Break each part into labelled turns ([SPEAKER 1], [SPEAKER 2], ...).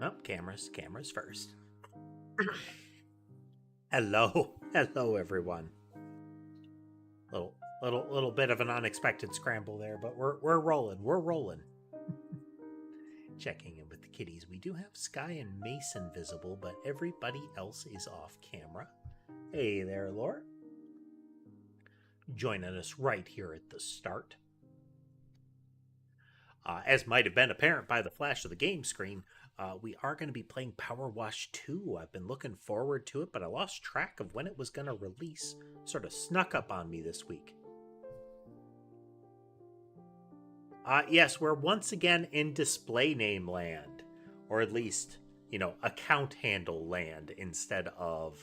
[SPEAKER 1] Oh, cameras first. Hello, everyone. Little bit of an unexpected scramble there, but we're rolling. Checking in with the kitties. We do have Sky and Mason visible, but everybody else is off camera. Hey there, Laura. Joining us right here at the start. As might have been apparent by the flash of the game screen, we are going to be playing PowerWash 2. I've been looking forward to it, but I lost track of when it was going to release. Sort of snuck up on me this week. Yes, we're once again in display name land. Or at least, account handle land instead of,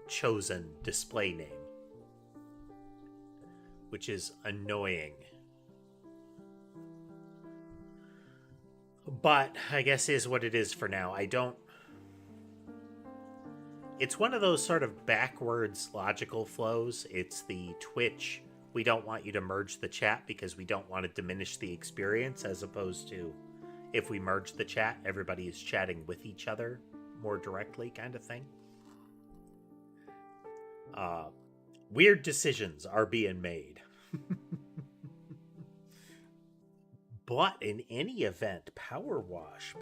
[SPEAKER 1] chosen display name. Which is annoying. But I guess is what it is for now. It's one of those sort of backwards logical flows. It's the Twitch, we don't want you to merge the chat because we don't want to diminish the experience, as opposed to if we merge the chat, everybody is chatting with each other more directly kind of thing. Weird decisions are being made. But in any event, PowerWash.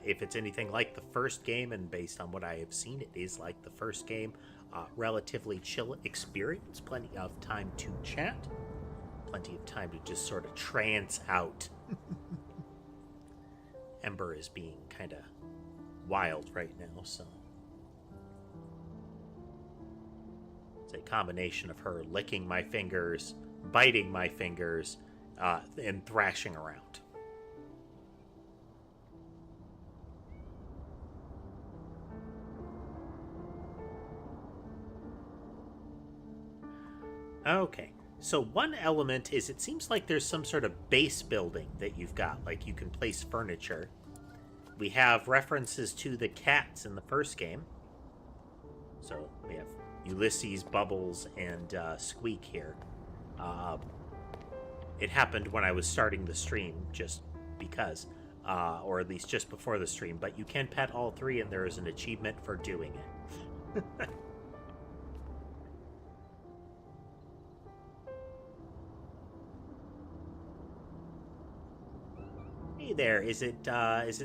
[SPEAKER 1] If it's anything like the first game, and based on what I have seen, it is like the first game. Relatively chill experience, plenty of time to chat, plenty of time to just sort of trance out. Ember is being kind of wild right now, so it's a combination of her licking my fingers, biting my fingers, and thrashing around. Okay, so one element is it seems like there's some sort of base building that you've got, like you can place furniture. We have references to the cats in the first game. So we have Ulysses, Bubbles, and Squeak here. It happened when I was starting the stream, just because, or at least just before the stream, but you can pet all three and there is an achievement for doing it. Hey there, is it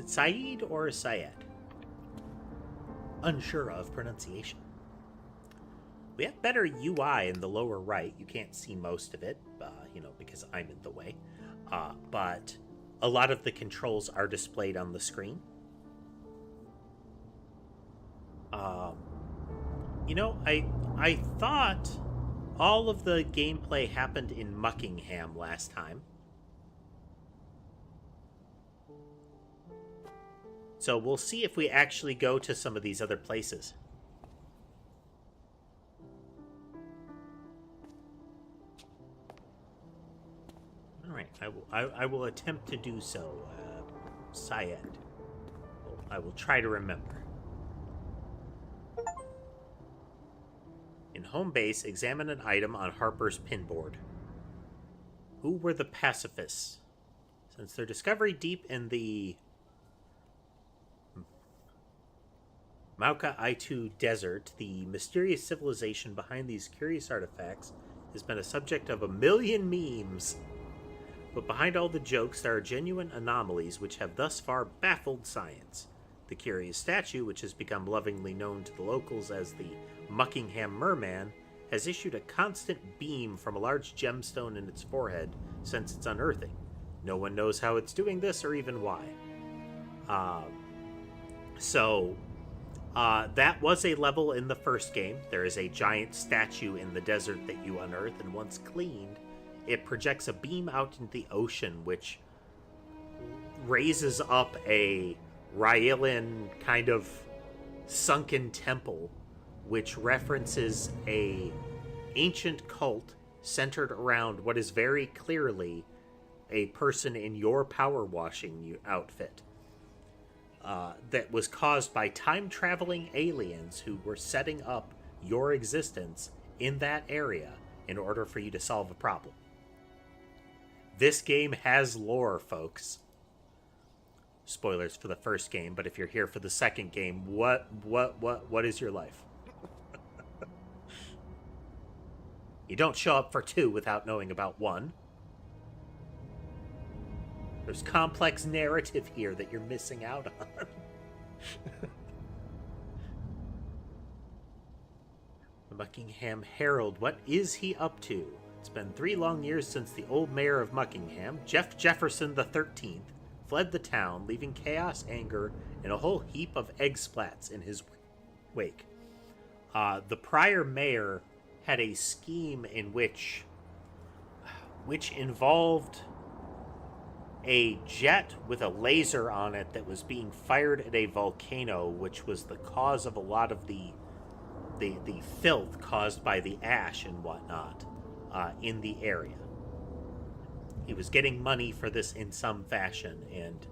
[SPEAKER 1] Saeed or Syed? Unsure of pronunciation. We have better UI in the lower right. You can't see most of it, because I'm in the way. But a lot of the controls are displayed on the screen. I thought all of the gameplay happened in Muckingham last time. So we'll see if we actually go to some of these other places. All right, I will attempt to do so, Syed. I will try to remember. In home base, examine an item on Harper's pinboard. Who were the pacifists? Since their discovery deep in the Mauka Aitu Desert, the mysterious civilization behind these curious artifacts has been a subject of a million memes. But behind all the jokes, there are genuine anomalies which have thus far baffled science. The curious statue, which has become lovingly known to the locals as the Muckingham Merman, has issued a constant beam from a large gemstone in its forehead since its unearthing. No one knows how it's doing this or even why. That was a level in the first game. There is a giant statue in the desert that you unearth, and once cleaned, it projects a beam out into the ocean, which raises up a Rylan kind of sunken temple, which references a ancient cult centered around what is very clearly a person in your power washing outfit. That was caused by time-traveling aliens who were setting up your existence in that area in order for you to solve a problem. This game has lore, folks. Spoilers for the first game, but if you're here for the second game, what is your life? You don't show up for 2 without knowing about 1. There's complex narrative here that you're missing out on. The Buckingham Herald, what is he up to? It's been 3 long years since the old mayor of Buckingham, Jeff Jefferson the 13th, fled the town, leaving chaos, anger, and a whole heap of egg splats in his wake. The prior mayor had a scheme in which involved a jet with a laser on it that was being fired at a volcano, which was the cause of a lot of the filth caused by the ash and whatnot in the area. He was getting money for this in some fashion, and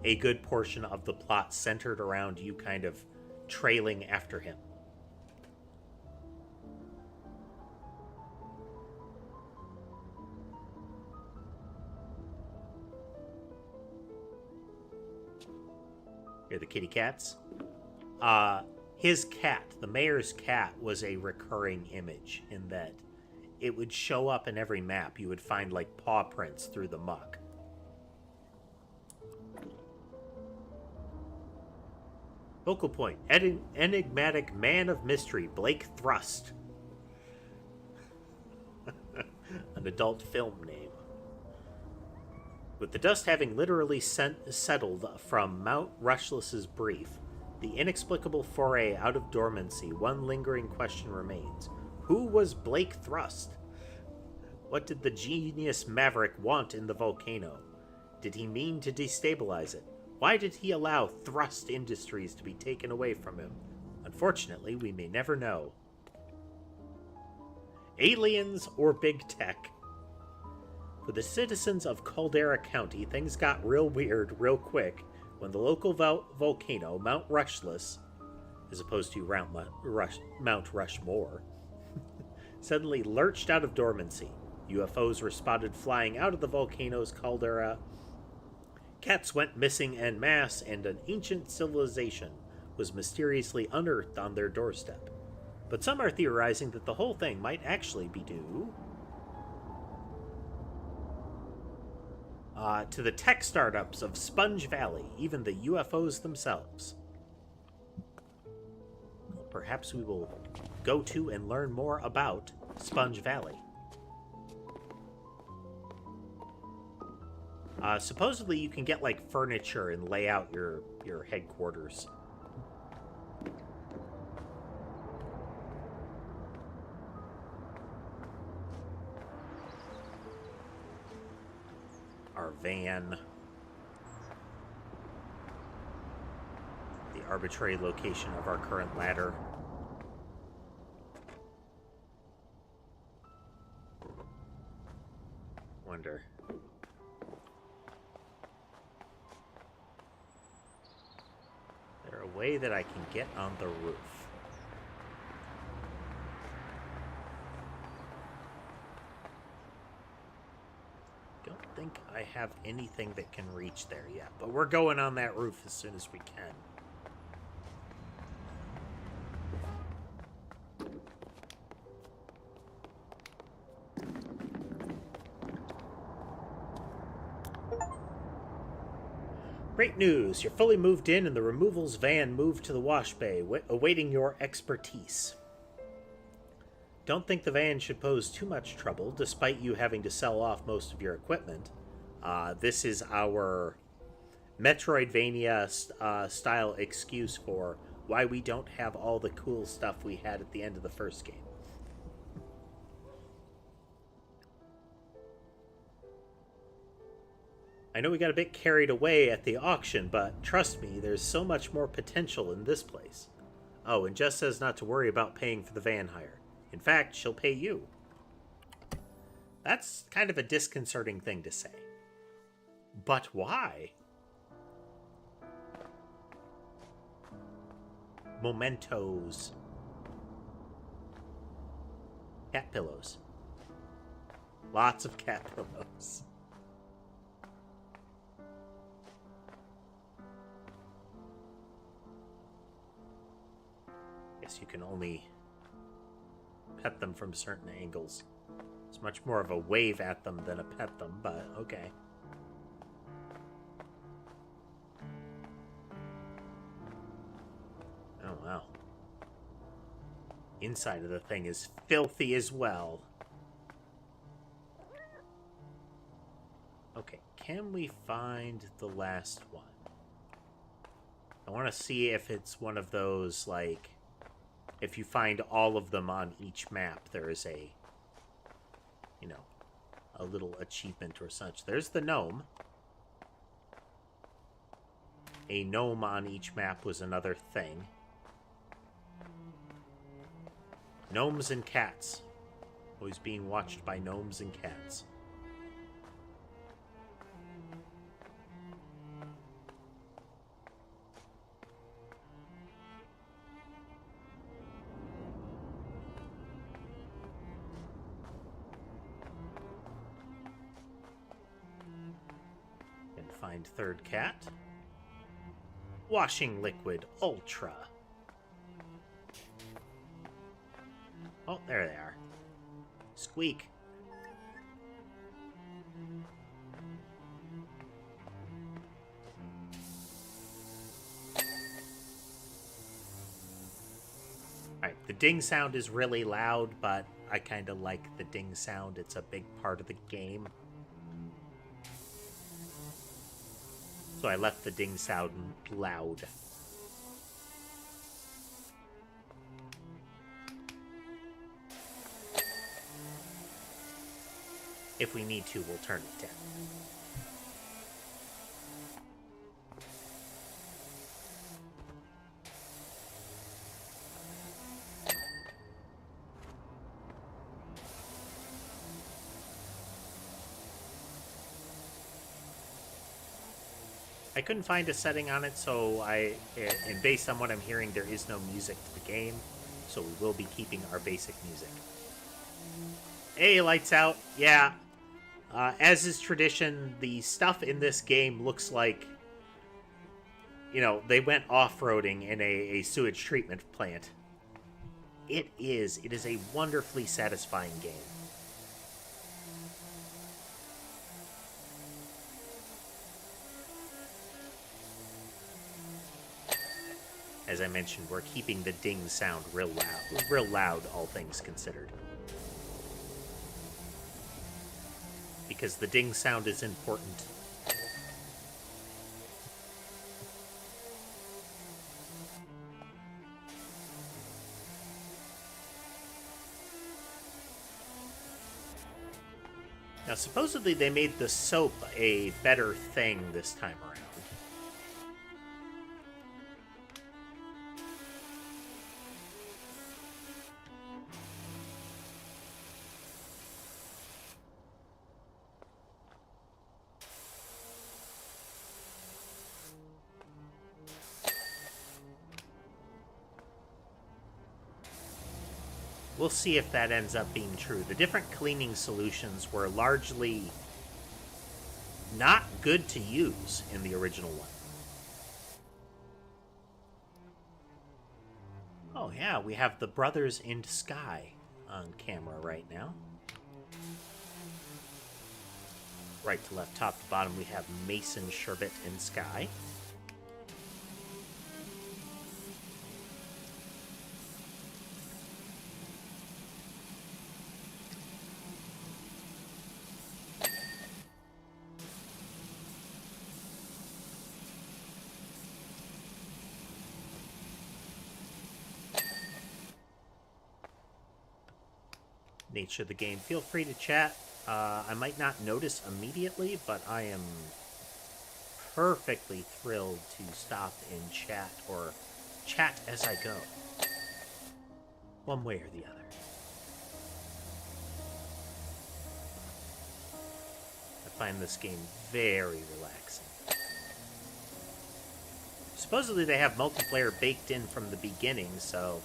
[SPEAKER 1] a good portion of the plot centered around you kind of trailing after him. Here are the kitty cats. His cat, the mayor's cat, was a recurring image in that it would show up in every map. You would find, like, paw prints through the muck. Focal point, enigmatic man of mystery, Blake Thrust. An adult film name. With the dust having literally settled from Mount Rushless's brief, the inexplicable foray out of dormancy, one lingering question remains. Who was Blake Thrust? What did the genius maverick want in the volcano? Did he mean to destabilize it? Why did he allow Thrust Industries to be taken away from him? Unfortunately, we may never know. Aliens or big tech? For the citizens of Caldera County, things got real weird real quick when the local volcano, Mount Rushless, as opposed to Mount Rushmore, suddenly lurched out of dormancy. UFOs were spotted flying out of the volcano's caldera. Cats went missing en masse, and an ancient civilization was mysteriously unearthed on their doorstep. But some are theorizing that the whole thing might actually be due to the tech startups of Sponge Valley, even the UFOs themselves. Perhaps we will go to and learn more about Sponge Valley. Supposedly you can get, like, furniture and lay out your headquarters. Our van. The arbitrary location of our current ladder. Wonder. Is there a way that I can get on the roof? Don't think I have anything that can reach there yet, but we're going on that roof as soon as we can. Great news! You're fully moved in and the removals van moved to the wash bay, awaiting your expertise. Don't think the van should pose too much trouble, despite you having to sell off most of your equipment. This is our Metroidvania style excuse for why we don't have all the cool stuff we had at the end of the first game. I know we got a bit carried away at the auction, but trust me, there's so much more potential in this place. Oh, and Jess says not to worry about paying for the van hire. In fact, she'll pay you. That's kind of a disconcerting thing to say. But why? Mementos. Cat pillows. Lots of cat pillows. guess you can only pet them from certain angles. It's much more of a wave at them than a pet them, but okay. Oh, wow. Inside of the thing is filthy as well. Okay, can we find the last one? I want to see if it's one of those, like, if you find all of them on each map, there is a, you know, a little achievement or such. There's the gnome. A gnome on each map was another thing. Gnomes and cats. Always being watched by gnomes and cats. And find third cat. Washing liquid ultra. Oh, there they are. Squeak. Alright, the ding sound is really loud, but I kind of like the ding sound. It's a big part of the game. So I left the ding sound loud. If we need to, we'll turn it down. I couldn't find a setting on it, so and based on what I'm hearing, there is no music to the game, so we will be keeping our basic music. Hey, lights out. Yeah. As is tradition, the stuff in this game looks like, you know, they went off-roading in a sewage treatment plant. It is a wonderfully satisfying game. As I mentioned, we're keeping the ding sound real loud, all things considered. Because the ding sound is important. Now, supposedly they made the soap a better thing this time around. We'll see if that ends up being true. The different cleaning solutions were largely not good to use in the original one. Oh yeah, we have the brothers in Sky on camera right now. Right to left, top to bottom, we have Mason, Sherbet, and Sky. Nature of the game. Feel free to chat. I might not notice immediately, but I am perfectly thrilled to stop and chat, or chat as I go. One way or the other. I find this game very relaxing. Supposedly they have multiplayer baked in from the beginning, so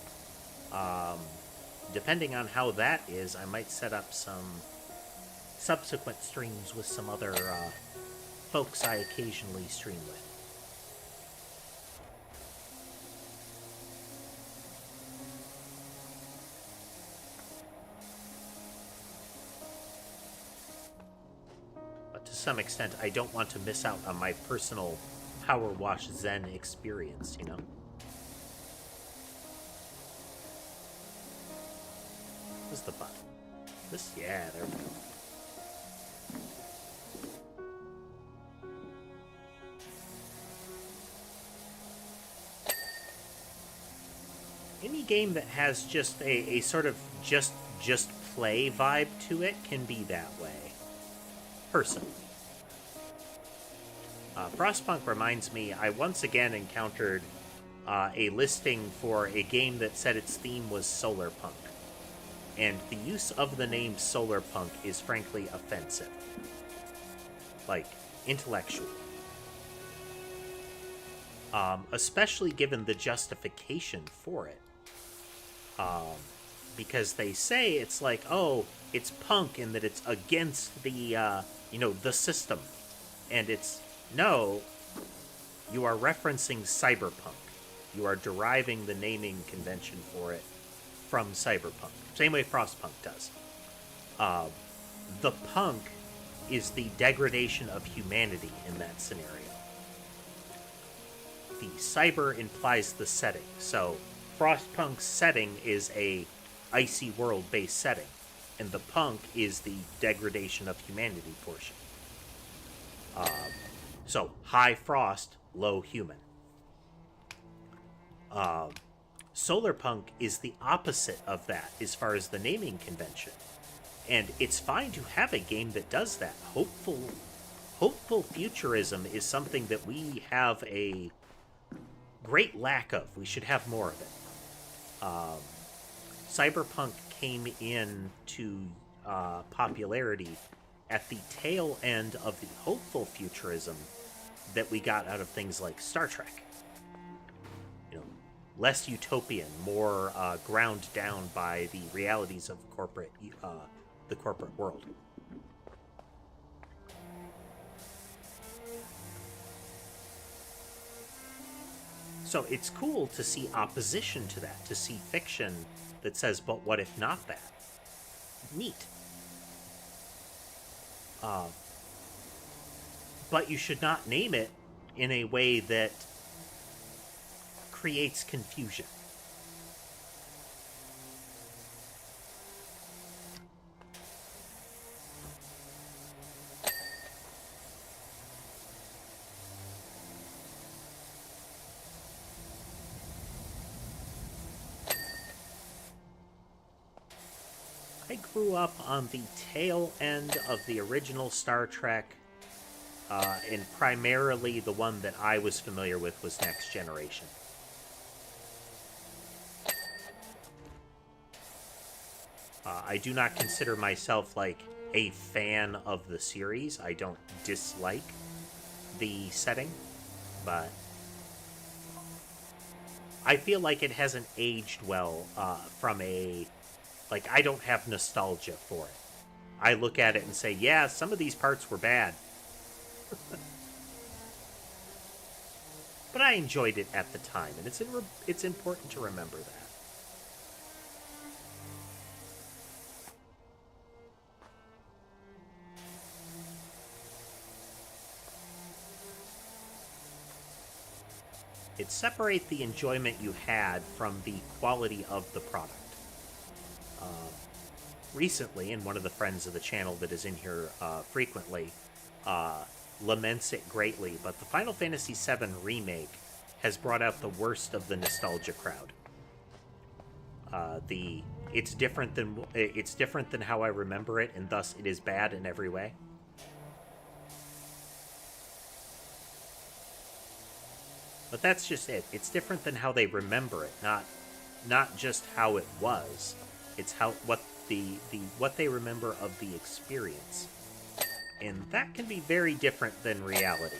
[SPEAKER 1] depending on how that is, I might set up some subsequent streams with some other folks I occasionally stream with. to some extent, I don't want to miss out on my personal PowerWash Zen experience, you know? What's the button? This? Yeah, there we go. Any game that has just a sort of just play vibe to it can be that way. Personally. Frostpunk reminds me, I once again encountered a listing for a game that said its theme was solarpunk. And the use of the name solarpunk is frankly offensive. Like, intellectual. Especially given the justification for it. Because they say it's like, oh, it's punk in that it's against the, the system. And it's, no, you are referencing cyberpunk. You are deriving the naming convention for it from cyberpunk. Same way Frostpunk does. The punk is the degradation of humanity in that scenario. The cyber implies the setting, so Frostpunk's setting is a icy world-based setting, and the punk is the degradation of humanity portion. So, high frost, low human. Solarpunk is the opposite of that as far as the naming convention. And it's fine to have a game that does that. Hopeful futurism is something that we have a great lack of. We should have more of it. Cyberpunk came into popularity at the tail end of the hopeful futurism that we got out of things like Star Trek. You know, less utopian, more ground down by the realities of the corporate world. So it's cool to see opposition to that, to see fiction that says, but what if not that? Neat. But you should not name it in a way that creates confusion. I grew up on the tail end of the original Star Trek, and primarily the one that I was familiar with was Next Generation. I do not consider myself, like, a fan of the series. I don't dislike the setting, but I feel like it hasn't aged well from a... Like, I don't have nostalgia for it. I look at it and say, yeah, some of these parts were bad. But I enjoyed it at the time, and it's important to remember that. It separates the enjoyment you had from the quality of the product. Recently, and one of the friends of the channel that is in here frequently laments it greatly, but the Final Fantasy VII Remake has brought out the worst of the nostalgia crowd. It's different than how I remember it, and thus it is bad in every way. But that's just it. It's different than how they remember it, not just how it was. It's what they remember of the experience. And that can be very different than reality.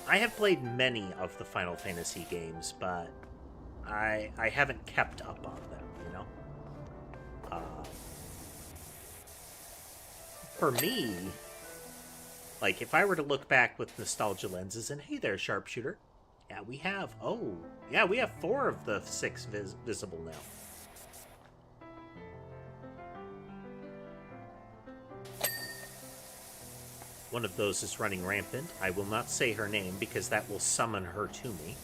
[SPEAKER 1] I have played many of the Final Fantasy games, but I haven't kept up on them, you know? for me, like, if I were to look back with nostalgia lenses, and hey there, sharpshooter. Yeah, we have, we have 4 of the 6 visible now. One of those is running rampant. I will not say her name because that will summon her to me.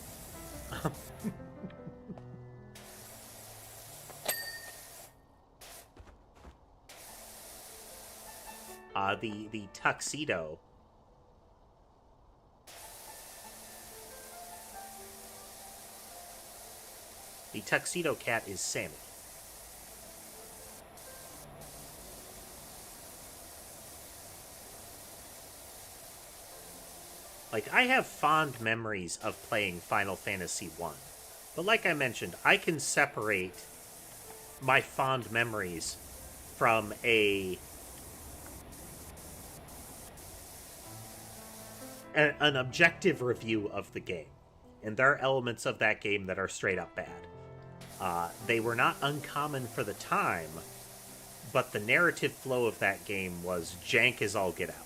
[SPEAKER 1] The tuxedo. The tuxedo cat is Sammy. Like, I have fond memories of playing Final Fantasy 1. But like I mentioned, I can separate my fond memories from an objective review of the game. And there are elements of that game that are straight up bad. They were not uncommon for the time, but the narrative flow of that game was jank as all get out.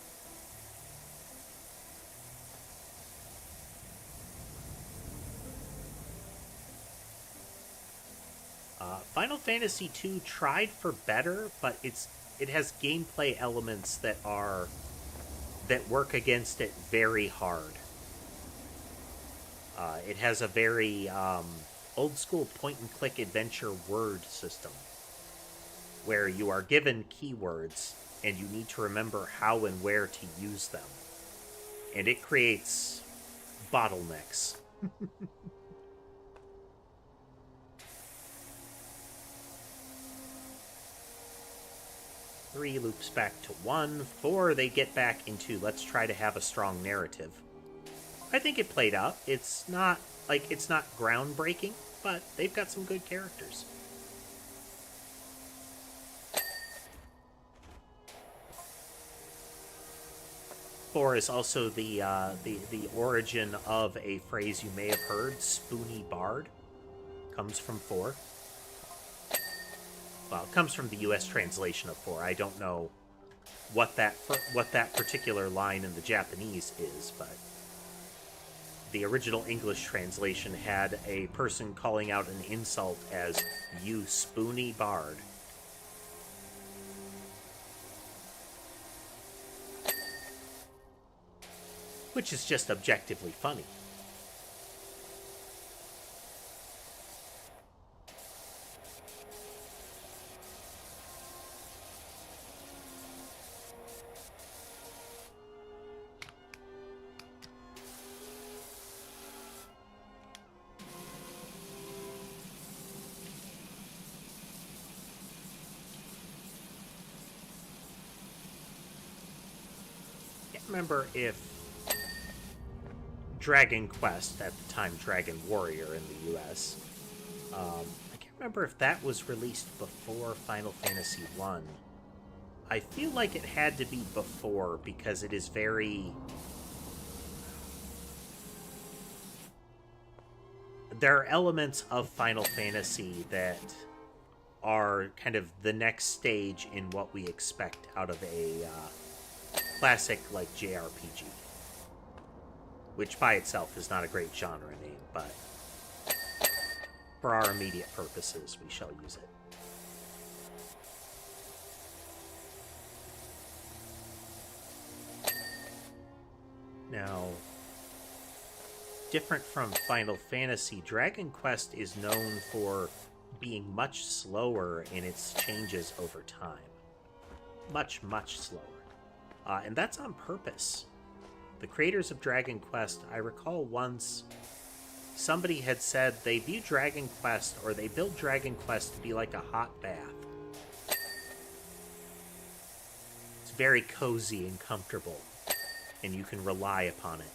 [SPEAKER 1] Final Fantasy II tried for better, but it has gameplay elements that work against it very hard. It has a very old-school point-and-click adventure word system, where you are given keywords, and you need to remember how and where to use them. And it creates bottlenecks. 3 loops back to 1. 4, they get back into let's try to have a strong narrative. I think it played out. It's not groundbreaking, but they've got some good characters. Four is also the origin of a phrase you may have heard, Spoony Bard. Comes from 4. Well, it comes from the U.S. translation of 4. I don't know what that particular line in the Japanese is, but the original English translation had a person calling out an insult as, "You spoony bard." Which is just objectively funny. Remember if Dragon Quest, at the time Dragon Warrior in the US, I can't remember if that was released before Final Fantasy 1. I feel like it had to be before because it is very... There are elements of Final Fantasy that are kind of the next stage in what we expect out of a classic, like, JRPG. Which by itself is not a great genre name, but for our immediate purposes, we shall use it. Now, different from Final Fantasy, Dragon Quest is known for being much slower in its changes over time. Much, much slower. And that's on purpose. The creators of Dragon Quest, I recall once somebody had said they view Dragon Quest, or they build Dragon Quest to be like a hot bath. It's very cozy and comfortable, and you can rely upon it.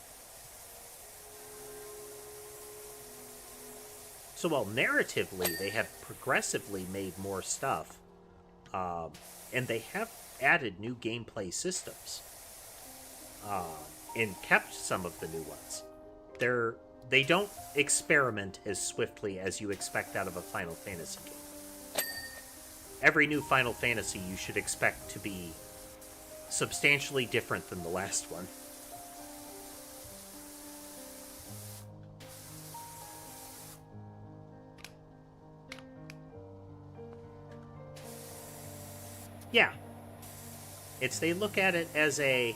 [SPEAKER 1] So while narratively they have progressively made more stuff, and they have added new gameplay systems, and kept some of the new ones. They don't experiment as swiftly as you expect out of a Final Fantasy game. Every new Final Fantasy you should expect to be substantially different than the last one. Yeah. They look at it as a,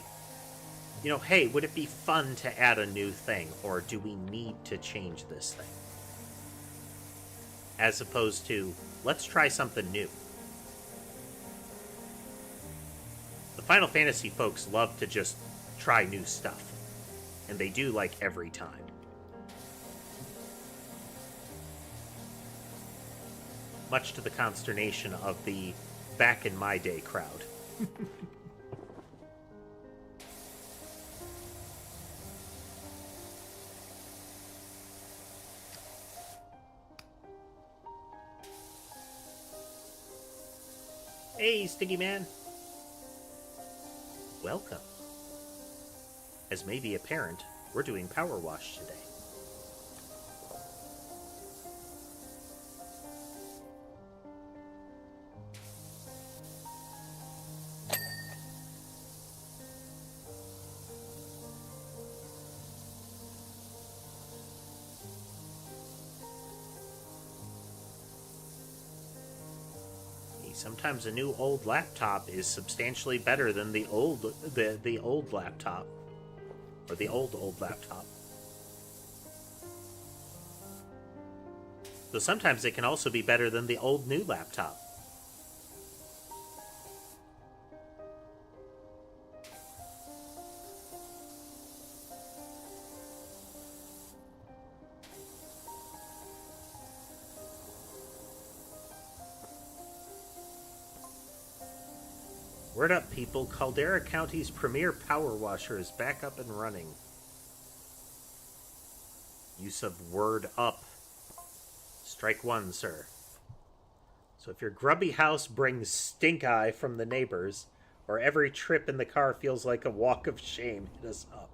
[SPEAKER 1] hey, would it be fun to add a new thing, or do we need to change this thing? As opposed to, let's try something new. The Final Fantasy folks love to just try new stuff, and they do, like, every time. Much to the consternation of the back in my day crowd. Hey, Sticky Man. Welcome. As may be apparent, we're doing PowerWash today. Sometimes a new old laptop is substantially better than the old laptop. Or the old laptop. Though sometimes it can also be better than the old new laptop. Word up, people. Caldera County's premier power washer is back up and running. Use of word up. Strike one, sir. So if your grubby house brings stink eye from the neighbors, or every trip in the car feels like a walk of shame, hit us up.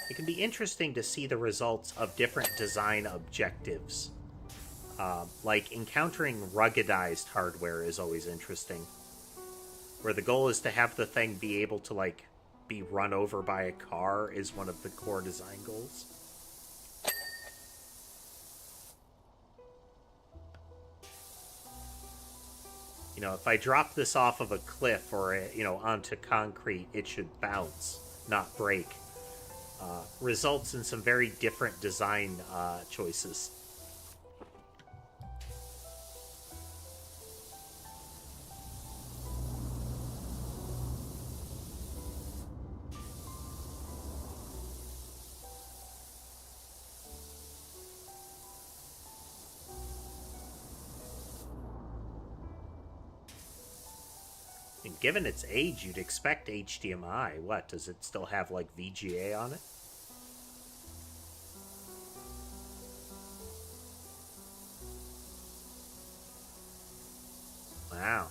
[SPEAKER 1] It can be interesting to see the results of different design objectives. Like encountering ruggedized hardware is always interesting. Where the goal is to have the thing be able to, like, be run over by a car is one of the core design goals. If I drop this off of a cliff or, onto concrete, it should bounce, not break. Results in some very different design choices. And given its age, you'd expect HDMI. What, does it still have, like, VGA on it? Wow.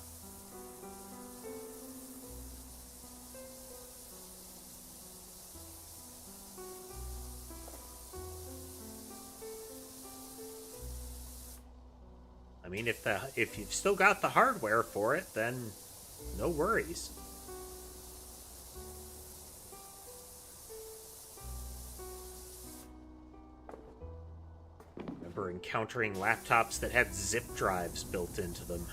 [SPEAKER 1] I mean, if you've still got the hardware for it, then no worries. Remember encountering laptops that had zip drives built into them.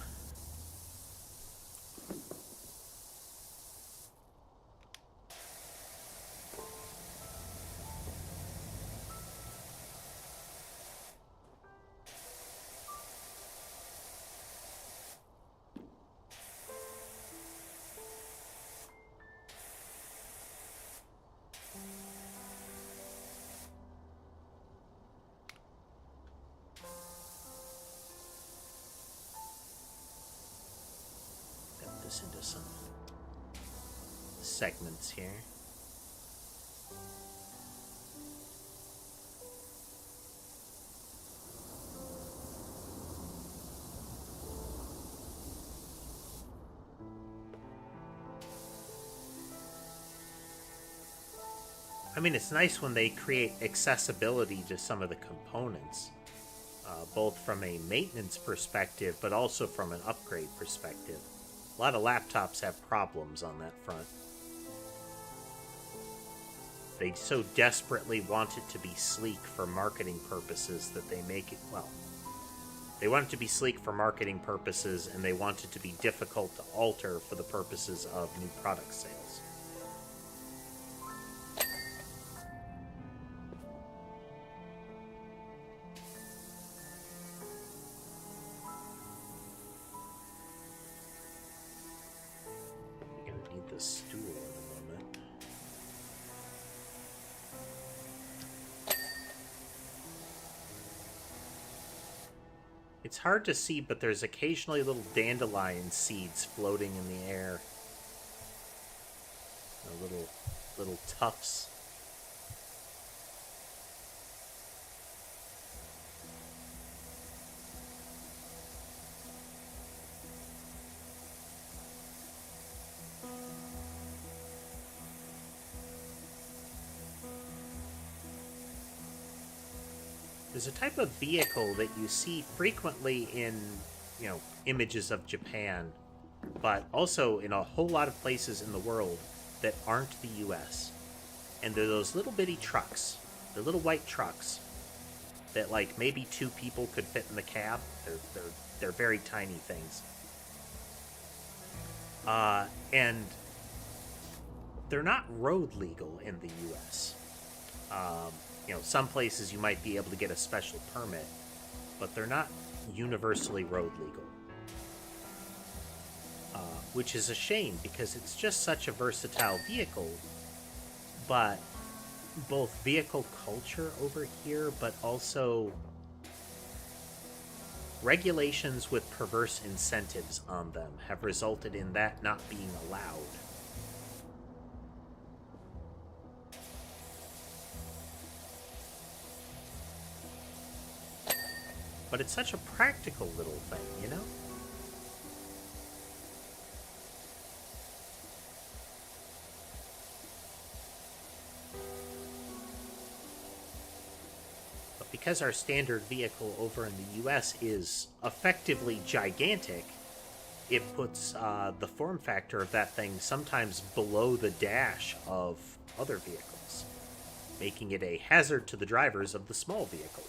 [SPEAKER 1] Into some segments here. I mean, it's nice when they create accessibility to some of the components, both from a maintenance perspective, but also from an upgrade perspective. A lot of laptops have problems on that front. They so desperately want it to be sleek for marketing purposes that they make it, well, they want it to be sleek for marketing purposes, and they want it to be difficult to alter for the purposes of new product sales. We're going to need this stool in a moment. It's hard to see, but there's occasionally little dandelion seeds floating in the air. Little tufts. There's a type of vehicle that you see frequently in, images of Japan, but also in a whole lot of places in the world that aren't the US. And they're those little bitty trucks. They're little white trucks that, like, maybe 2 people could fit in the cab. They're very tiny things. And they're not road legal in the US. Some places you might be able to get a special permit, but they're not universally road legal. Which is a shame, because it's just such a versatile vehicle, but both vehicle culture over here, but also regulations with perverse incentives on them have resulted in that not being allowed. But it's such a practical little thing, you know? But because our standard vehicle over in the US is effectively gigantic, it puts the form factor of that thing sometimes below the dash of other vehicles, making it a hazard to the drivers of the small vehicle.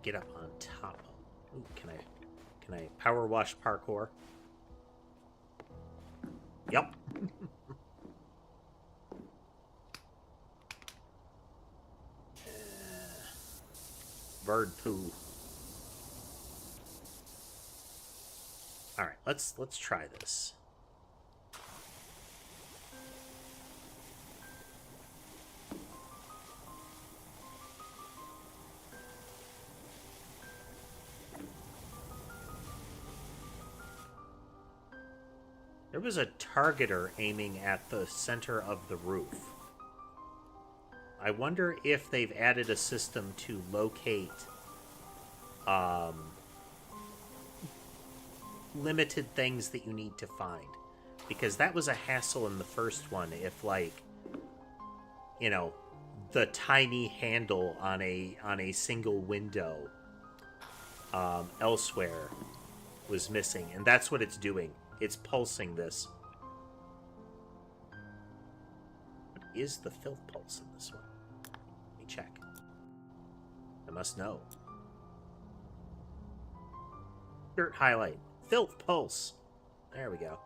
[SPEAKER 1] Get up on top. Ooh, can I power wash parkour? Yep. Bird poo. All right, let's try this. There was a targeter aiming at the center of the roof. I wonder if they've added a system to locate limited things that you need to find. Because that was a hassle in the first one if, like, the tiny handle on a single window elsewhere was missing. And that's what it's doing. It's pulsing this. What is the filth pulse in this one? Let me check. I must know. Dirt highlight. Filth pulse. There we go.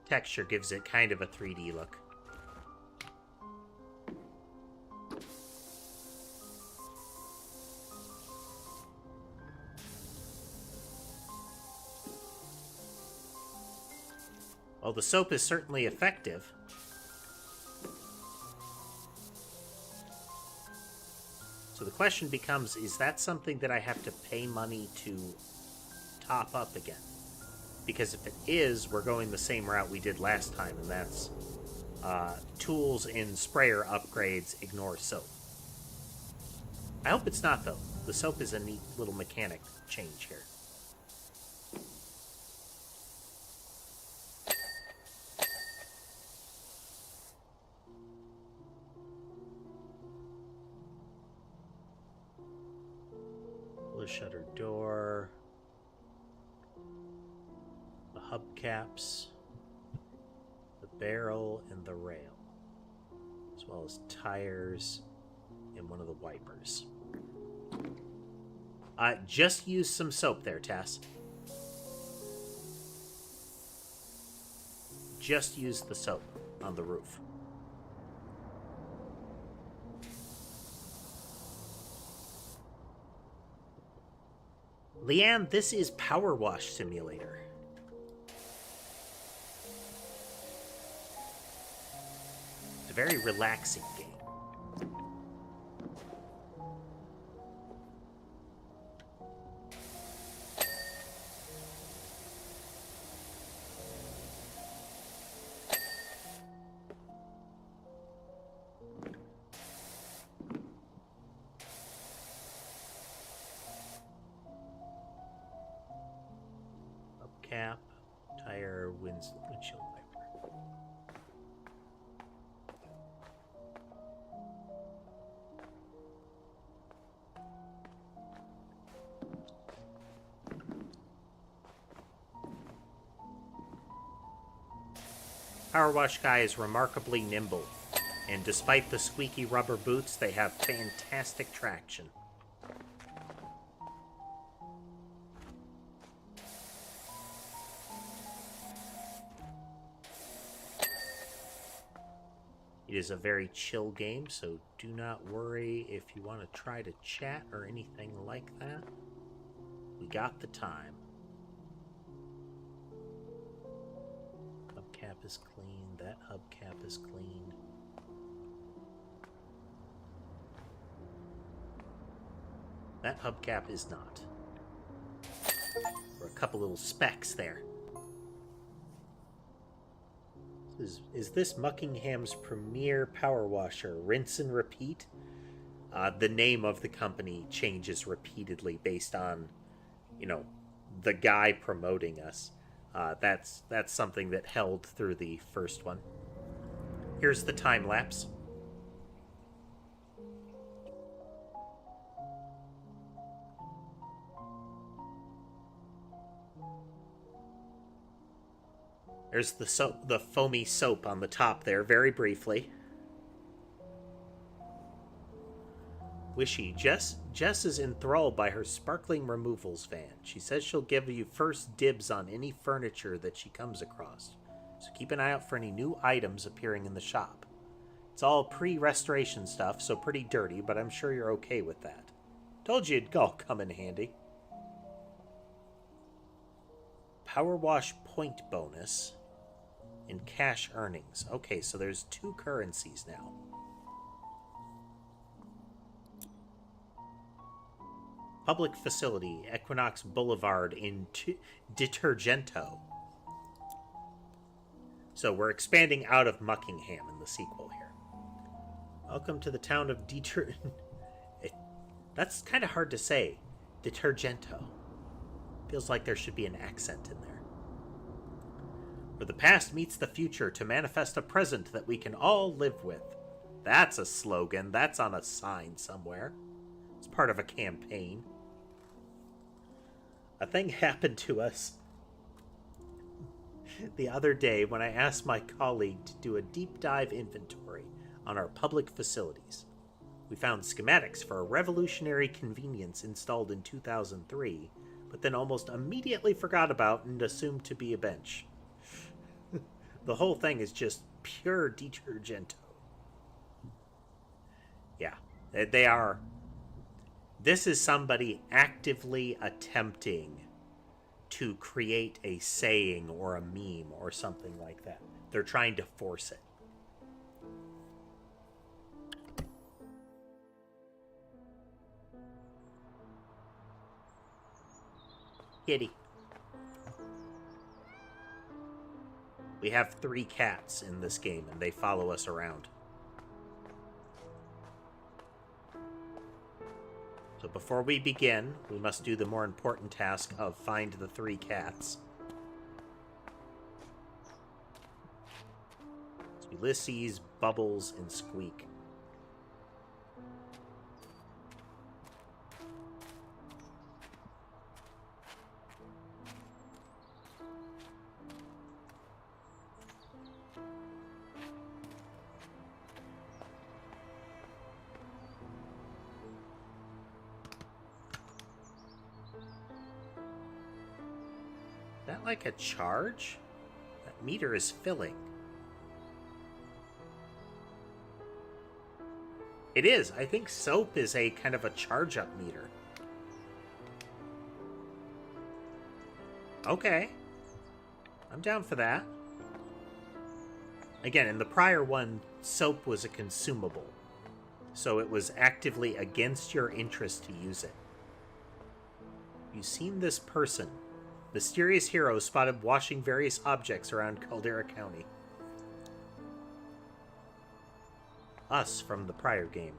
[SPEAKER 1] texture gives it kind of a 3D look. Well, the soap is certainly effective. So the question becomes, is that something that I have to pay money to top up again? Because if it is, we're going the same route we did last time, and that's tools in sprayer upgrades, ignore soap. I hope it's not, though. The soap is a neat little mechanic change here. Shutter door, the hubcaps, the barrel, and the rail, as well as tires and one of the wipers. Just use some soap there, Tess. Just use the soap on the roof. Leanne, this is PowerWash Simulator. It's a very relaxing game. Cap, tire, windshield wiper. PowerWash Guy is remarkably nimble, and despite the squeaky rubber boots, they have fantastic traction. It is a very chill game, so do not worry if you want to try to chat or anything like that. We got the time. Hubcap is clean. That hubcap is clean. That hubcap is not. Or a couple little specks there. Is this Muckingham's premier power washer? Rinse and repeat? The name of the company changes repeatedly based on, you know, the guy promoting us. That's something that held through the first one. Here's the time lapse. There's the soap, the foamy soap on the top there, very briefly. Wishy, Jess is enthralled by her sparkling removals van. She says she'll give you first dibs on any furniture that she comes across. So keep an eye out for any new items appearing in the shop. It's all pre-restoration stuff, so pretty dirty, but I'm sure you're okay with that. Told you it'd all come in handy. PowerWash point bonus and cash earnings. Okay, so there's 2 currencies now. Public facility, Equinox Boulevard in Detergento. So we're expanding out of Muckingham in the sequel here. Welcome to the town of That's kind of hard to say. Detergento. Feels like there should be an accent in there. Where the past meets the future to manifest a present that we can all live with. That's a slogan. That's on a sign somewhere. It's part of a campaign. A thing happened to us the other day when I asked my colleague to do a deep dive inventory on our public facilities. We found schematics for a revolutionary convenience installed in 2003, but then almost immediately forgot about and assumed to be a bench. The whole thing is just pure detergento. Yeah, they are. This is somebody actively attempting to create a saying or a meme or something like that. They're trying to force it. Kitty. We have 3 cats in this game, and they follow us around. So before we begin, we must do the more important task of find the 3 cats. It's Ulysses, Bubbles, and Squeak. Is that like a charge? That meter is filling. It is. I think soap is a kind of a charge-up meter. Okay. I'm down for that. Again, in the prior one, soap was a consumable. So it was actively against your interest to use it. You've seen this person. Mysterious hero spotted washing various objects around Caldera County. Us from the prior game.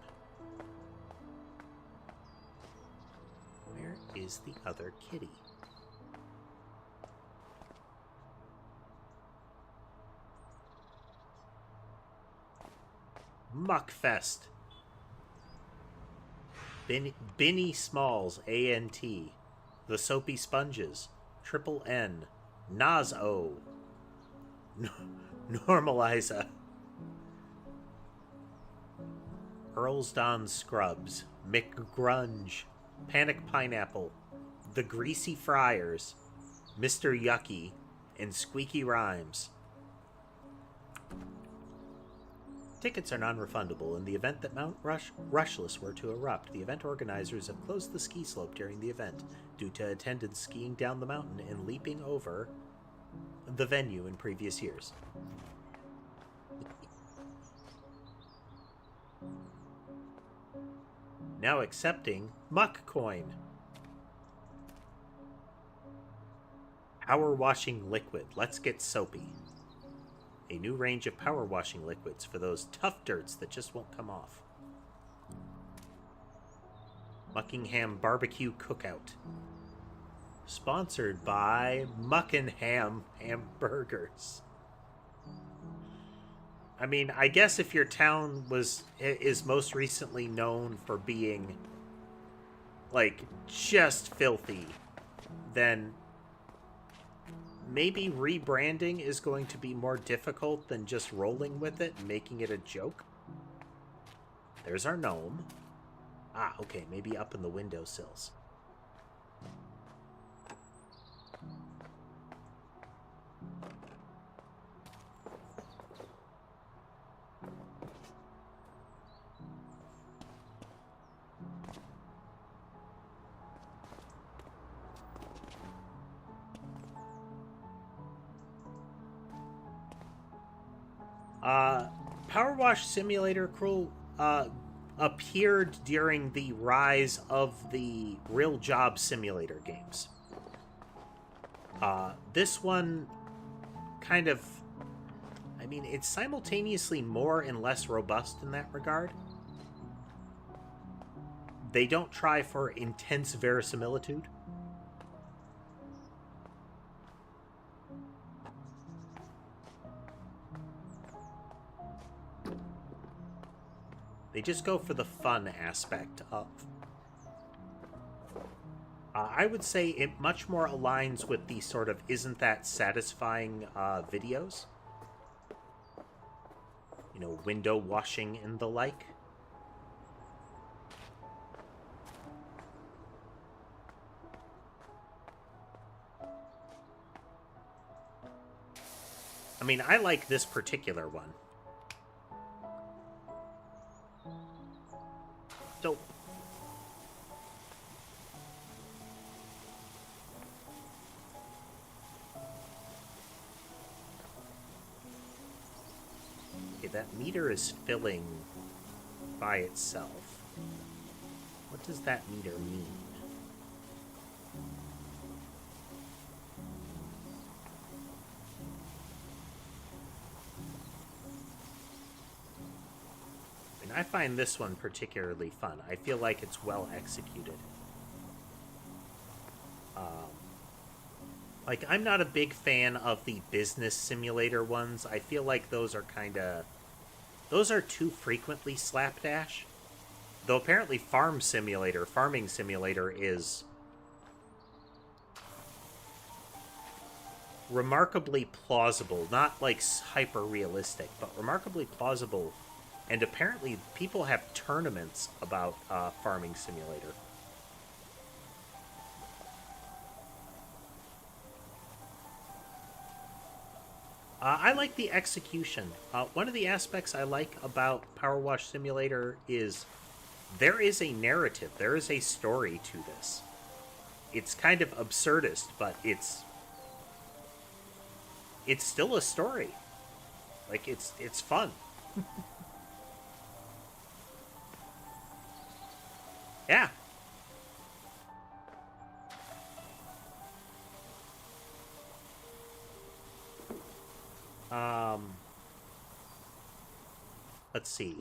[SPEAKER 1] Where is the other kitty? Muckfest. Binny Smalls, A-N-T. The Soapy Sponges. Triple N. Naz-O. Normaliza. Earl's Don Scrubs. McGrunge. Panic Pineapple. The Greasy Friars. Mr. Yucky. And Squeaky Rhymes. Tickets are non-refundable in the event that Mount Rushless were to erupt. The event organizers have closed the ski slope during the event due to attendants skiing down the mountain and leaping over the venue in previous years. Now accepting Muck Coin. Power washing liquid. Let's get soapy. A new range of power washing liquids for those tough dirts that just won't come off. Muckingham Barbecue Cookout. Sponsored by Muckingham Hamburgers. I mean, I guess if your town is most recently known for being like just filthy, then maybe rebranding is going to be more difficult than just rolling with it and making it a joke. There's our gnome. Ah, okay, maybe up in the windowsills. PowerWash Simulator appeared during the rise of the real job simulator games. This one kind of, I mean, it's simultaneously more and less robust in that regard. They don't try for intense verisimilitude. They just go for the fun aspect of. I would say it much more aligns with the sort of isn't that satisfying videos. You know, window washing and the like. mean, I like this particular one. So... okay, that meter is filling by itself. What does that meter mean? I find this one particularly fun. I feel like it's well executed. Like, I'm not a big fan of the business simulator ones. I feel like those are kind of... those are too frequently slapdash. Though apparently farming simulator is remarkably plausible. Not, like, hyper-realistic, but remarkably plausible. And apparently people have tournaments about farming simulator. I like the execution. One of the aspects I like about PowerWash Simulator is there is a narrative. There is a story to this. It's kind of absurdist, but it's still a story. Like, it's fun. Yeah. Let's see.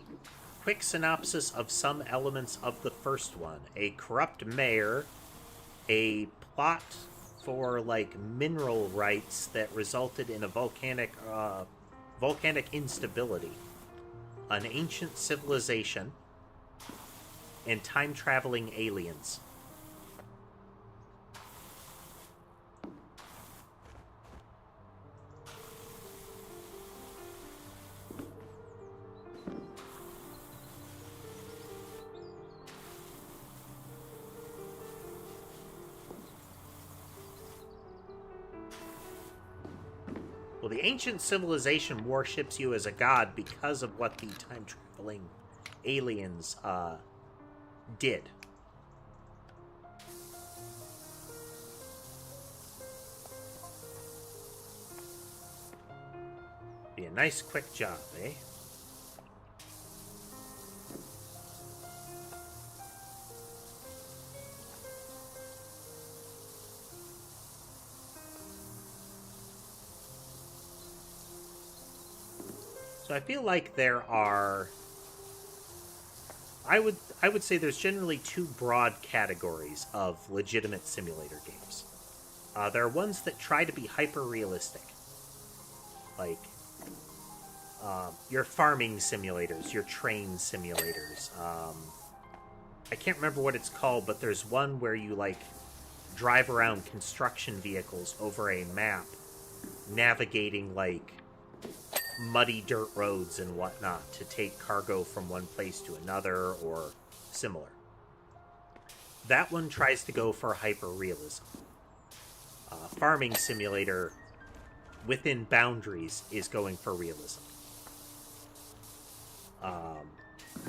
[SPEAKER 1] Quick synopsis of some elements of the first one. A corrupt mayor, a plot for, like, mineral rights that resulted in a volcanic instability, an ancient civilization, and time-traveling aliens. Well, the ancient civilization worships you as a god because of what the time-traveling aliens did. Be a nice quick job, eh? So I feel like there are... I would say there's generally two broad categories of legitimate simulator games. There are ones that try to be hyper-realistic. Like, your farming simulators, your train simulators. I can't remember what it's called, but there's one where you, like, drive around construction vehicles over a map, navigating, like, muddy dirt roads and whatnot to take cargo from one place to another or similar. That one tries to go for hyper-realism. Farming simulator, within boundaries, is going for realism.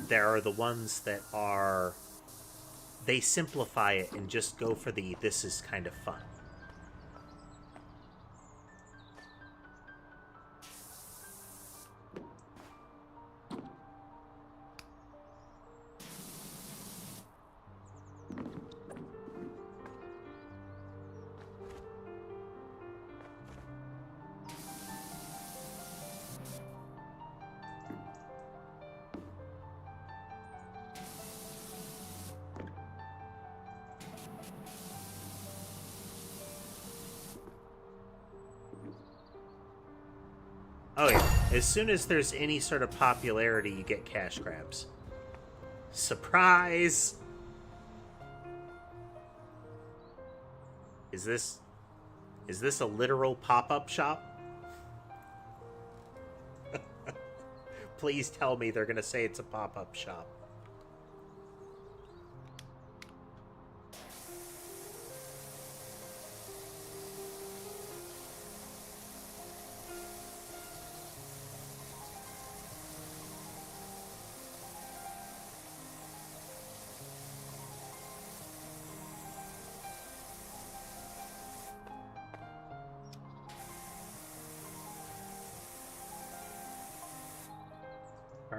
[SPEAKER 1] There are the ones that are... they simplify it and just go for the this is kind of fun. Oh yeah, as soon as there's any sort of popularity, you get cash grabs. Surprise! Is this a literal pop-up shop? Please tell me they're gonna say it's a pop-up shop.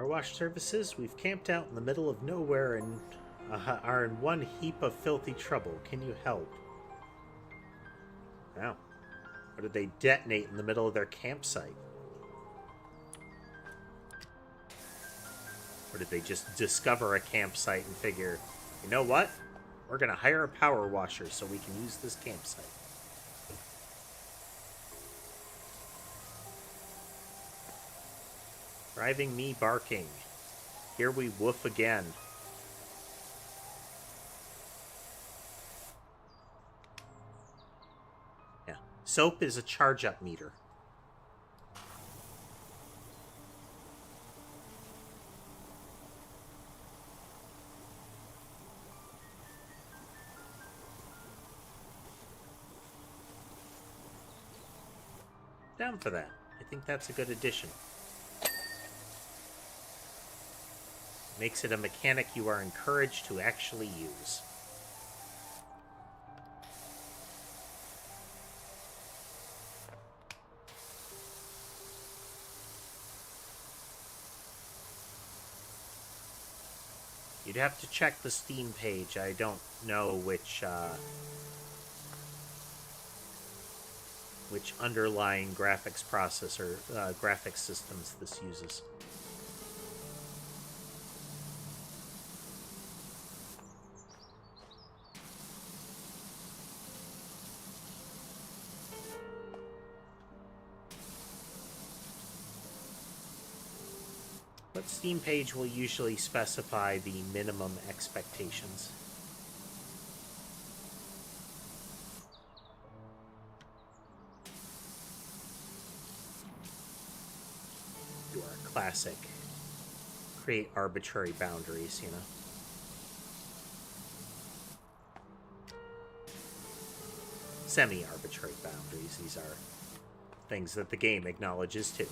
[SPEAKER 1] PowerWash services, we've camped out in the middle of nowhere and are in one heap of filthy trouble. Can you help? Wow. Or did they detonate in the middle of their campsite? Or did they just discover a campsite and figure, you know what? We're going to hire a power washer so we can use this campsite. Driving me barking. Here we woof again. Yeah. Soap is a charge-up meter. Down for that. I think that's a good addition. Makes it a mechanic you are encouraged to actually use. You'd have to check the Steam page. I don't know which underlying graphics processor, graphics systems this uses. But Steam page will usually specify the minimum expectations. You are a classic. Create arbitrary boundaries, you know. Semi-arbitrary boundaries. These are things that the game acknowledges too.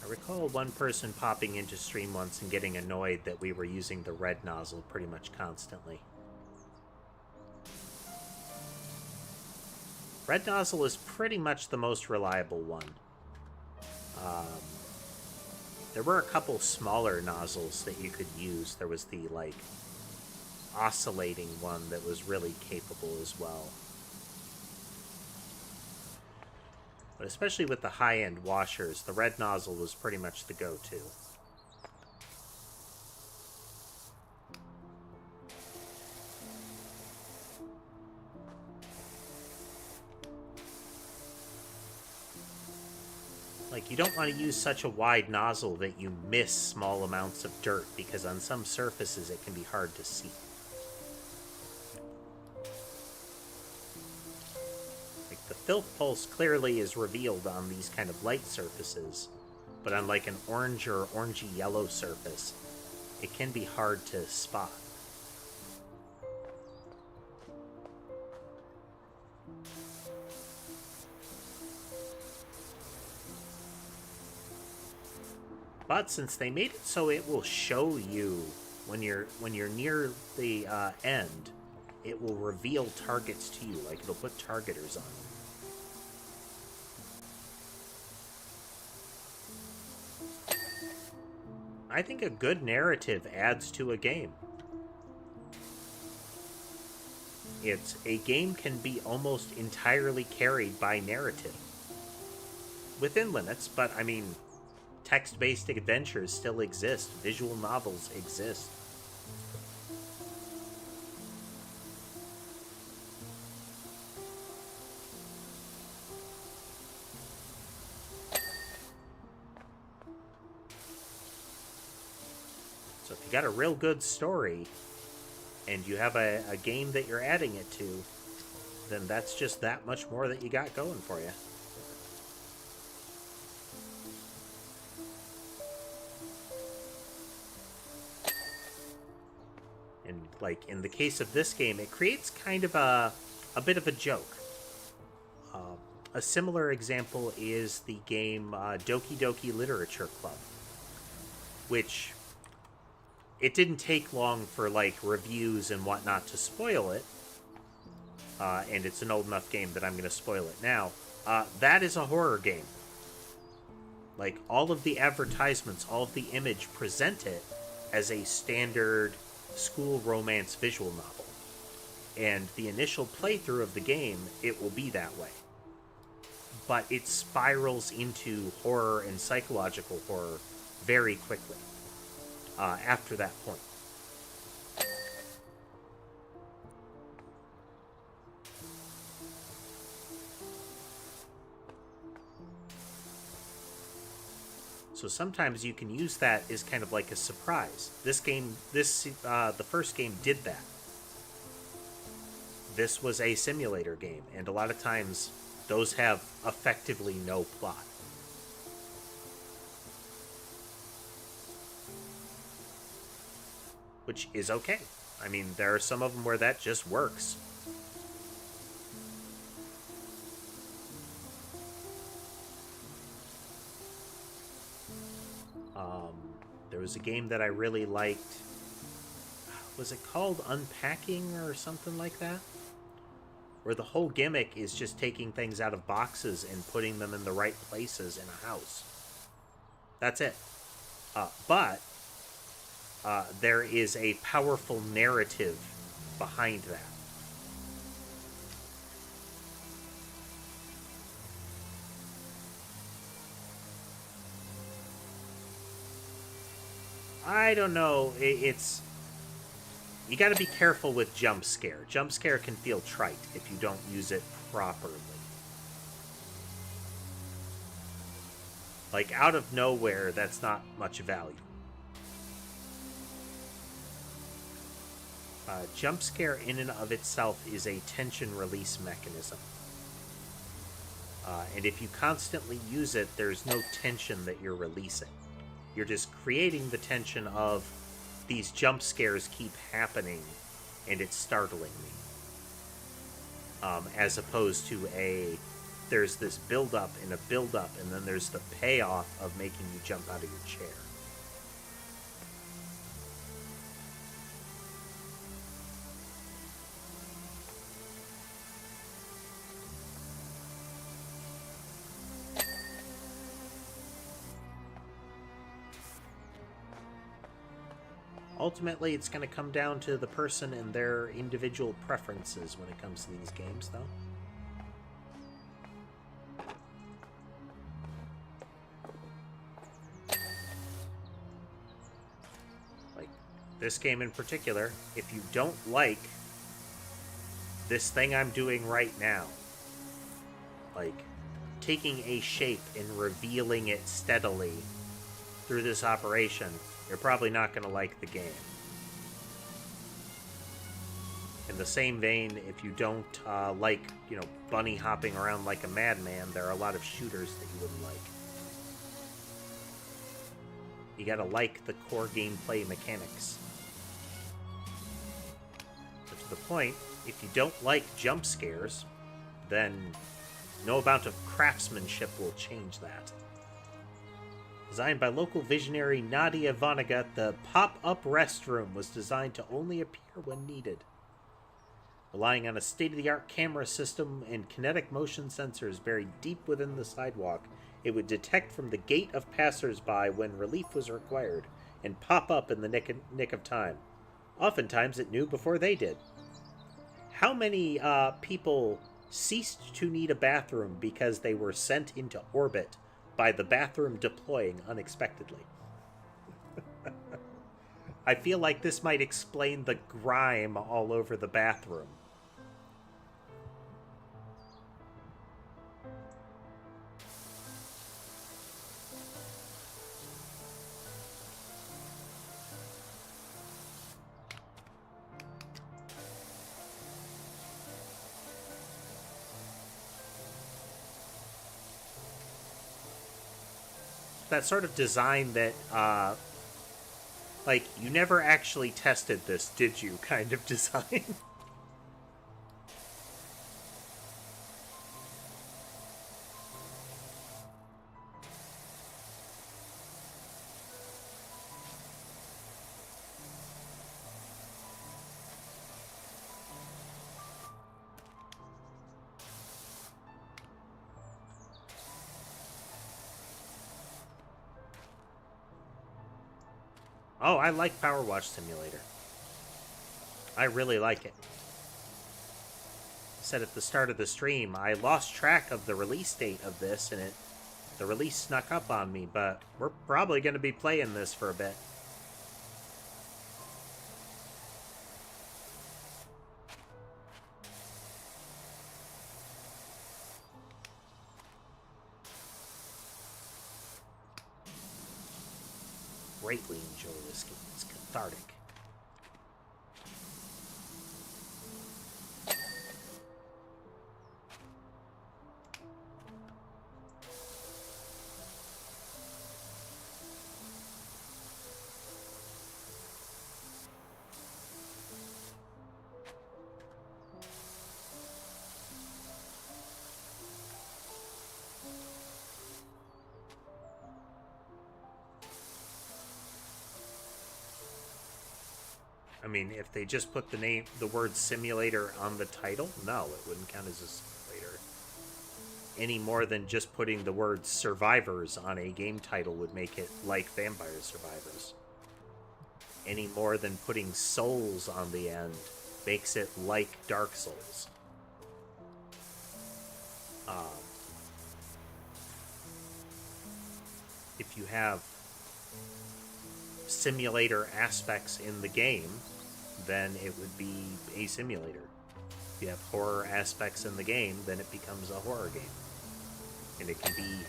[SPEAKER 1] I recall one person popping into stream once and getting annoyed that we were using the red nozzle pretty much constantly. Red nozzle is pretty much the most reliable one. There were a couple smaller nozzles that you could use. There was the, like, oscillating one that was really capable as well. But especially with the high-end washers, the red nozzle was pretty much the go-to. Like, you don't want to use such a wide nozzle that you miss small amounts of dirt, because on some surfaces it can be hard to see. Like, the filth pulse clearly is revealed on these kind of light surfaces, but on like an orange or orangey yellow surface, it can be hard to spot. But since they made it so it will show you when you're near the end, it will reveal targets to you, like it'll put targeters on you. I think a good narrative adds to a game. A game can be almost entirely carried by narrative. Within limits, but I mean, text-based adventures still exist. Visual novels exist. So if you got a real good story, and you have a game that you're adding it to, then that's just that much more that you got going for you. And, like, in the case of this game, it creates kind of a bit of a joke. A similar example is the game Doki Doki Literature Club, which it didn't take long for, like, reviews and whatnot to spoil it. And it's an old enough game that I'm going to spoil it now. That is a horror game. Like, all of the advertisements, all of the image present it as a standard school romance visual novel. And the initial playthrough of the game, it will be that way. But it spirals into horror and psychological horror very quickly after that point. So sometimes you can use that as kind of like a surprise. This game, the first game did that. This was a simulator game, and a lot of times those have effectively no plot. Which is okay. I mean, there are some of them where that just works. There was a game that I really liked. Was it called Unpacking or something like that? Where the whole gimmick is just taking things out of boxes and putting them in the right places in a house. That's it. But there is a powerful narrative behind that. I don't know. It's... You gotta be careful with jump scare. Jump scare can feel trite if you don't use it properly. Like, out of nowhere, that's not much value. Jump scare in and of itself is a tension release mechanism. And if you constantly use it, there's no tension that you're releasing. You're just creating the tension of these jump scares keep happening and it's startling me. As opposed to there's this build-up and a build-up, and then there's the payoff of making you jump out of your chair. Ultimately, it's going to come down to the person and their individual preferences when it comes to these games, though. Like, this game in particular, if you don't like this thing I'm doing right now, like, taking a shape and revealing it steadily through this operation, you're probably not going to like the game. In the same vein, if you don't like, bunny hopping around like a madman, there are a lot of shooters that you wouldn't like. You gotta like the core gameplay mechanics. But to the point, if you don't like jump scares, then no amount of craftsmanship will change that. Designed by local visionary Nadia Vonnegut, the pop-up restroom was designed to only appear when needed. Relying on a state-of-the-art camera system and kinetic motion sensors buried deep within the sidewalk, it would detect from the gate of passers-by when relief was required and pop up in the nick of time. Oftentimes it knew before they did. How many people ceased to need a bathroom because they were sent into orbit by the bathroom deploying unexpectedly? I feel like this might explain the grime all over the bathroom. That sort of design that, like, you never actually tested this, did you, kind of design. Oh, I like PowerWash Simulator. I really like it. I said at the start of the stream, I lost track of the release date of this, and the release snuck up on me, but we're probably going to be playing this for a bit. Greatly enjoy this game. It's cathartic. I mean, if they just put the word simulator on the title, no, it wouldn't count as a simulator. Any more than just putting the word survivors on a game title would make it like Vampire Survivors. Any more than putting souls on the end makes it like Dark Souls. If you have simulator aspects in the game, then it would be a simulator. If you have horror aspects in the game, then it becomes a horror game. And it can be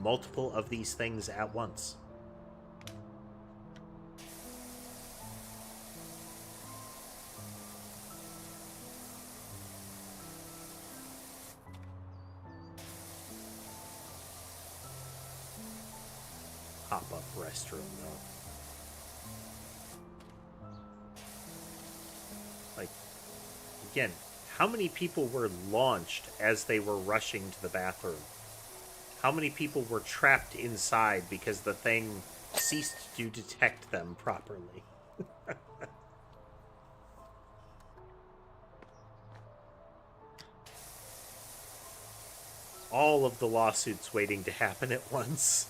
[SPEAKER 1] multiple of these things at once. Pop-up restroom, though. Like, again, how many people were launched as they were rushing to the bathroom? How many people were trapped inside because the thing ceased to detect them properly? All of the lawsuits waiting to happen at once.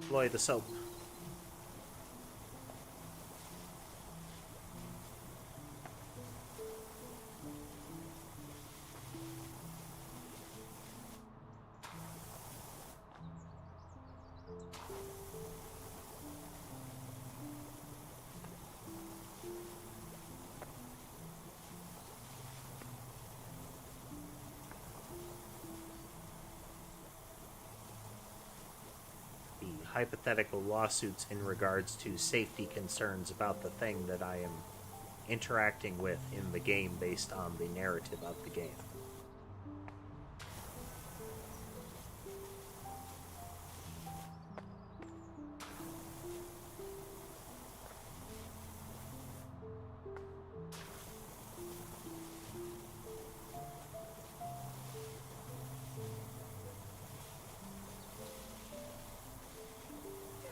[SPEAKER 1] Deploy the soap. Hypothetical lawsuits in regards to safety concerns about the thing that I am interacting with in the game based on the narrative of the game.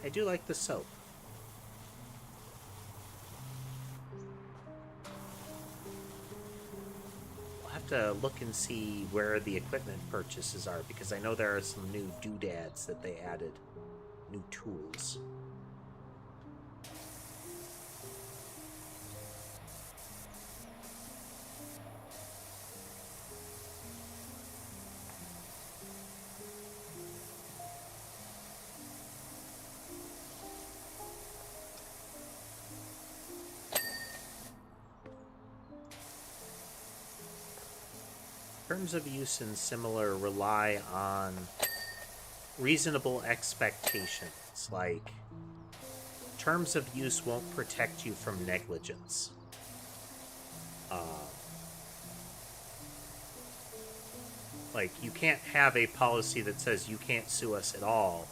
[SPEAKER 1] I do like the soap. I'll have to look and see where the equipment purchases are, because I know there are some new doodads that they added. New tools. Terms of use and similar rely on reasonable expectations, like terms of use won't protect you from negligence. Like, you can't have a policy that says you can't sue us at all,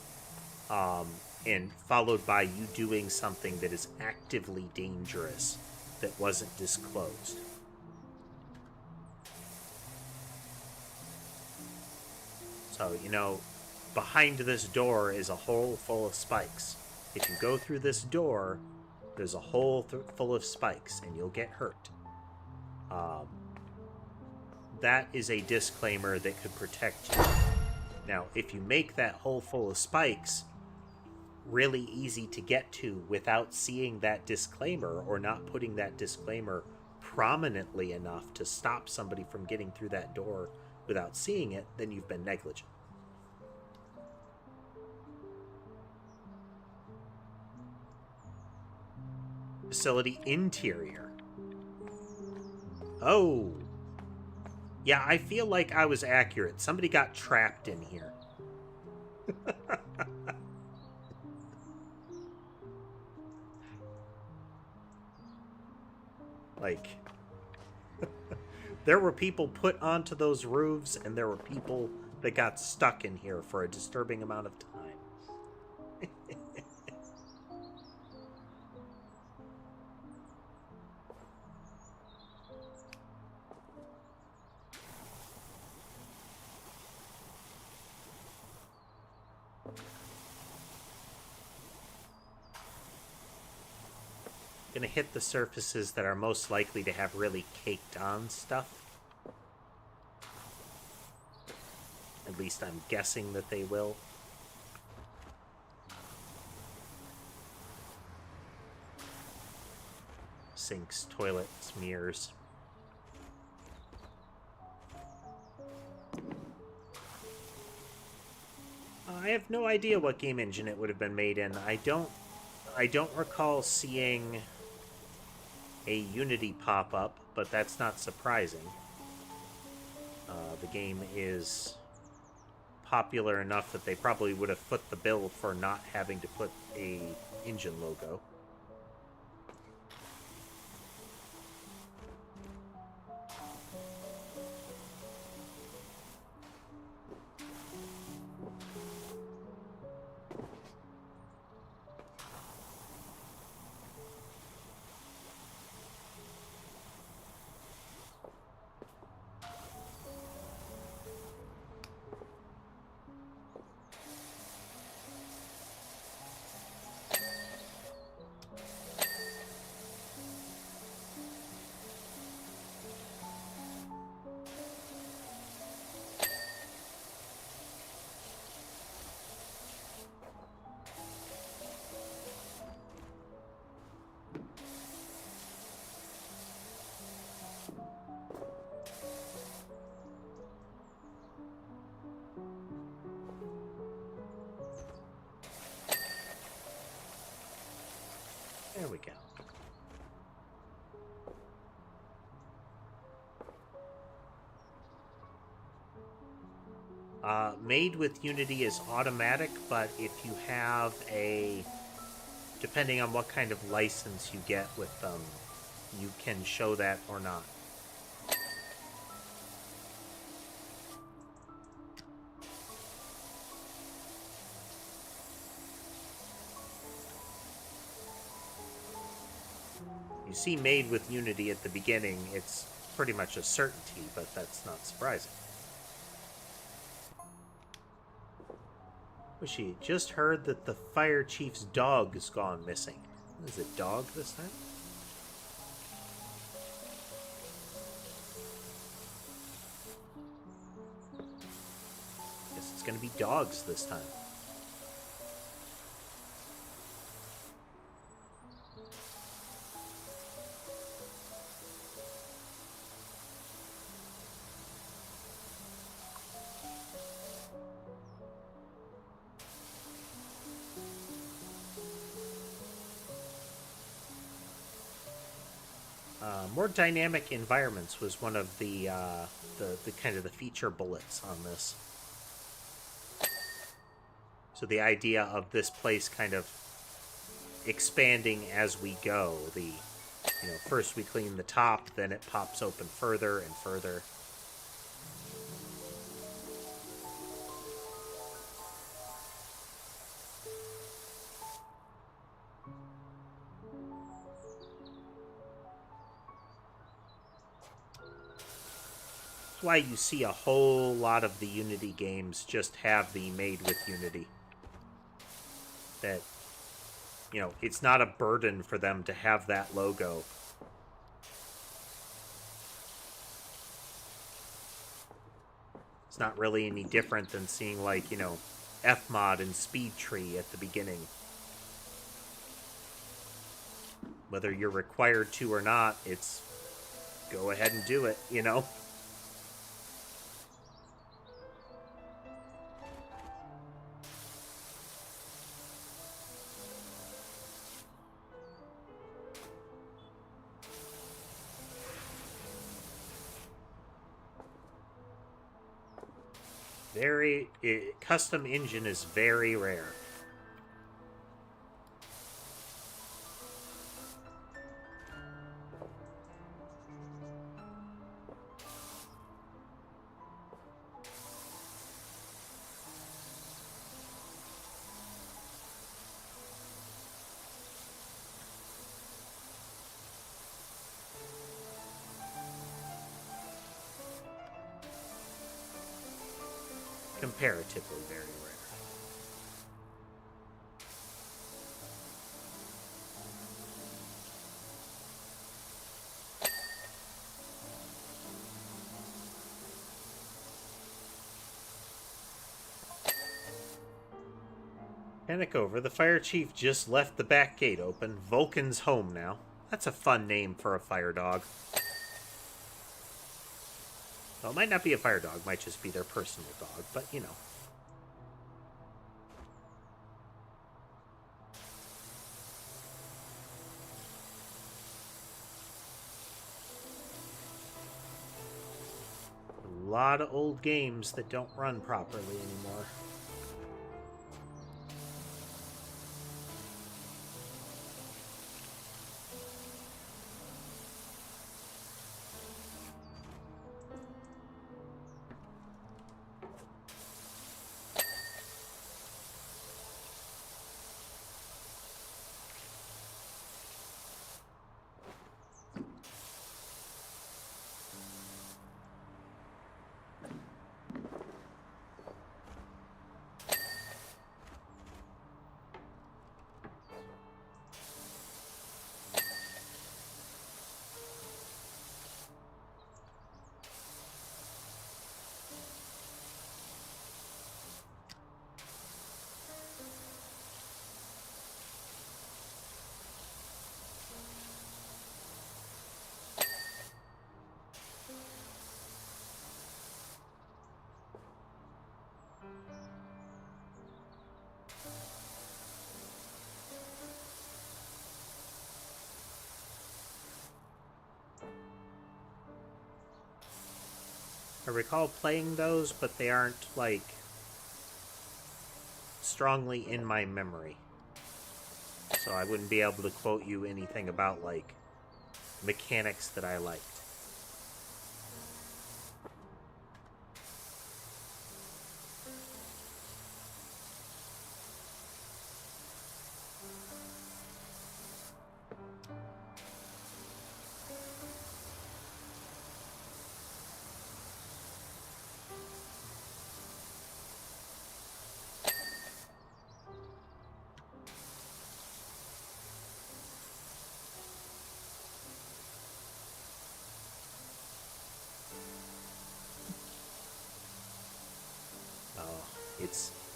[SPEAKER 1] and followed by you doing something that is actively dangerous that wasn't disclosed. So, you know, behind this door is a hole full of spikes. If you go through this door, there's a hole full of spikes, and you'll get hurt. that is a disclaimer that could protect you. Now, if you make that hole full of spikes really easy to get to without seeing that disclaimer or not putting that disclaimer prominently enough to stop somebody from getting through that door without seeing it, then you've been negligent. Facility interior. Oh. Yeah, I feel like I was accurate. Somebody got trapped in here. Like, there were people put onto those roofs, and there were people that got stuck in here for a disturbing amount of time. Gonna hit the surfaces that are most likely to have really caked on stuff. At least I'm guessing that they will. Sinks, toilets, mirrors. I have no idea what game engine it would have been made in. I don't recall seeing a Unity pop-up, but that's not surprising. The game is popular enough that they probably would have foot the bill for not having to put a engine logo. There we go. Made with Unity is automatic, but if you have depending on what kind of license you get with them, you can show that or not. You see made with Unity at the beginning, it's pretty much a certainty, but that's not surprising. She just heard that the fire chief's dog has gone missing. Is it dog this time? Guess it's gonna be dogs this time. More dynamic environments was one of the kind of the feature bullets on this. So the idea of this place kind of expanding as we go. First we clean the top, then it pops open further and further. That's why you see a whole lot of the Unity games just have the made with Unity. That, it's not a burden for them to have that logo. It's not really any different than seeing, like, you know, Fmod and Speedtree at the beginning. Whether you're required to or not, it's go ahead and do it, you know? Custom engine is very rare. Comparatively very rare. Panic over. The fire chief just left the back gate open. Vulcan's home now. That's a fun name for a fire dog. Well, it might not be a fire dog. It might just be their personal dog, but, you know. A lot of old games that don't run properly anymore. I recall playing those, but they aren't, like, strongly in my memory. So I wouldn't be able to quote you anything about, like, mechanics that I liked.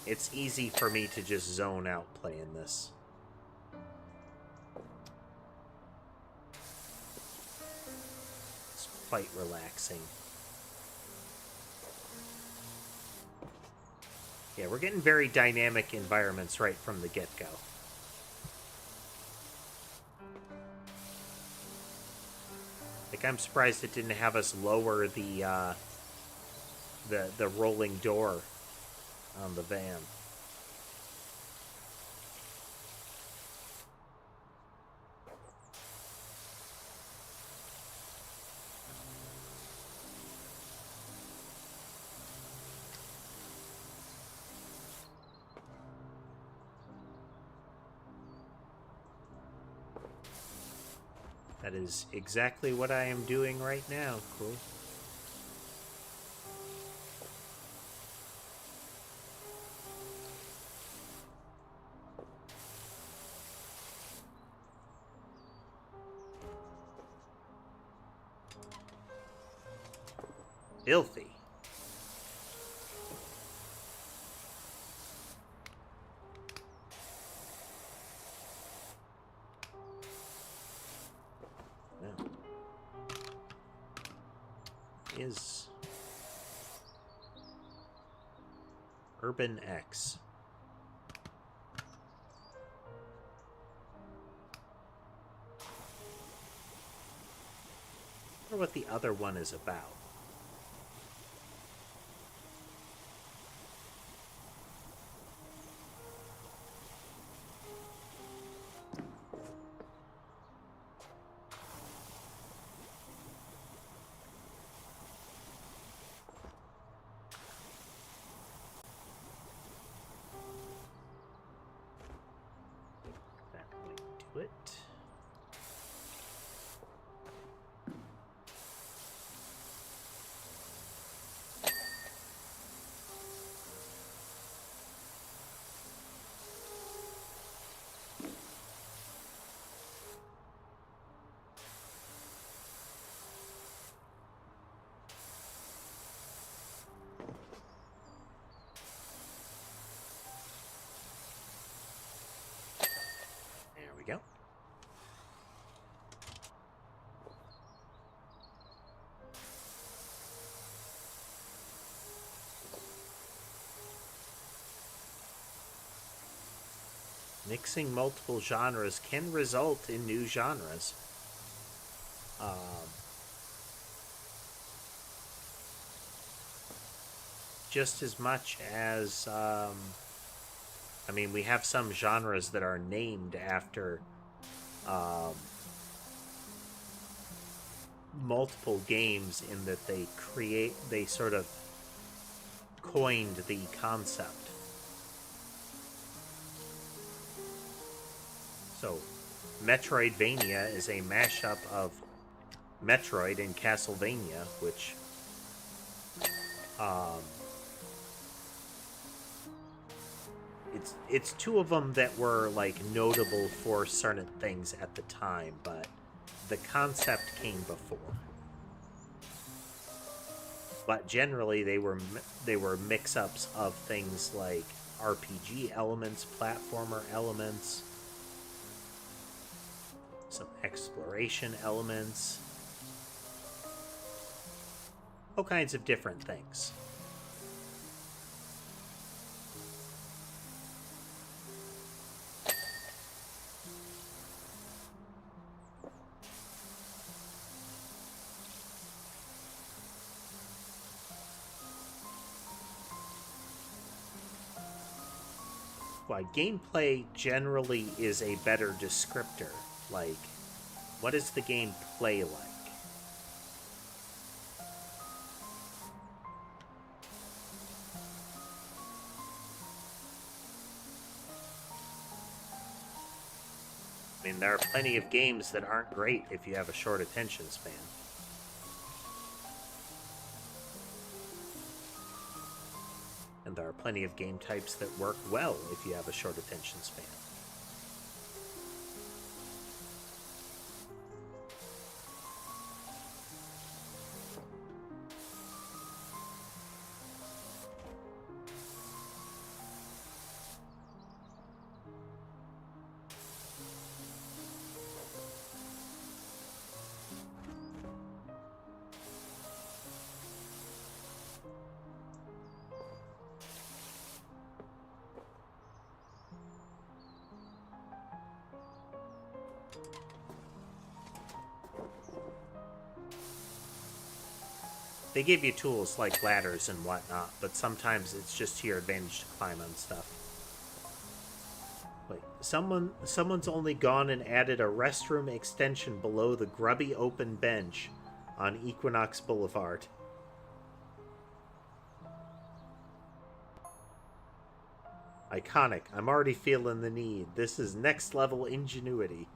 [SPEAKER 1] It's easy for me to just zone out playing this. It's quite relaxing. Yeah, we're getting very dynamic environments right from the get-go. Like, I'm surprised it didn't have us lower the rolling door on the van. That is exactly what I am doing right now. Cool. Filthy. is Urban X. I wonder what the other one is about. That might do it. There we go. Mixing multiple genres can result in new genres. Just as much as, I mean, we have some genres that are named after multiple games in that they sort of coined the concept. So, Metroidvania is a mashup of Metroid and Castlevania, which it's two of them that were like notable for certain things at the time, but the concept came before. But generally, they were mix-ups of things like RPG elements, platformer elements, some exploration elements, all kinds of different things. Why gameplay generally is a better descriptor. Like, what does the game play like? I mean, there are plenty of games that aren't great if you have a short attention span. And there are plenty of game types that work well if you have a short attention span. They give you tools like ladders and whatnot, but sometimes it's just to your advantage to climb on stuff. Wait, someone's only gone and added a restroom extension below the grubby open bench on Equinox Boulevard. Iconic. I'm already feeling the need. This is next level ingenuity.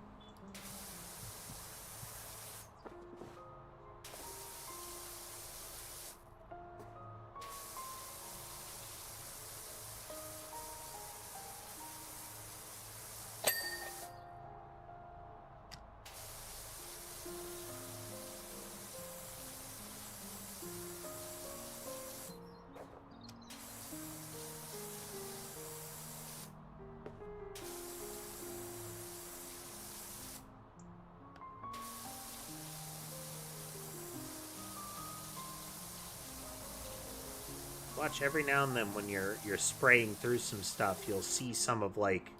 [SPEAKER 1] watch every now and then when you're spraying through some stuff, you'll see some of, like,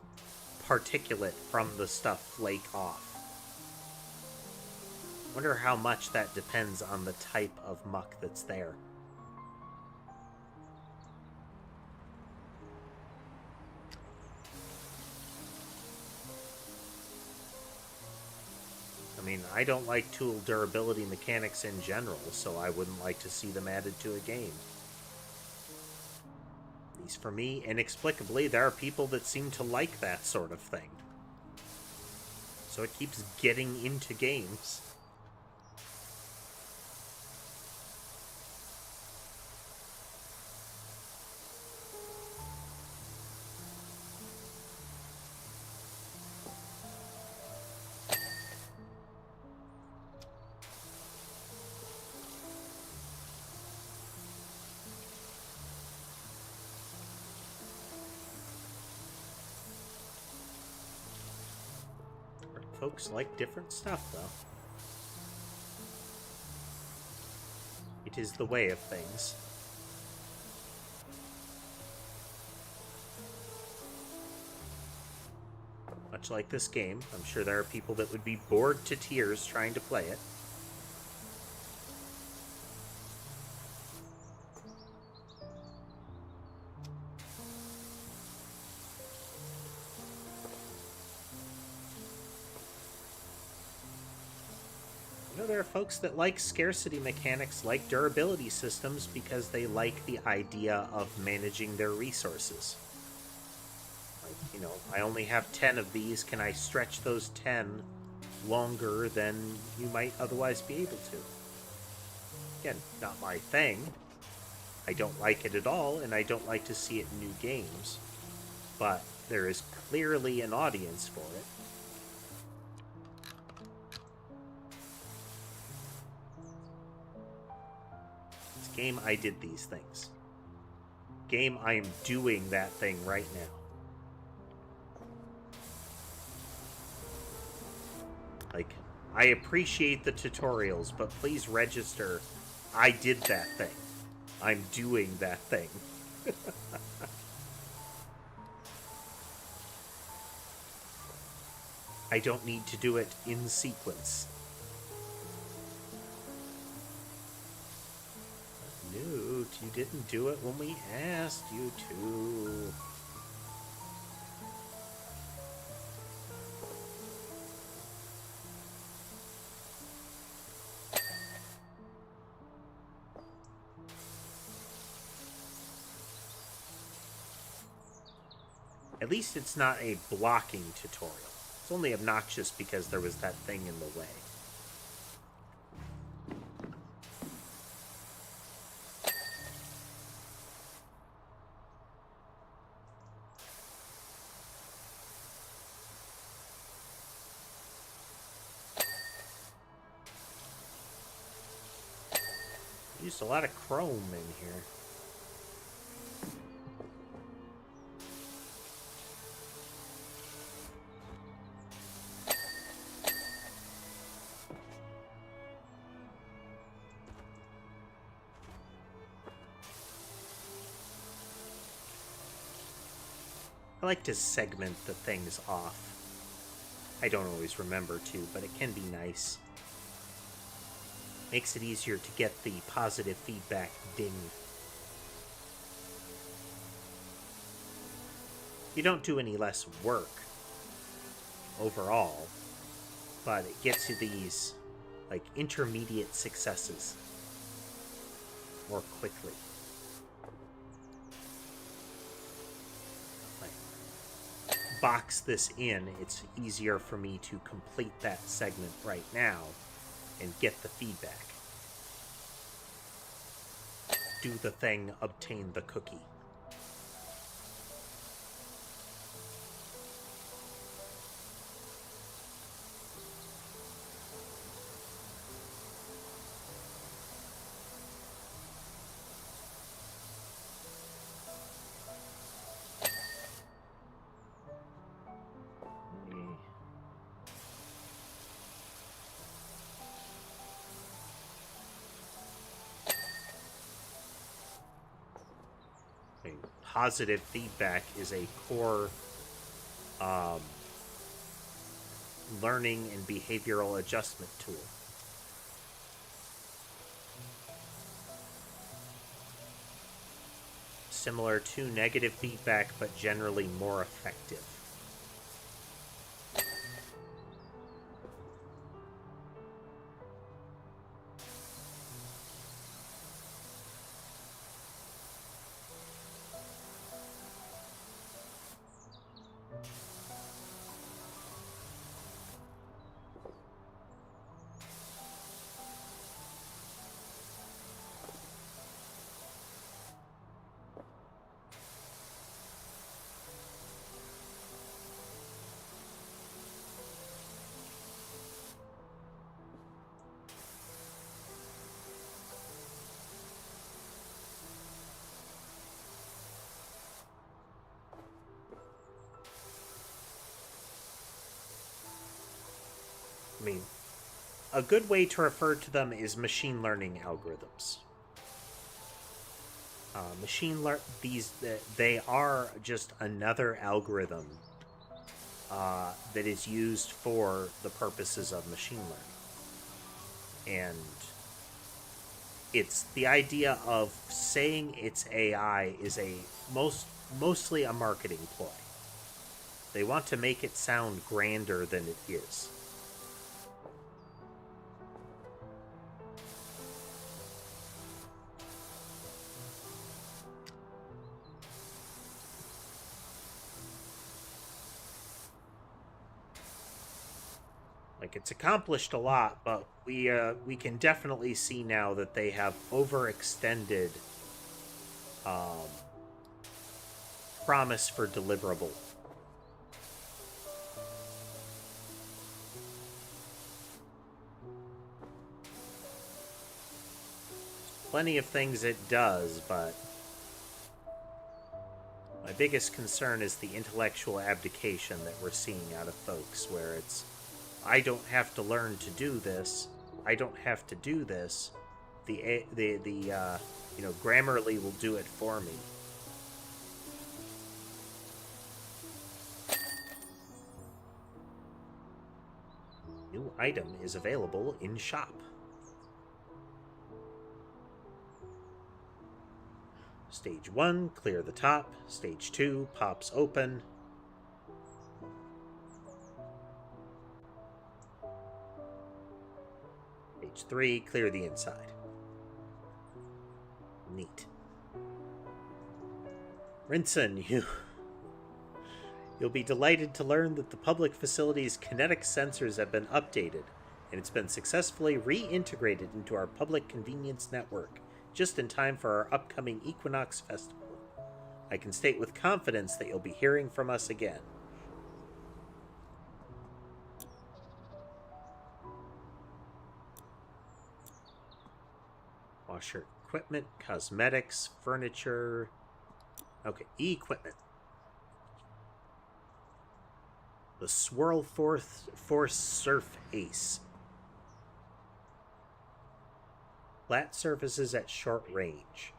[SPEAKER 1] particulate from the stuff flake off. Wonder how much that depends on the type of muck that's there. I mean, I don't like tool durability mechanics in general, so I wouldn't like to see them added to a game. At least for me, inexplicably, there are people that seem to like that sort of thing. So it keeps getting into games. Folks like different stuff, though. It is the way of things. Much like this game, I'm sure there are people that would be bored to tears trying to play it. There are folks that like scarcity mechanics, like durability systems, because they like the idea of managing their resources. Like, you know, I only have 10 of these. Can I stretch those 10 longer than you might otherwise be able to? Again, not my thing. I don't like it at all, and I don't like to see it in new games. But there is clearly an audience for it. Game, I did these things. Game, I am doing that thing right now. Like, I appreciate the tutorials, but please register. I did that thing. I'm doing that thing. I don't need to do it in sequence. Newt, you didn't do it when we asked you to. At least it's not a blocking tutorial. It's only obnoxious because there was that thing in the way. Used a lot of chrome in here. I like to segment the things off. I don't always remember to, but it can be nice. Makes it easier to get the positive feedback ding. You don't do any less work overall, but it gets you these, like, intermediate successes more quickly. Like, box this in, it's easier for me to complete that segment right now and get the feedback. Do the thing, obtain the cookie. positive feedback is a core learning and behavioral adjustment tool. Similar to negative feedback, but generally more effective. I mean, a good way to refer to them is machine learning algorithms. They are just another algorithm that is used for the purposes of machine learning. And it's the idea of saying it's AI is mostly a marketing ploy. They want to make it sound grander than it is. Like, it's accomplished a lot, but we can definitely see now that they have overextended promise for deliverable. Plenty of things it does, but my biggest concern is the intellectual abdication that we're seeing out of folks, where it's, I don't have to learn to do this. I don't have to do this. The Grammarly will do it for me. New item is available in shop. Stage 1, clear the top. Stage 2, pops open. Stage 3, clear the inside. Neat. Rinson, you'll be delighted to learn that the public facility's kinetic sensors have been updated, and it's been successfully reintegrated into our public convenience network, just in time for our upcoming Equinox Festival. I can state with confidence that you'll be hearing from us again. Washer equipment, cosmetics, furniture. Okay, equipment. The Swirl Force Surf Ace. Flat surfaces at short range.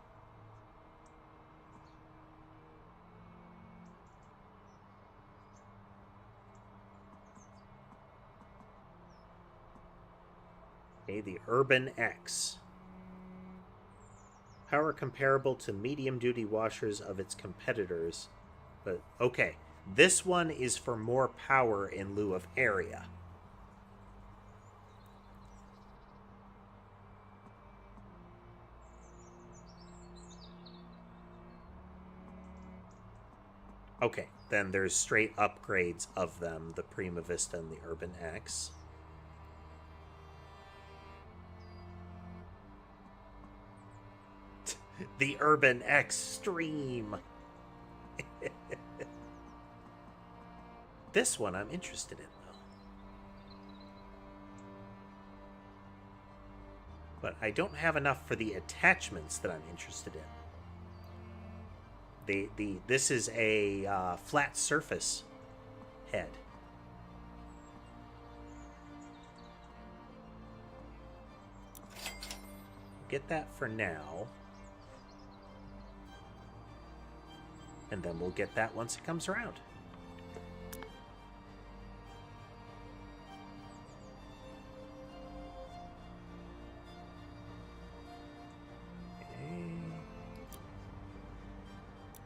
[SPEAKER 1] Okay, the Urban X. Power comparable to medium-duty washers of its competitors. But, okay, this one is for more power in lieu of area. Okay, then there's straight upgrades of them, the Prima Vista and the Urban X. The Urban Extreme. This one I'm interested in, though. But I don't have enough for the attachments that I'm interested in. This is a flat surface head. Get that for now. And then we'll get that once it comes around.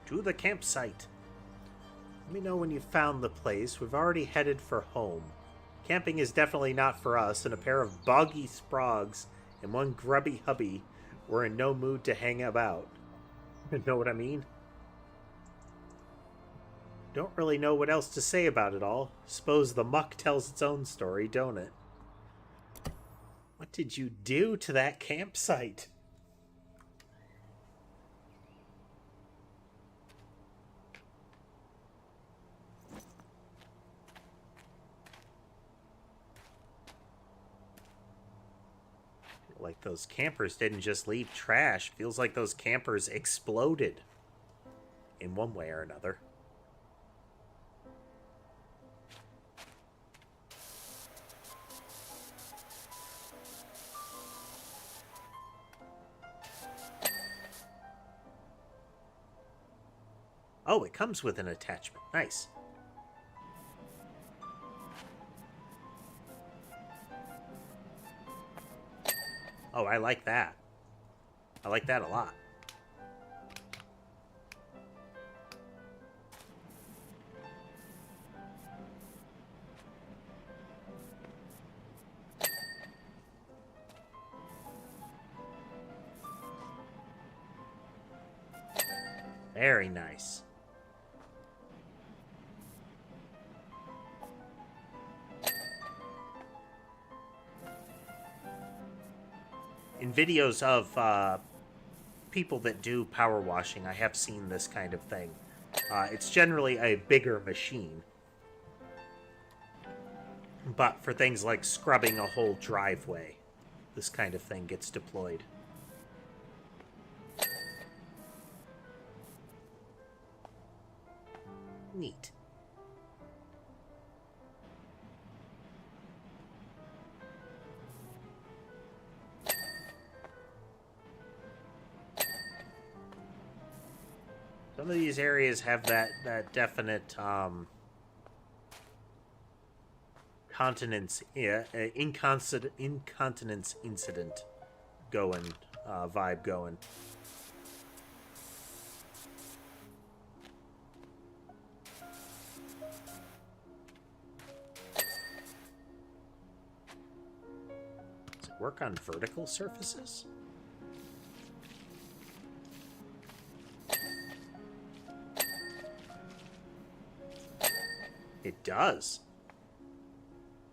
[SPEAKER 1] To the campsite. Let me know when you've found the place. We've already headed for home. Camping is definitely not for us, and a pair of boggy sprogs and one grubby hubby were in no mood to hang about. You know what I mean? Don't really know what else to say about it all. Suppose the muck tells its own story, don't it? What did you do to that campsite? Like those campers didn't just leave trash. Feels like those campers exploded in one way or another. Oh, it comes with an attachment. Nice. Oh, I like that. I like that a lot. Very nice. In videos of people that do power washing, I have seen this kind of thing. It's generally a bigger machine. But for things like scrubbing a whole driveway, this kind of thing gets deployed. Neat. Some of these areas have that definite incontinence incident going, vibe going. Does it work on vertical surfaces? It does.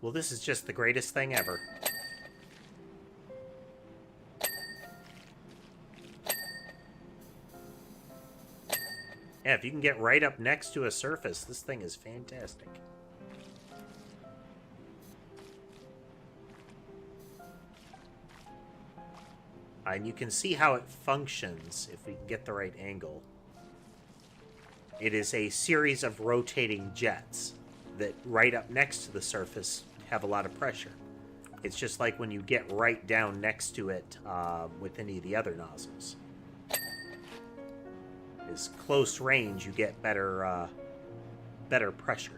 [SPEAKER 1] Well, this is just the greatest thing ever. Yeah, if you can get right up next to a surface, this thing is fantastic. And you can see how it functions if we can get the right angle. It is a series of rotating jets that right up next to the surface have a lot of pressure. It's just like when you get right down next to it with any of the other nozzles. As close range, you get better pressure.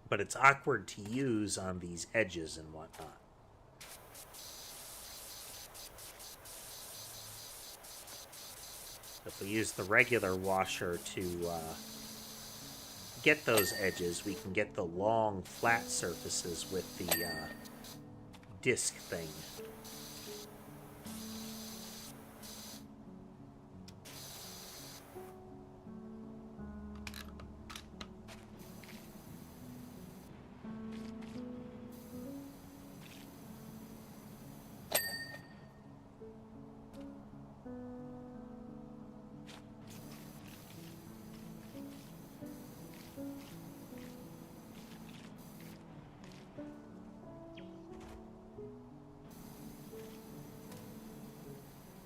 [SPEAKER 1] But it's awkward to use on these edges and whatnot. If we use the regular washer to get those edges, we can get the long, flat surfaces with the disc thing.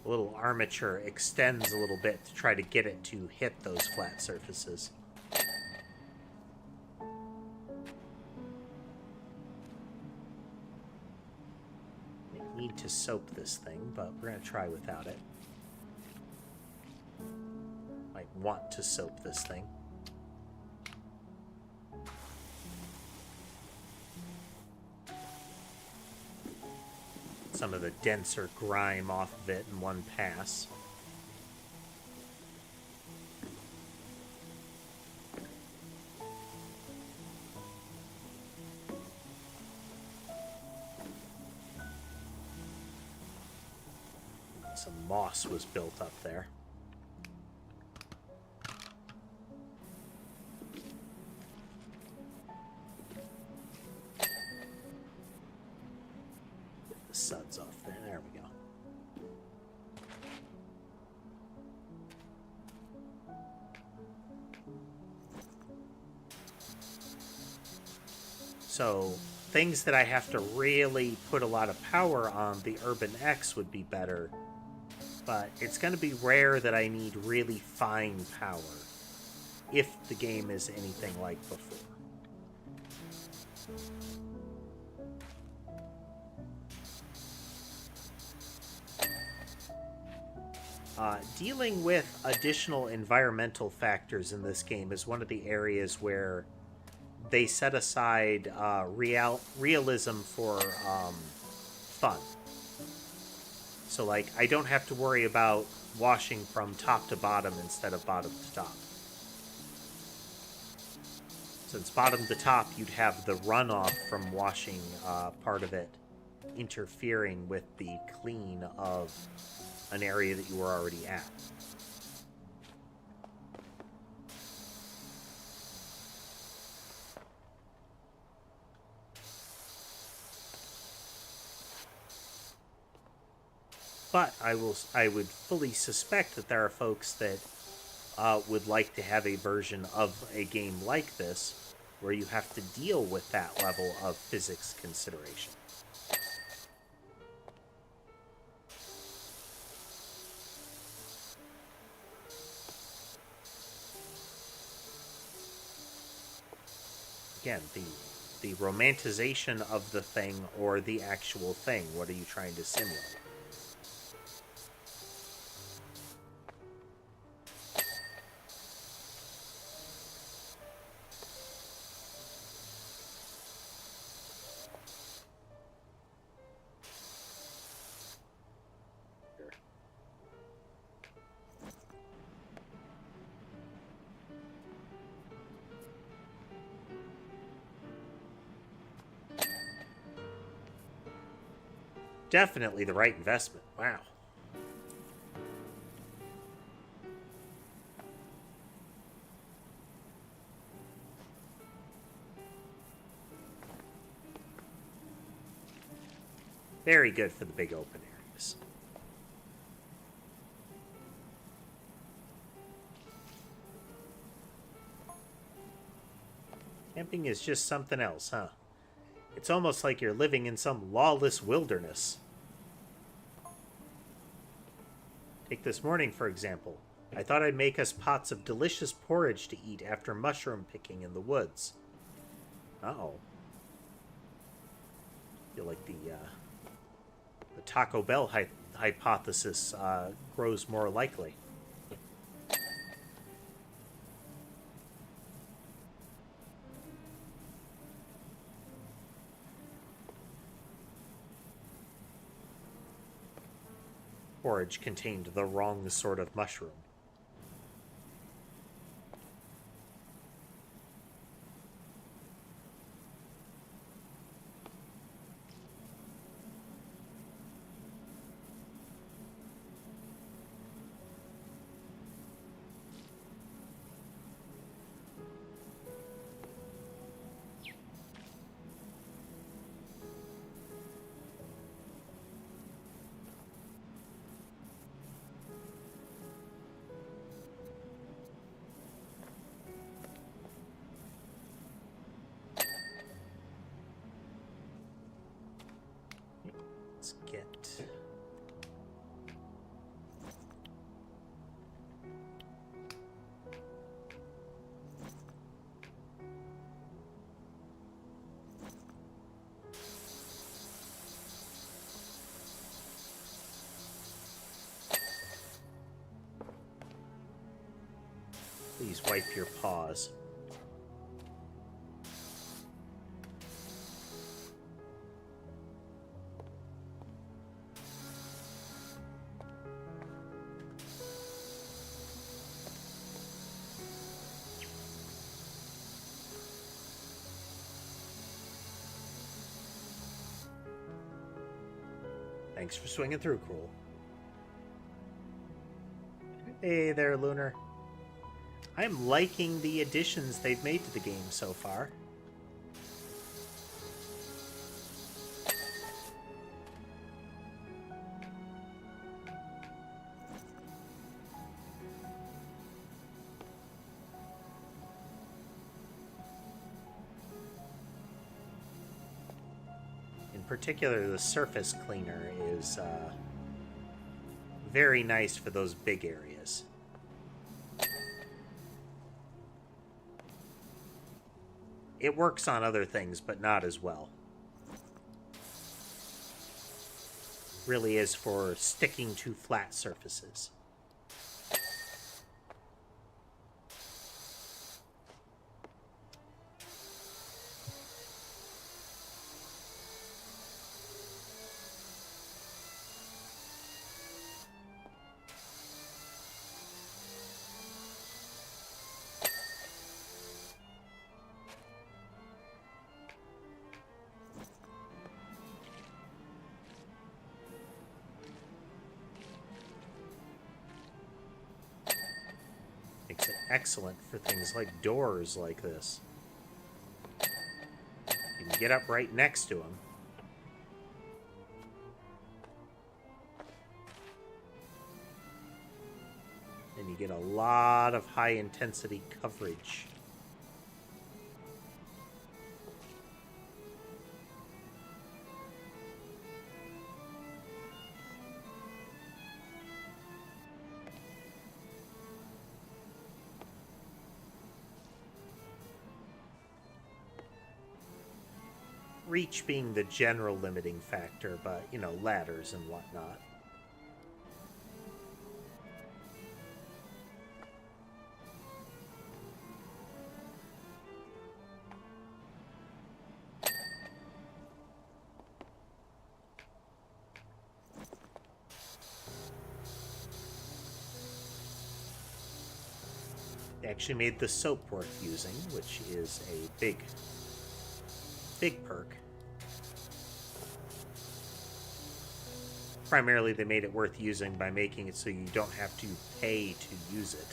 [SPEAKER 1] The little armature extends a little bit to try to get it to hit those flat surfaces. I need to soap this thing, but we're going to try without it. Might want to soap this thing. Some of the denser grime off of it in one pass. Some moss was built up there. Suds off there. There we go. So, things that I have to really put a lot of power on, the Urban X would be better. But it's going to be rare that I need really fine power if the game is anything like before. Dealing with additional environmental factors in this game is one of the areas where they set aside realism for fun. So, like, I don't have to worry about washing from top to bottom instead of bottom to top. Since bottom to top, you'd have the runoff from washing part of it interfering with the clean of an area that you were already at. But I would fully suspect that there are folks that would like to have a version of a game like this where you have to deal with that level of physics consideration. Again, the romanticization of the thing or the actual thing. What are you trying to simulate? Definitely the right investment. Wow. Very good for the big open areas. Camping is just something else, huh? It's almost like you're living in some lawless wilderness. Take this morning, for example. I thought I'd make us pots of delicious porridge to eat after mushroom picking in the woods. Uh-oh. I feel like the Taco Bell hypothesis grows more likely. Porridge contained the wrong sort of mushroom. Let's get Please wipe your paws. Thanks for swinging through, Cruel. Hey there, Lunar. I'm liking the additions they've made to the game so far. In particular, the surface cleaner is very nice for those big areas. It works on other things, but not as well. Really is for sticking to flat surfaces. Makes it excellent for things like doors like this. You can get up right next to them. And you get a lot of high-intensity coverage. Reach being the general limiting factor, but, you know, ladders and whatnot. They actually made the soap worth using, which is a big perk. Primarily, they made it worth using by making it so you don't have to pay to use it.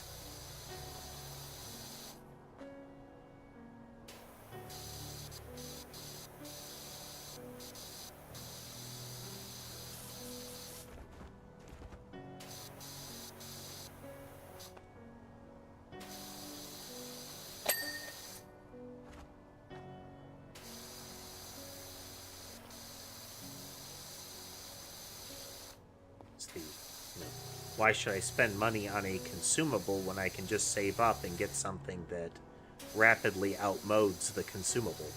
[SPEAKER 1] Why should I spend money on a consumable when I can just save up and get something that rapidly outmodes the consumable?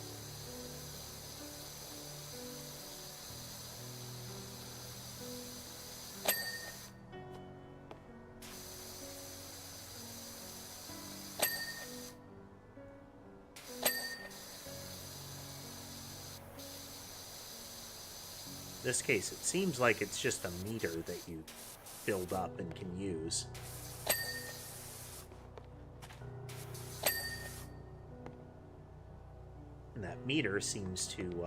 [SPEAKER 1] In this case, it seems like it's just a meter that you build up and can use. And that meter seems to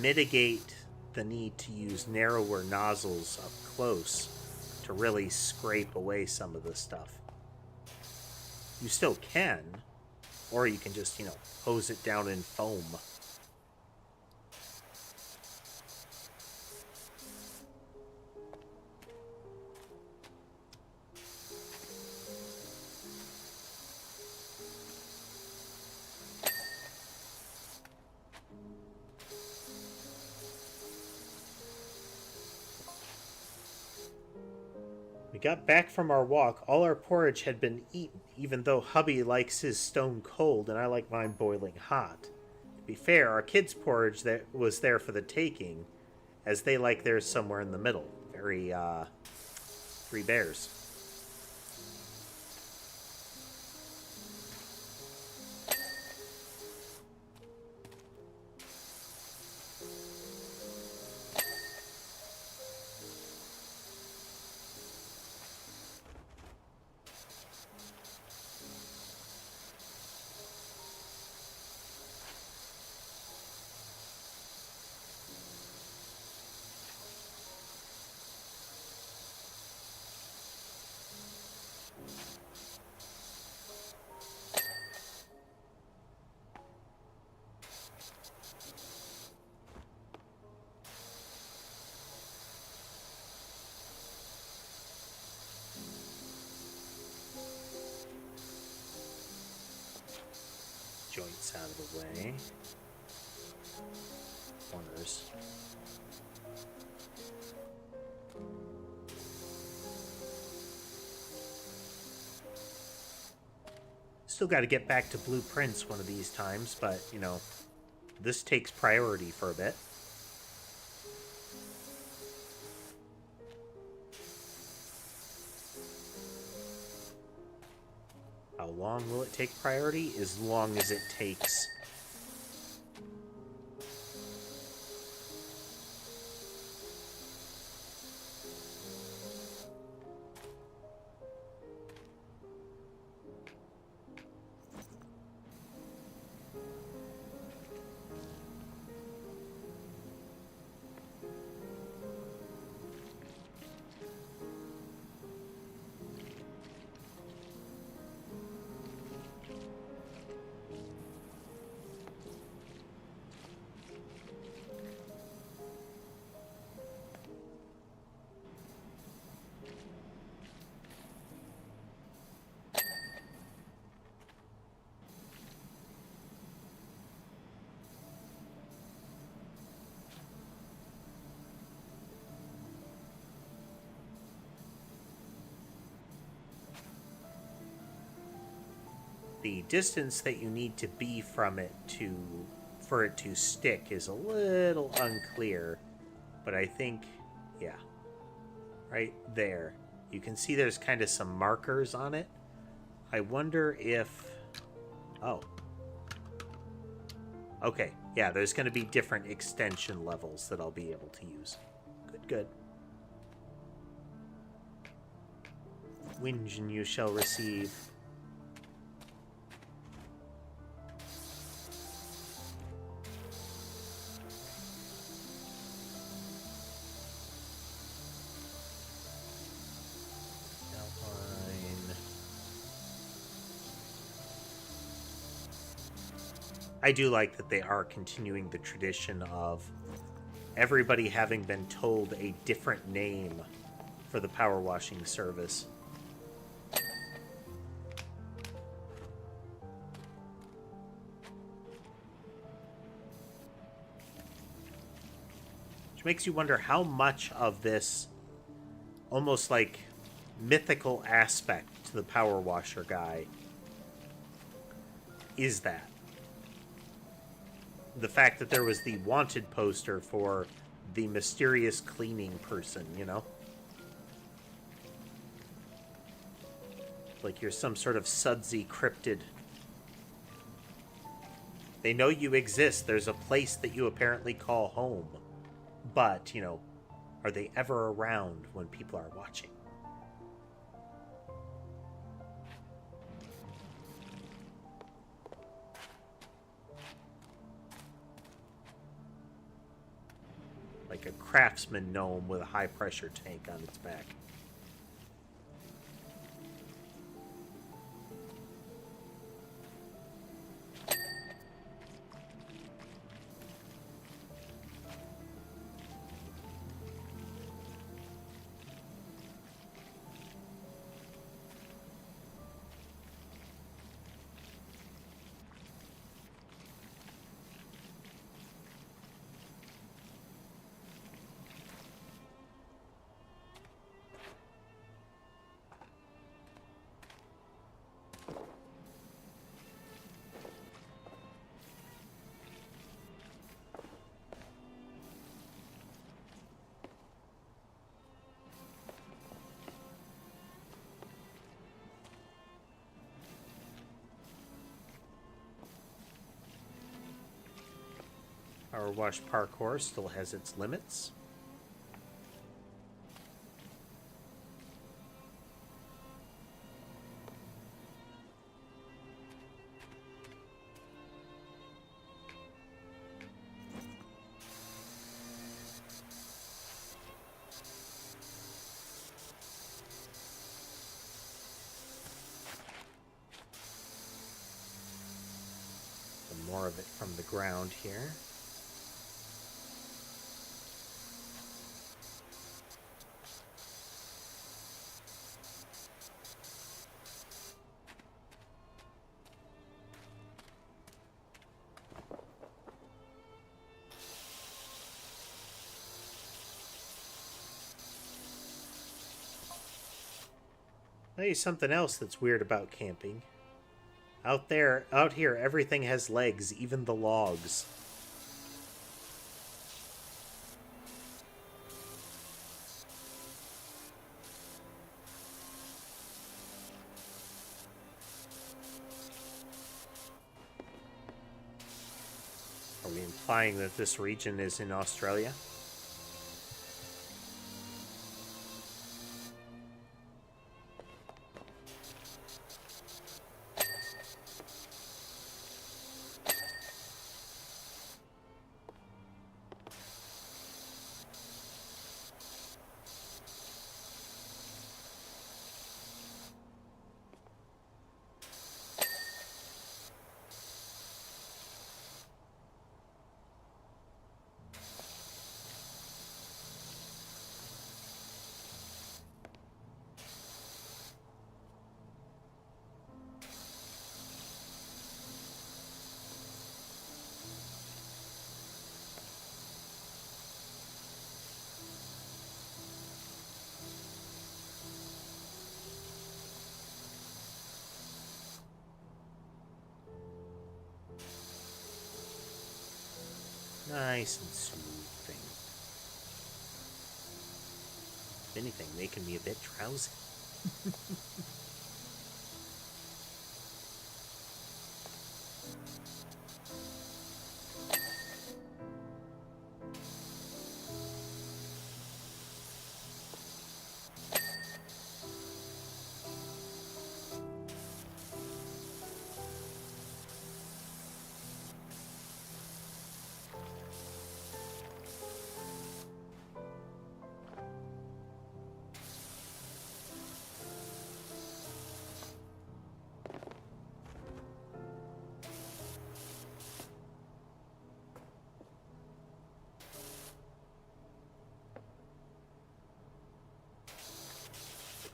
[SPEAKER 1] mitigate the need to use narrower nozzles up close to really scrape away some of the stuff. You still can, or you can just, you know, hose it down in foam. We got back from our walk. All our porridge had been eaten, even though hubby likes his stone cold and I like mine boiling hot. To be fair, our kids' porridge that was there for the taking, as they like theirs somewhere in the middle. Very, Three Bears. joints out of the way. Corners. Still got to get back to blueprints one of these times, but, you know, this takes priority for a bit. How long will it take priority? As long as it takes. The distance that you need to be from it for it to stick is a little unclear, but I think, yeah, right there. You can see there's kind of some markers on it. I wonder if, oh, okay, yeah, there's going to be different extension levels that I'll be able to use. Good, good. Whinge and you shall receive. I do like that they are continuing the tradition of everybody having been told a different name for the power washing service. Which makes you wonder how much of this almost like mythical aspect to the power washer guy is that. The fact that there was the wanted poster for the mysterious cleaning person, you know? Like you're some sort of sudsy cryptid. They know you exist. There's a place that you apparently call home. But, you know, are they ever around when people are watching? Like a craftsman gnome with a high-pressure tank on its back. PowerWash parkour still has its limits. Some more of it from the ground here. Tell you something else that's weird about camping. Out here, everything has legs, even the logs. Are we implying that this region is in Australia? Nice and smooth thing. If anything, making me a bit drowsy.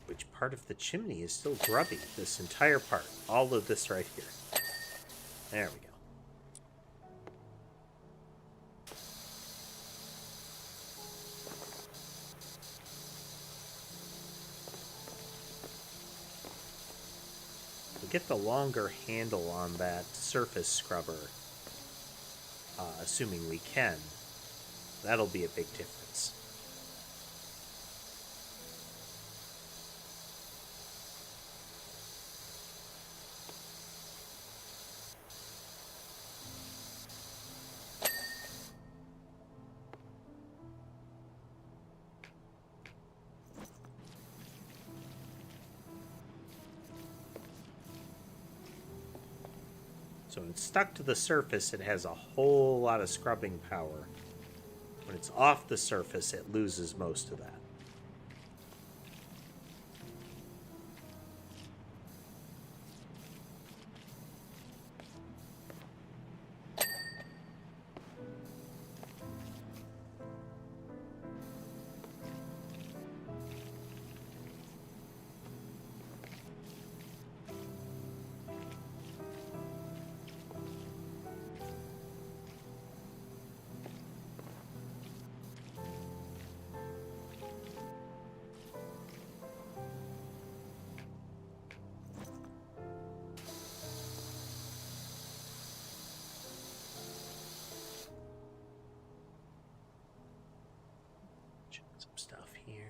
[SPEAKER 1] Which part of the chimney is still grubby? This entire part. All of this right here. There we go. We'll get the longer handle on that surface scrubber, assuming we can. That'll be a big difference. So when it's stuck to the surface, it has a whole lot of scrubbing power. When it's off the surface, it loses most of that. Some stuff here.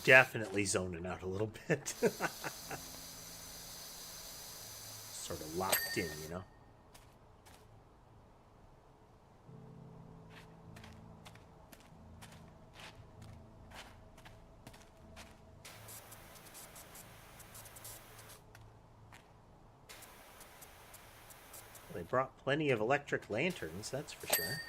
[SPEAKER 1] Definitely zoning out a little bit. Sort of locked in, you know? They brought plenty of electric lanterns, that's for sure.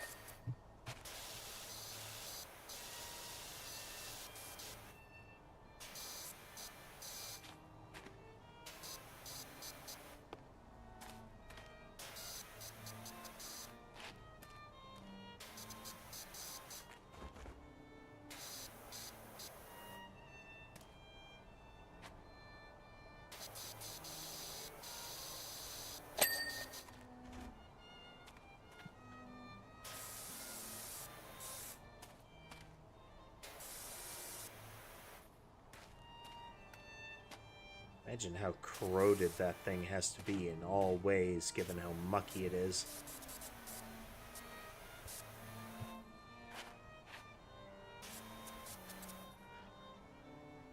[SPEAKER 1] Imagine how corroded that thing has to be in all ways, given how mucky it is.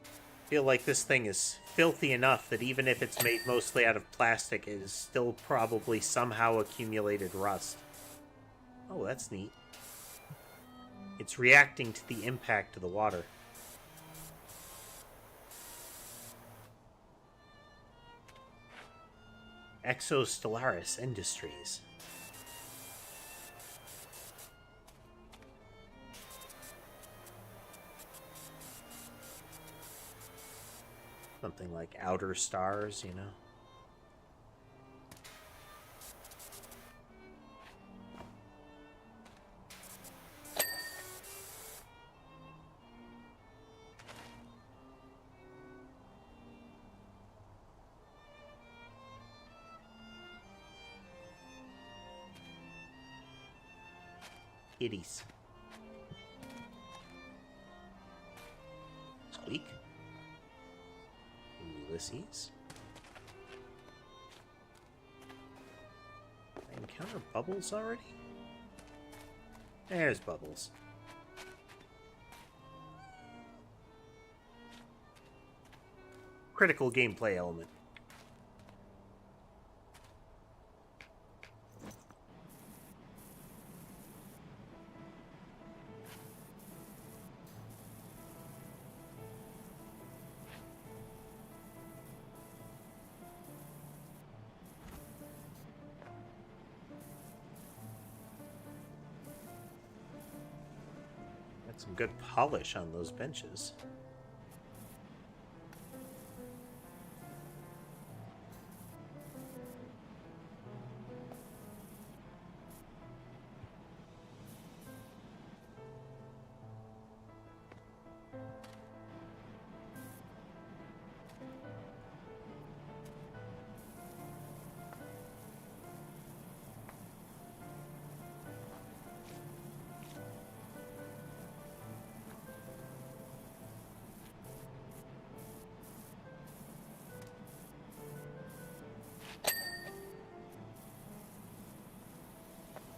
[SPEAKER 1] I feel like this thing is filthy enough that even if it's made mostly out of plastic, it is still probably somehow accumulated rust. Oh, that's neat. It's reacting to the impact of the water. Exostellaris Industries. Something like outer stars, you know? Kitties. Squeak. Ulysses. I encounter Bubbles already? There's Bubbles. Critical gameplay element. Some good polish on those benches.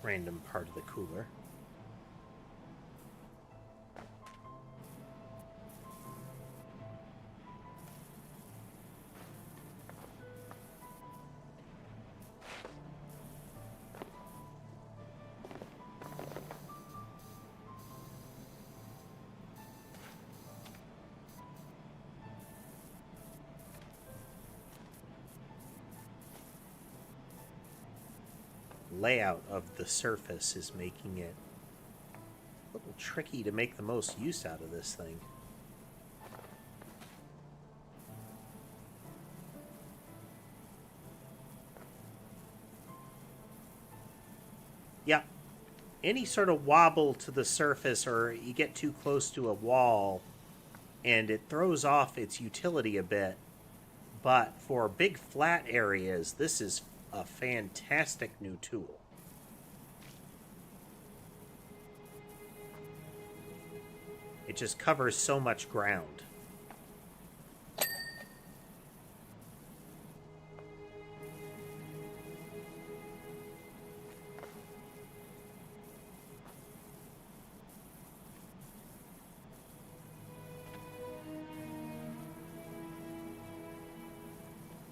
[SPEAKER 1] Random part of the cooler. Layout of the surface is making it a little tricky to make the most use out of this thing. Yeah, any sort of wobble to the surface or you get too close to a wall and it throws off its utility a bit. But for big flat areas, this is a fantastic new tool. It just covers so much ground.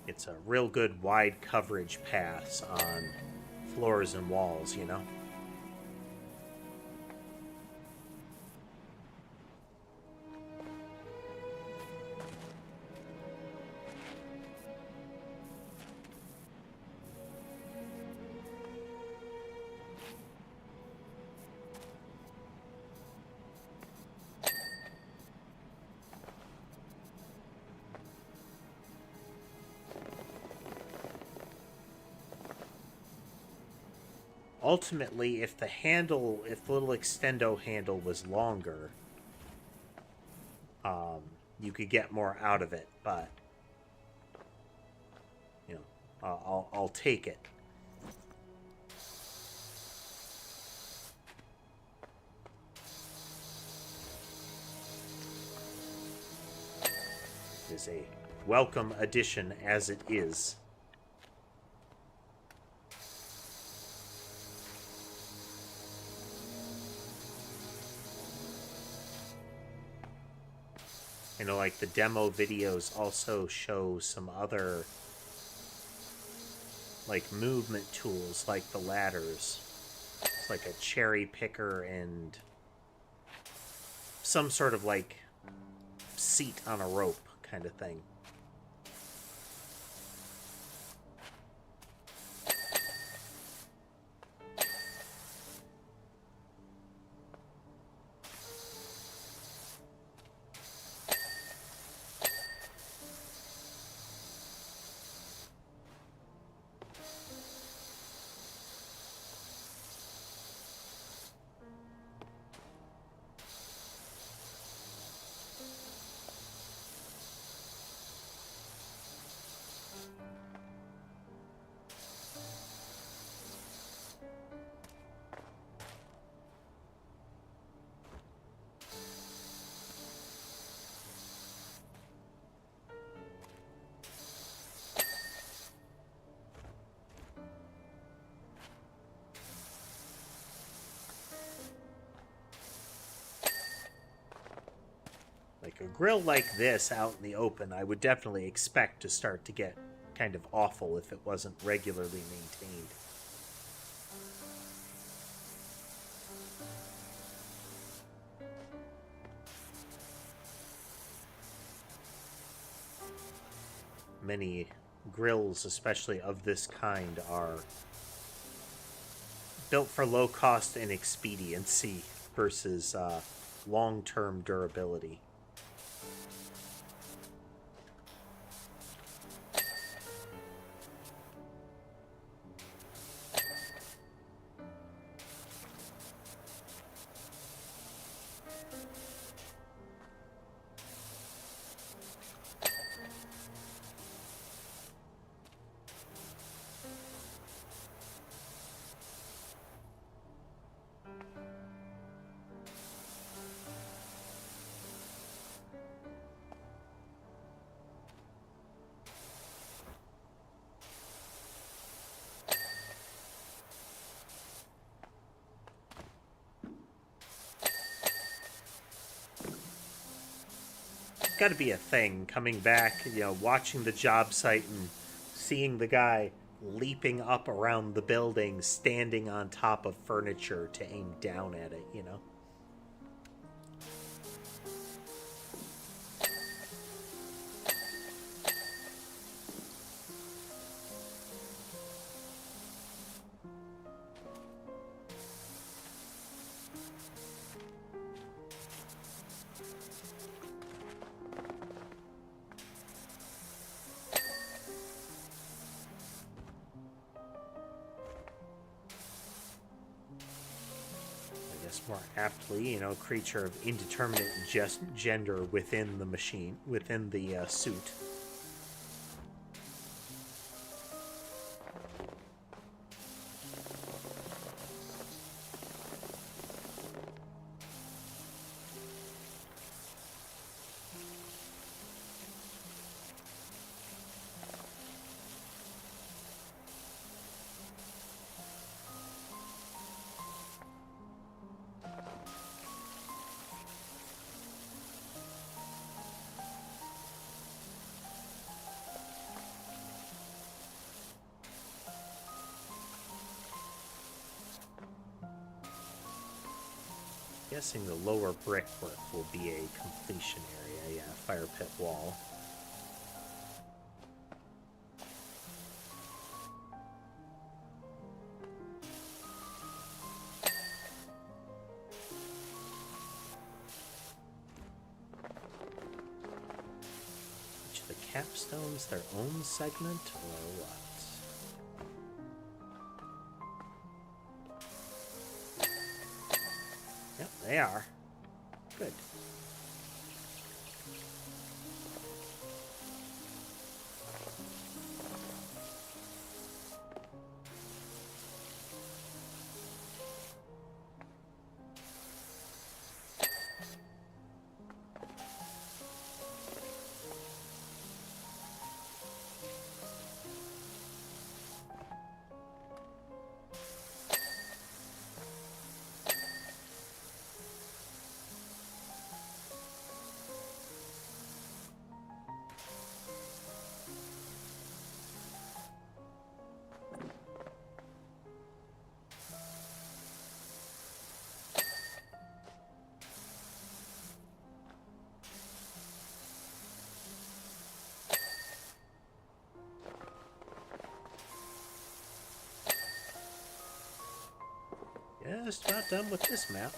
[SPEAKER 1] It's a real good wide coverage pass on floors and walls, you know? Ultimately, if the little extendo handle was longer, you could get more out of it, but, you know, I'll take it. It is a welcome addition as it is. You know, like the demo videos also show some other, like, movement tools, like the ladders. It's like a cherry picker and some sort of, like, seat on a rope kind of thing. Like a grill like this out in the open, I would definitely expect to start to get kind of awful if it wasn't regularly maintained. Many grills, especially of this kind, are built for low cost and expediency versus long-term durability. Got to be a thing coming back, you know, watching the job site and seeing the guy leaping up around the building, standing on top of furniture to aim down at it, you know? More aptly, you know, creature of indeterminate gender within the machine, within the suit. Guessing the lower brickwork will be a completion area, yeah, fire pit wall. Each of the capstones their own segment, or what? Yep, they are. Good. Just about done with this map.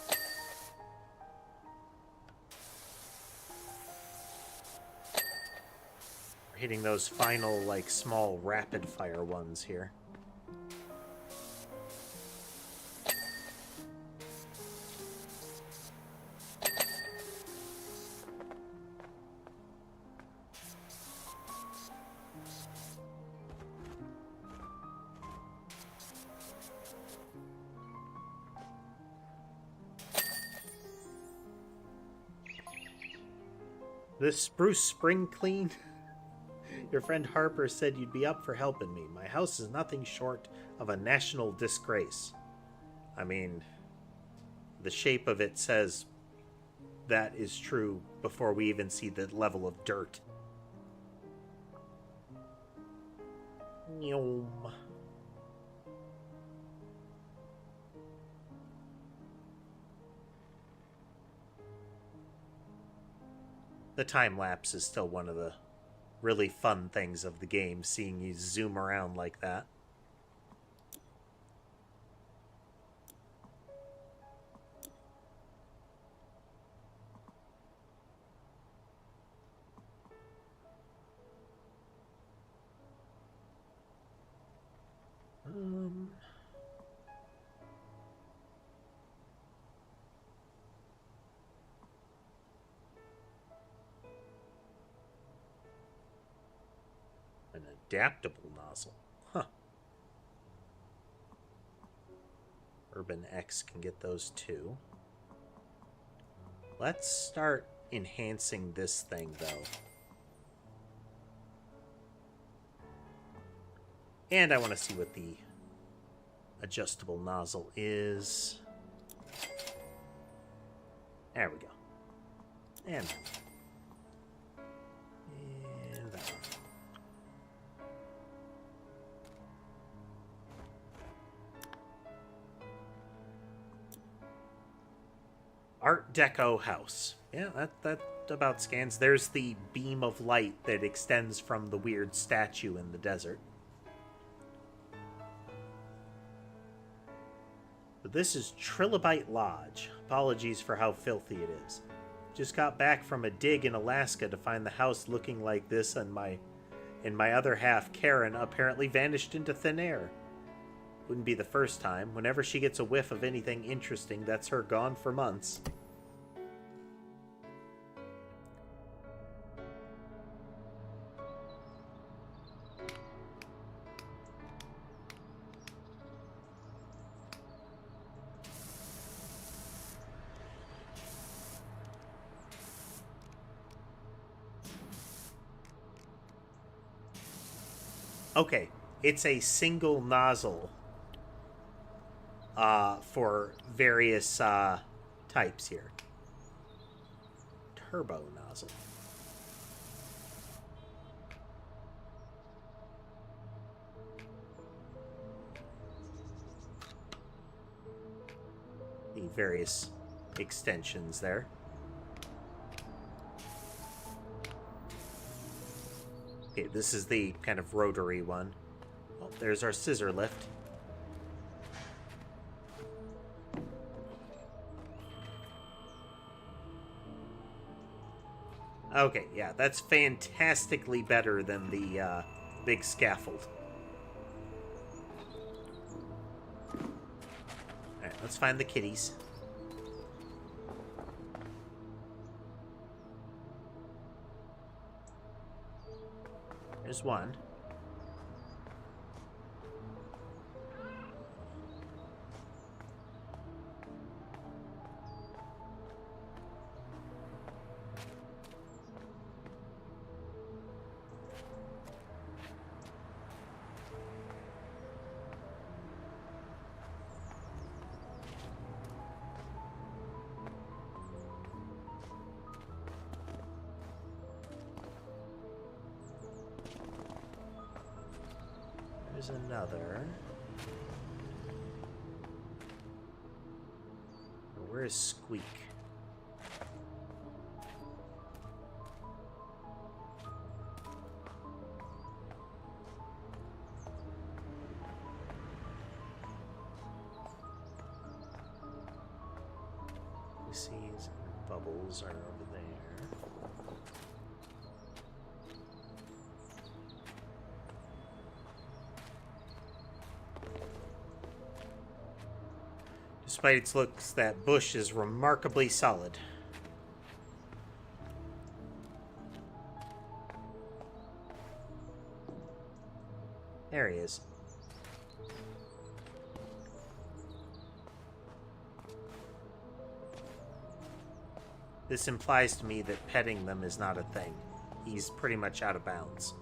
[SPEAKER 1] We're hitting those final, like, small rapid-fire ones here. This spruce spring clean? Your friend Harper said you'd be up for helping me. My house is nothing short of a national disgrace. I mean, the shape of it says that is true before we even see the level of dirt. Nyom. The time lapse is still one of the really fun things of the game, seeing you zoom around like that. An adaptable nozzle. Huh. Urban X can get those too. Let's start enhancing this thing, though. And I want to see what the adjustable nozzle is. There we go. And that one. And that one. Art Deco house. Yeah, that about scans. There's the beam of light that extends from the weird statue in the desert. But this is Trilobite Lodge. Apologies for how filthy it is. Just got back from a dig in Alaska to find the house looking like this, and my other half, Karen, apparently vanished into thin air. Wouldn't be the first time. Whenever she gets a whiff of anything interesting, that's her gone for months. Okay, it's a single nozzle for various types here. Turbo nozzle. The various extensions there. Okay, this is the kind of rotary one. Oh, there's our scissor lift. Okay, yeah, that's fantastically better than the big scaffold. Alright, let's find the kitties. There's one. There's another. Where is Squeak? Seas and bubbles are over there. Despite its looks, that bush is remarkably solid. There he is. This implies to me that petting them is not a thing. He's pretty much out of bounds.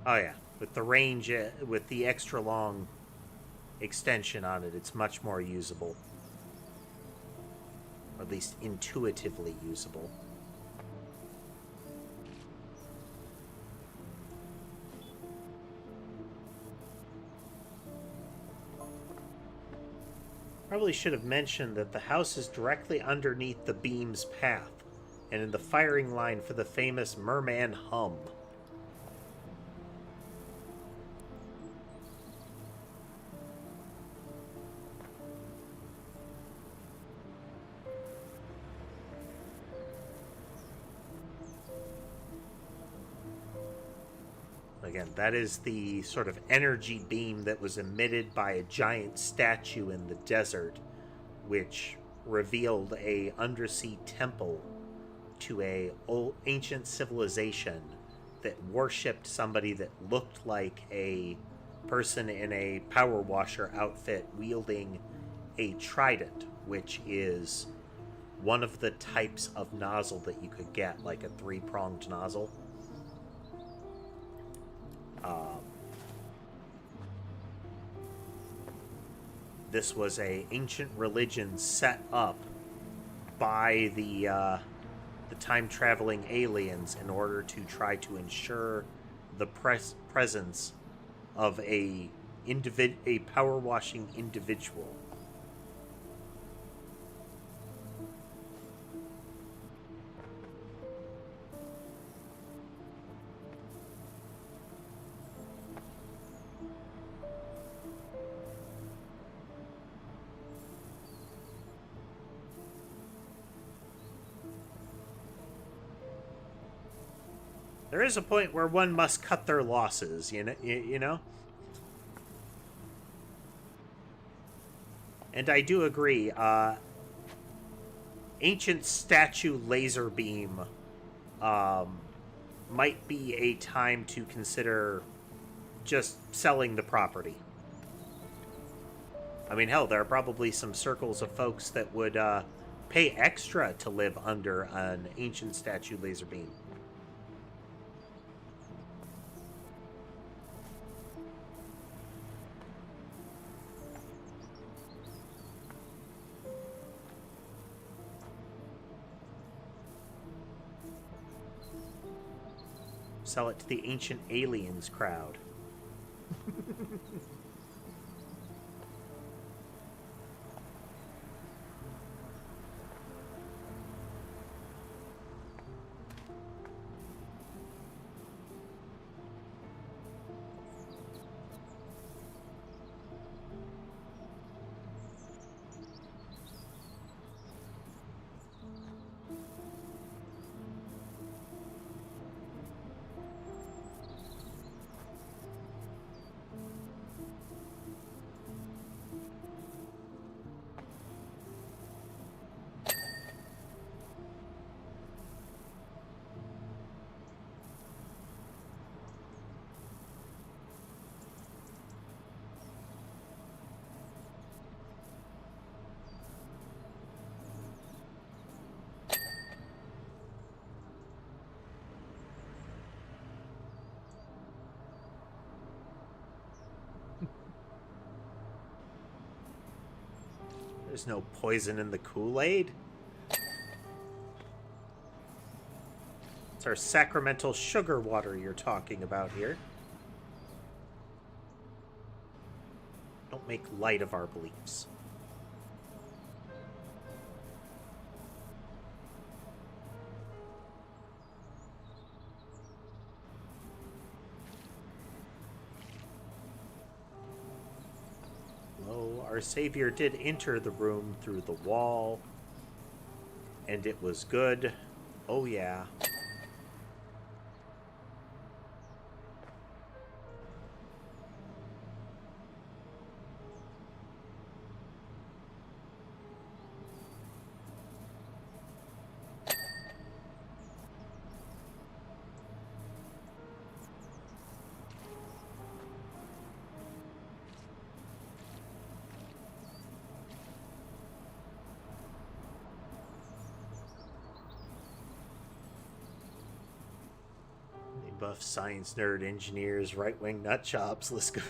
[SPEAKER 1] Oh yeah, with the range, with the extra long extension on it, it's much more usable. Or at least intuitively usable. Probably should have mentioned that the house is directly underneath the beam's path, and in the firing line for the famous Merman hum. Again, that is the sort of energy beam that was emitted by a giant statue in the desert, which revealed a undersea temple to a ancient civilization that worshipped somebody that looked like a person in a power washer outfit wielding a trident, which is one of the types of nozzle that you could get, like a three-pronged nozzle. This was a ancient religion set up by the time-traveling aliens in order to try to ensure the presence of a power-washing individual. There is a point where one must cut their losses, you know? And I do agree, ancient statue laser beam might be a time to consider just selling the property. I mean, hell, there are probably some circles of folks that would pay extra to live under an ancient statue laser beam. Sell it to the ancient aliens crowd. There's no poison in the Kool-Aid. It's our sacramental sugar water you're talking about here. Don't make light of our beliefs. Oh, our Savior did enter the room through the wall, and it was good. Oh, yeah. Buff science nerd engineers, right-wing nut jobs. Let's go.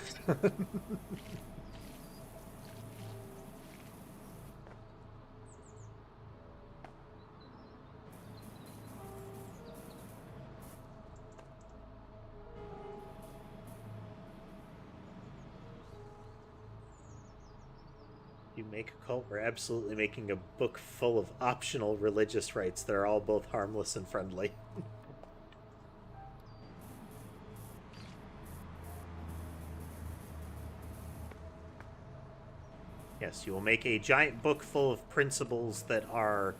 [SPEAKER 1] You make a cult, we're absolutely making a book full of optional religious rites that are all both harmless and friendly. Yes, you will make a giant book full of principles that are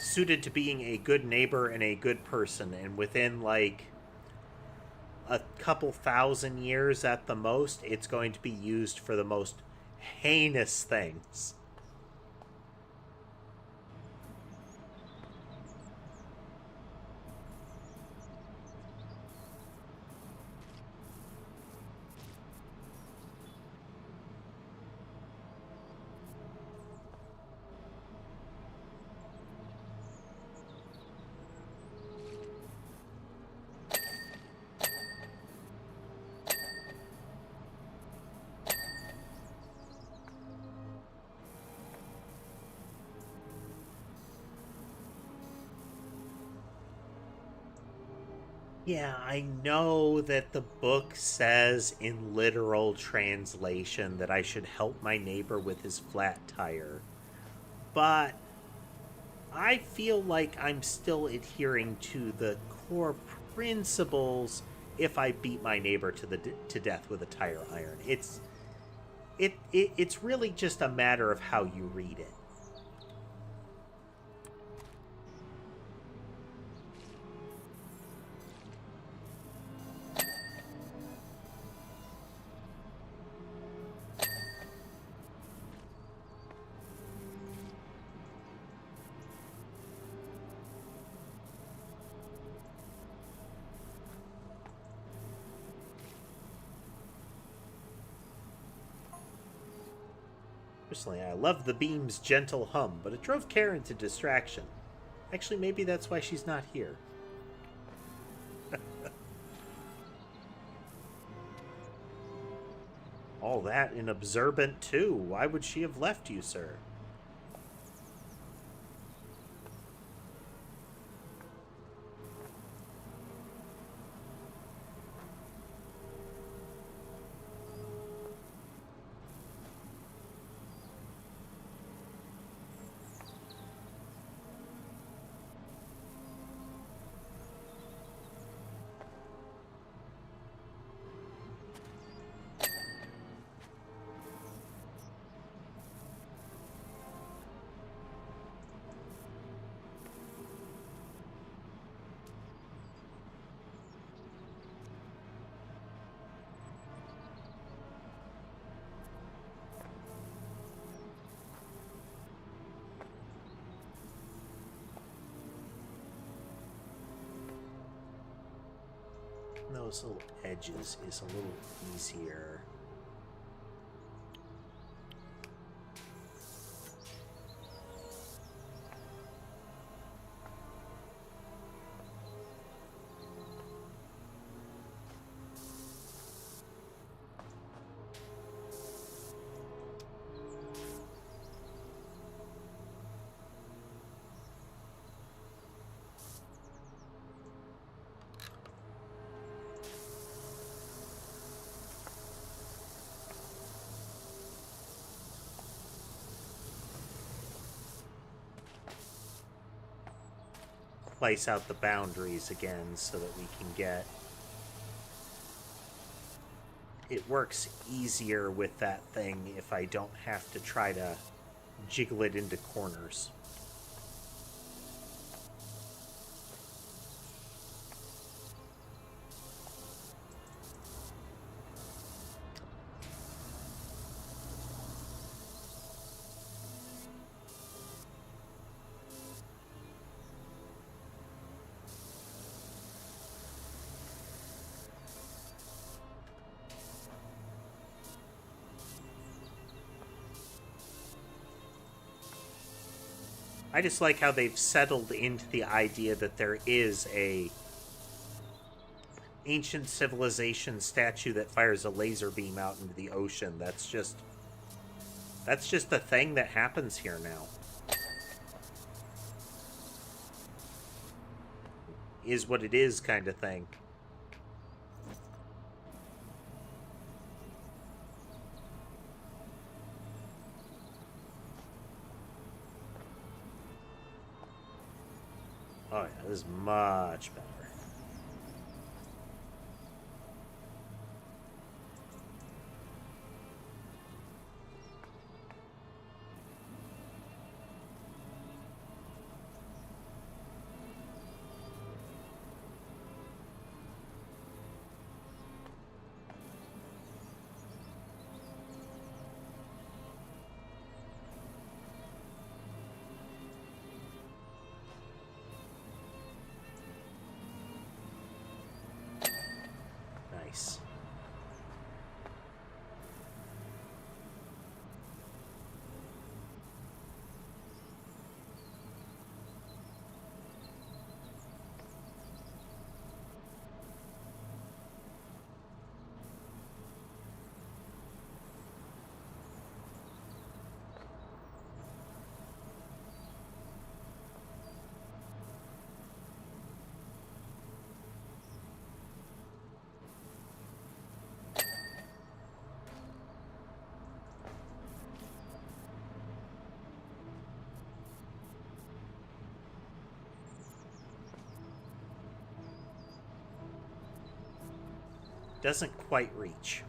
[SPEAKER 1] suited to being a good neighbor and a good person, and within like a couple thousand years at the most, it's going to be used for the most heinous things. Yeah, I know that the book says in literal translation that I should help my neighbor with his flat tire, but I feel like I'm still adhering to the core principles if I beat my neighbor to death with a tire iron. It's really just a matter of how you read it. Personally, I love the beam's gentle hum, but it drove Karen into distraction. Actually, maybe that's why she's not here. All that and observant, too. Why would she have left you, sir? Those little edges is a little easier. place out the boundaries again so that we can get... It works easier with that thing if I don't have to try to jiggle it into corners. I just like how they've settled into the idea that there is a ancient civilization statue that fires a laser beam out into the ocean. That's just a thing that happens here now. Is what it is kind of thing. Oh yeah, this is much better. Nice. Doesn't quite reach.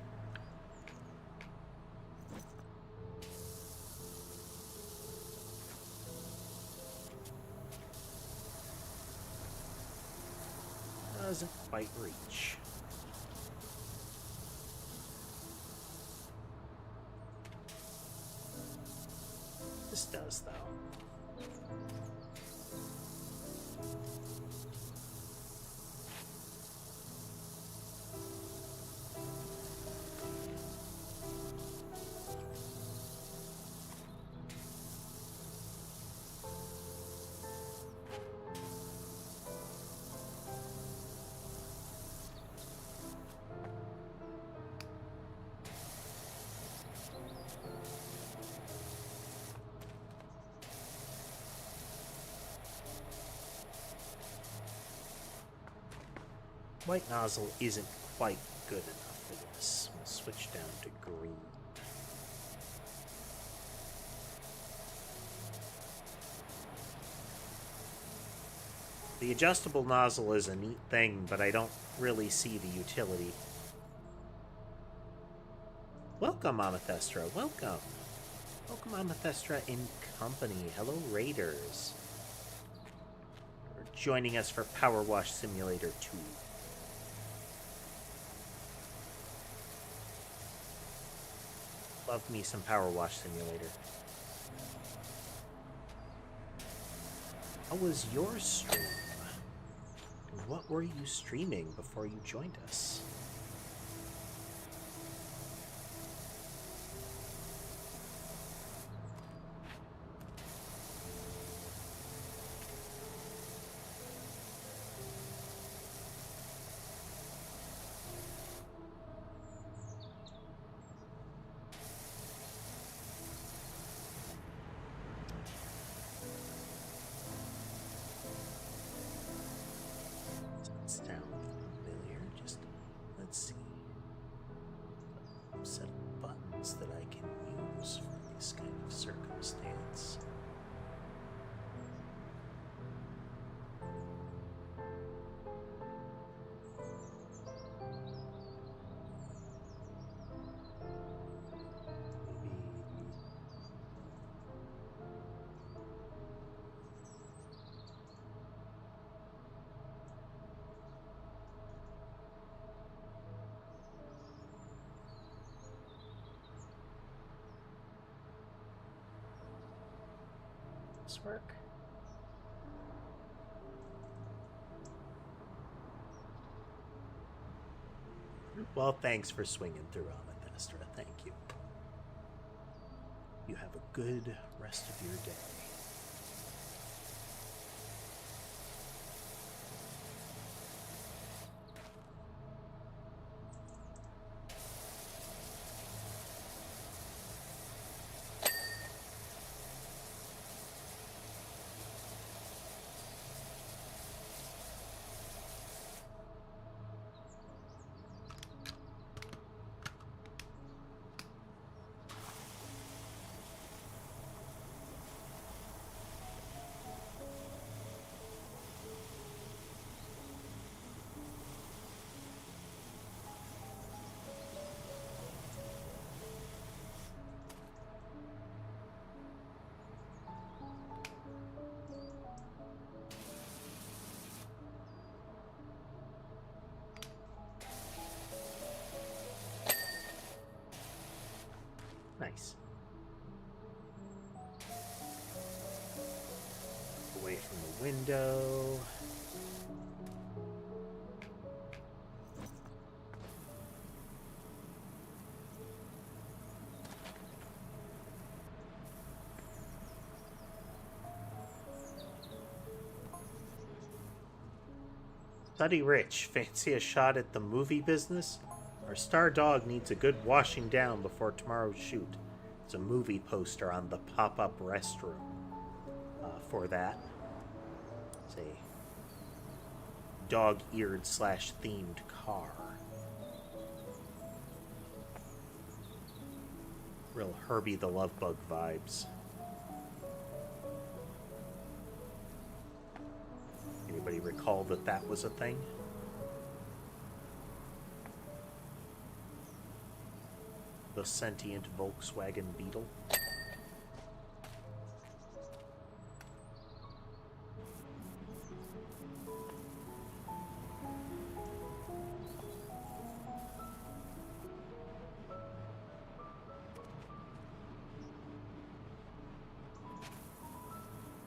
[SPEAKER 1] Doesn't quite reach. This does, though. White nozzle isn't quite good enough for this. We'll switch down to green. The adjustable nozzle is a neat thing, but I don't really see the utility. Welcome, Amethestra. Welcome. Welcome, Amethestra in company. Hello, Raiders. For joining us for PowerWash Simulator 2. Love me some PowerWash Simulator. How was your stream? And what were you streaming before you joined us? This work? Well, thanks for swinging through, Amethyst. Thank you. You have a good rest of your day. Nice. Away from the window. Study Rich, fancy a shot at the movie business? Our star dog needs a good washing down before tomorrow's shoot. It's a movie poster on the pop-up restroom for that. It's a dog-eared / themed car. Real Herbie the Love Bug vibes. Anybody recall that that was a thing? The sentient Volkswagen Beetle.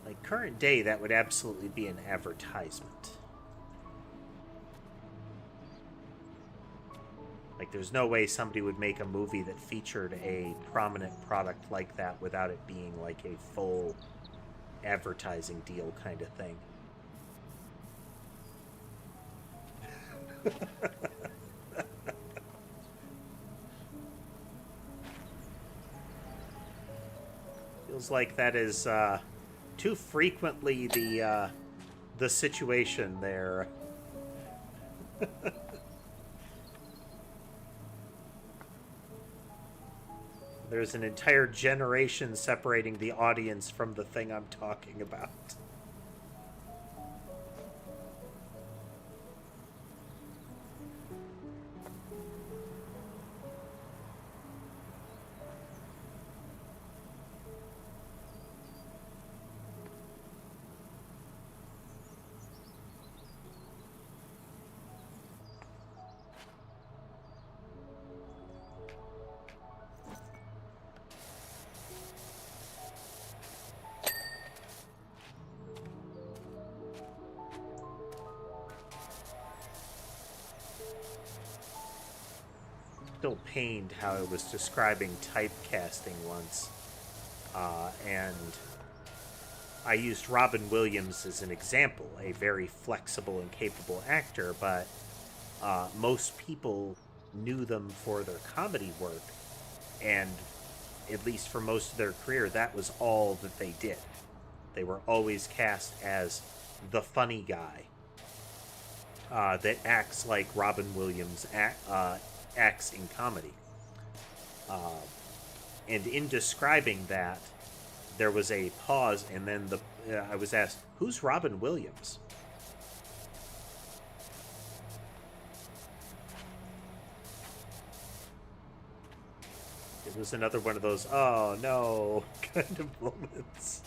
[SPEAKER 1] Like current day, that would absolutely be an advertisement. Like, there's no way somebody would make a movie that featured a prominent product like that without it being like a full advertising deal kind of thing. Feels like that is too frequently the situation there. There's an entire generation separating the audience from the thing I'm talking about. Still pained how I was describing typecasting once, and I used Robin Williams as an example, a very flexible and capable actor, but most people knew them for their comedy work, and at least for most of their career, that was all that they did. They were always cast as the funny guy that acts like Robin Williams acts in comedy. And in describing that, there was a pause, and then I was asked, who's Robin Williams? It was another one of those, oh no, kind of moments.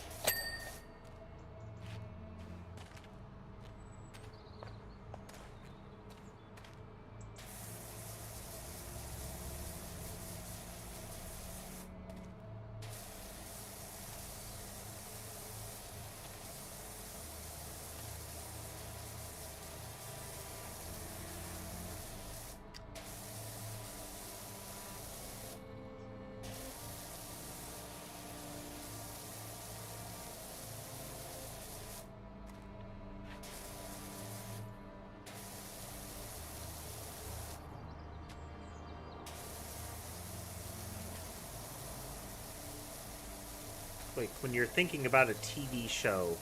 [SPEAKER 1] Like, when you're thinking about a TV show,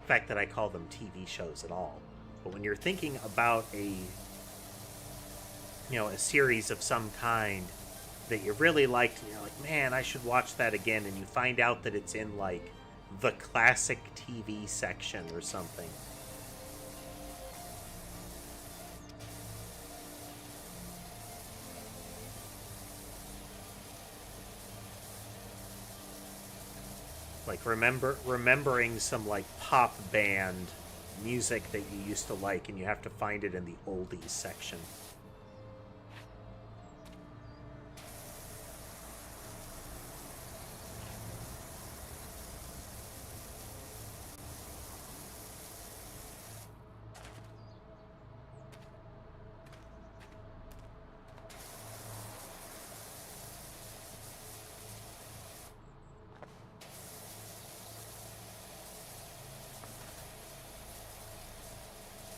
[SPEAKER 1] the fact that I call them TV shows at all, but when you're thinking about a series of some kind that you really liked, and you're like, man, I should watch that again, and you find out that it's in, like, the classic TV section or something. Like, remembering some, like, pop band music that you used to like, and you have to find it in the oldies section.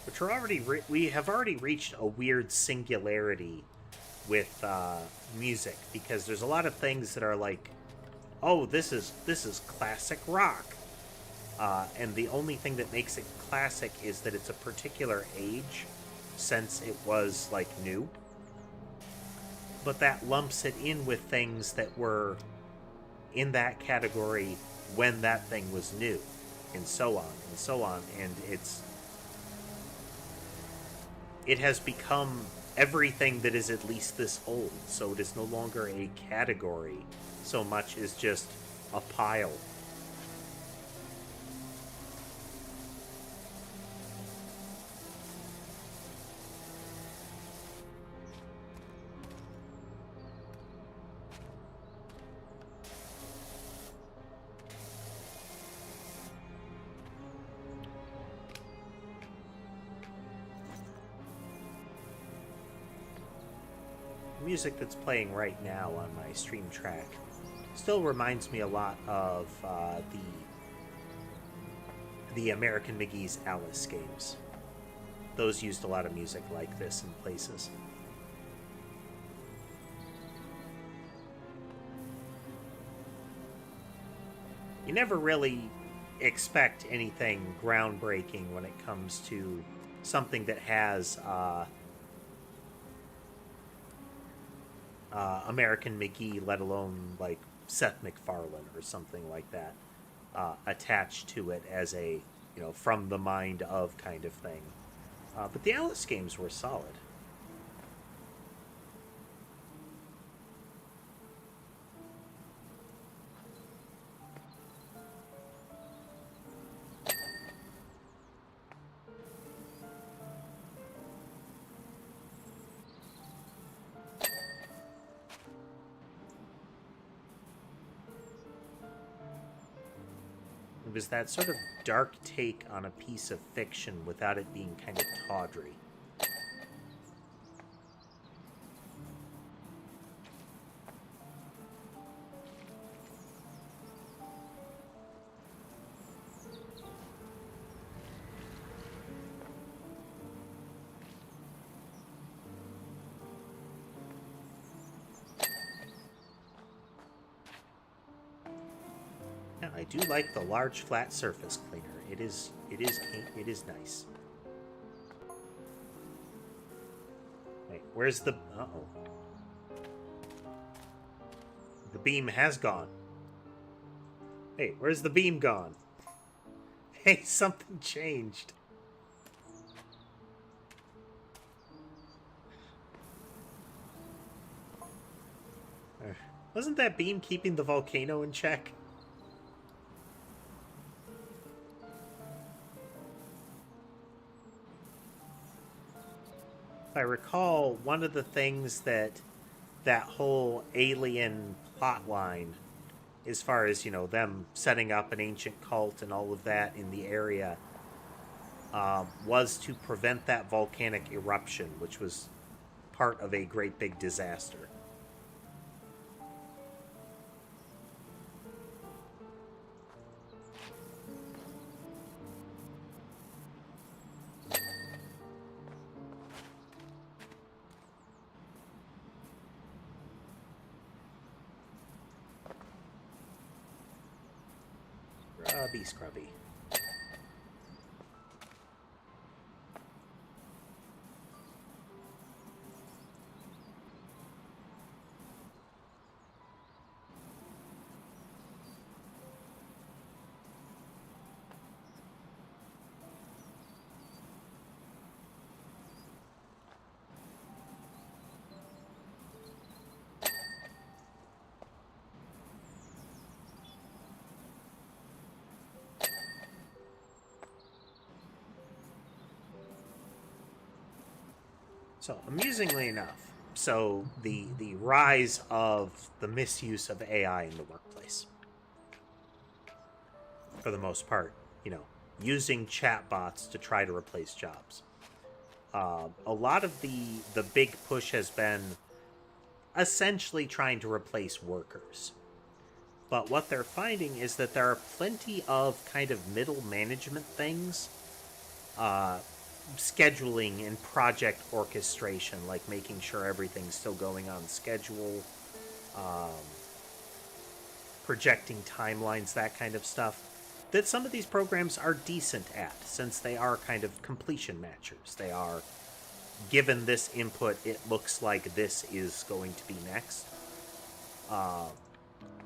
[SPEAKER 1] Which we have already reached a weird singularity with music, because there's a lot of things that are like, oh, this is classic rock, and the only thing that makes it classic is that it's a particular age, since it was like new. But that lumps it in with things that were in that category when that thing was new, and so on and so on, and it has become everything that is at least this old, so it is no longer a category so much as just a pile. Music that's playing right now on my stream track still reminds me a lot of the American McGee's Alice games. Those used a lot of music like this in places. You never really expect anything groundbreaking when it comes to something that has American McGee, let alone like Seth MacFarlane or something like that, attached to it as a, from the mind of kind of thing. But the Alice games were solid. It was that sort of dark take on a piece of fiction without it being kind of tawdry. I do like the large flat surface cleaner. It is nice. Wait, where's the... Uh-oh. The beam has gone. Hey, where's the beam gone? Hey, something changed. Wasn't that beam keeping the volcano in check? If I recall, one of the things that whole alien plot line, as far as, them setting up an ancient cult and all of that in the area, was to prevent that volcanic eruption, which was part of a great big disaster. Scrubby, scrubby. So, amusingly enough, the rise of the misuse of AI in the workplace, for the most part, using chatbots to try to replace jobs. A lot of the big push has been essentially trying to replace workers. But what they're finding is that there are plenty of kind of middle management things, scheduling and project orchestration, like making sure everything's still going on schedule, projecting timelines, that kind of stuff, that some of these programs are decent at, since they are kind of completion matchers. They are, given this input, it looks like this is going to be next.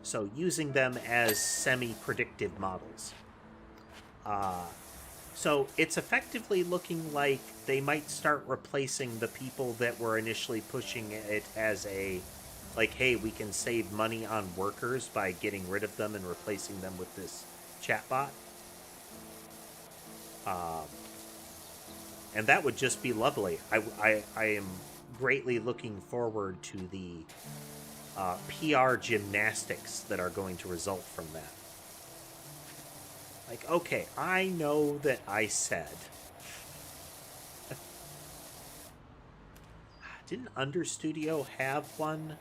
[SPEAKER 1] So using them as semi-predictive models. So it's effectively looking like they might start replacing the people that were initially pushing it as a, like, hey, we can save money on workers by getting rid of them and replacing them with this chatbot. And that would just be lovely. I am greatly looking forward to the PR gymnastics that are going to result from that. Like, okay, I know that I said... Didn't Understudio have one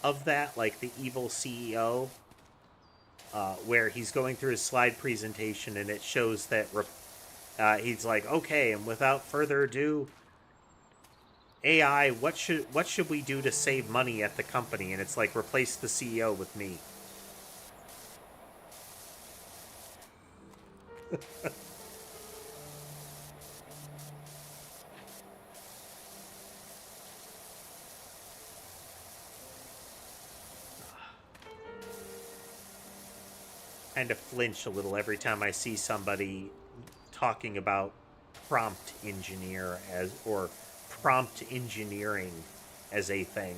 [SPEAKER 1] of that? Like the evil CEO? Where he's going through his slide presentation and it shows that he's like, okay, and without further ado, AI, what should we do to save money at the company? And it's like, replace the CEO with me. Kind of flinch a little every time I see somebody talking about prompt engineer or prompt engineering as a thing.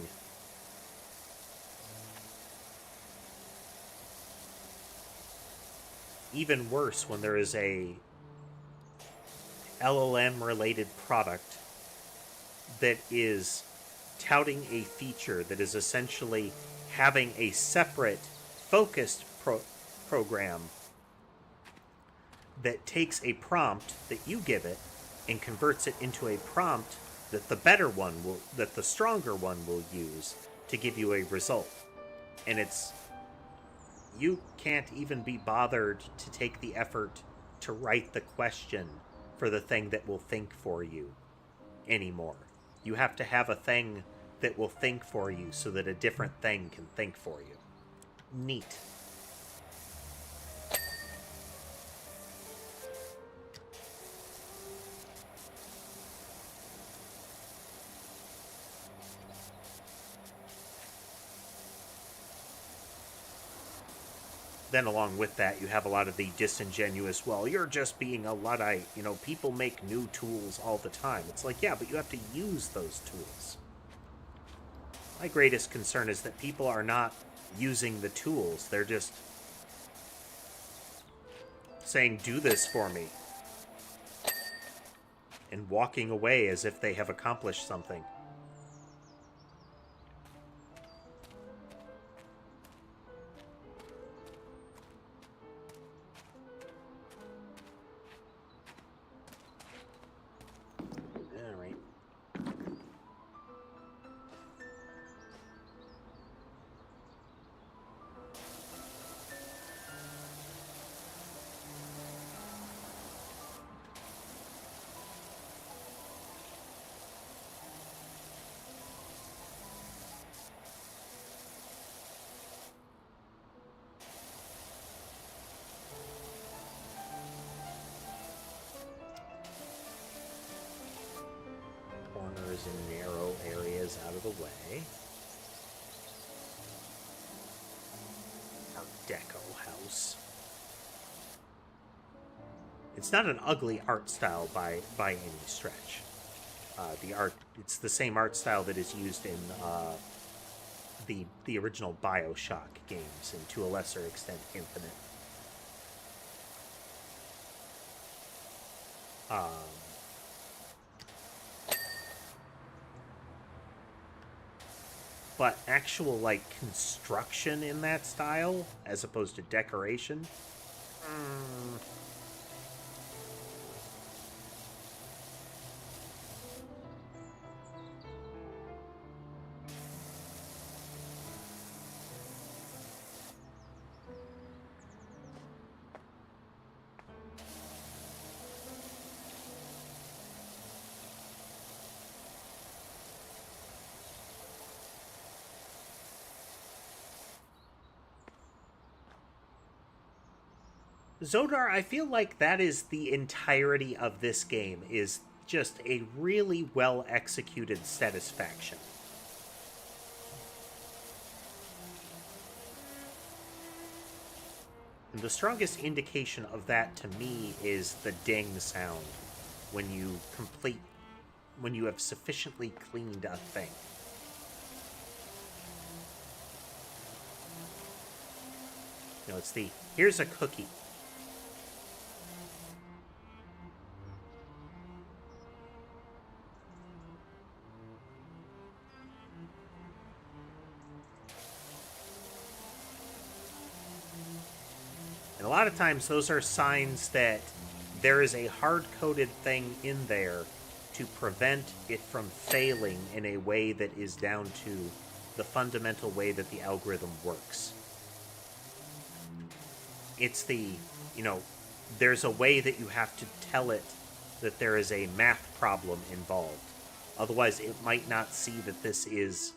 [SPEAKER 1] Even worse when there is a LLM related product that is touting a feature that is essentially having a separate focused program that takes a prompt that you give it and converts it into a prompt that the stronger one will use to give you a result. And you can't even be bothered to take the effort to write the question for the thing that will think for you anymore. You have to have a thing that will think for you so that a different thing can think for you. Neat. Then along with that, you have a lot of the disingenuous, well, you're just being a Luddite. People make new tools all the time. It's like, yeah, but you have to use those tools. My greatest concern is that people are not using the tools. They're just saying, do this for me, and walking away as if they have accomplished something. corners and narrow areas out of the way. Art Deco house. It's not an ugly art style by any stretch. It's the same art style that is used in the original BioShock games, and to a lesser extent, Infinite. But actual, like, construction in that style, as opposed to decoration, Zodar, I feel like that is the entirety of this game, is just a really well executed satisfaction. And the strongest indication of that to me is the ding sound when you have sufficiently cleaned a thing. You know, it's the, here's a cookie. And a lot of times those are signs that there is a hard-coded thing in there to prevent it from failing in a way that is down to the fundamental way that the algorithm works. It's the, you know, there's a way that you have to tell it that there is a math problem involved. Otherwise, it might not see that this is,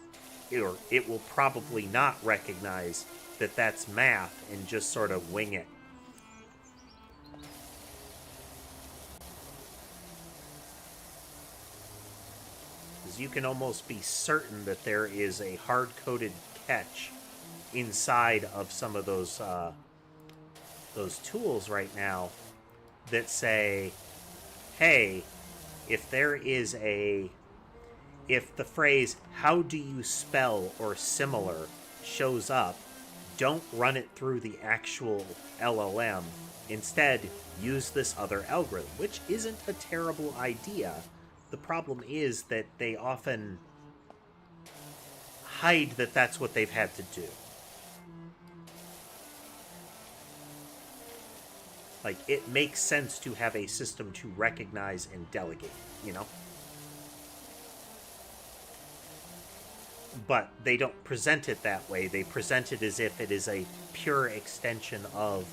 [SPEAKER 1] or it will probably not recognize that that's math and just sort of wing it. Because you can almost be certain that there is a hard-coded catch inside of some of those tools right now that say, hey, if the phrase, how do you spell or similar shows up, don't run it through the actual LLM. Instead, use this other algorithm, which isn't a terrible idea. The problem is that they often hide that that's what they've had to do. Like, it makes sense to have a system to recognize and delegate, you know? But they don't present it that way. They present it as if it is a pure extension of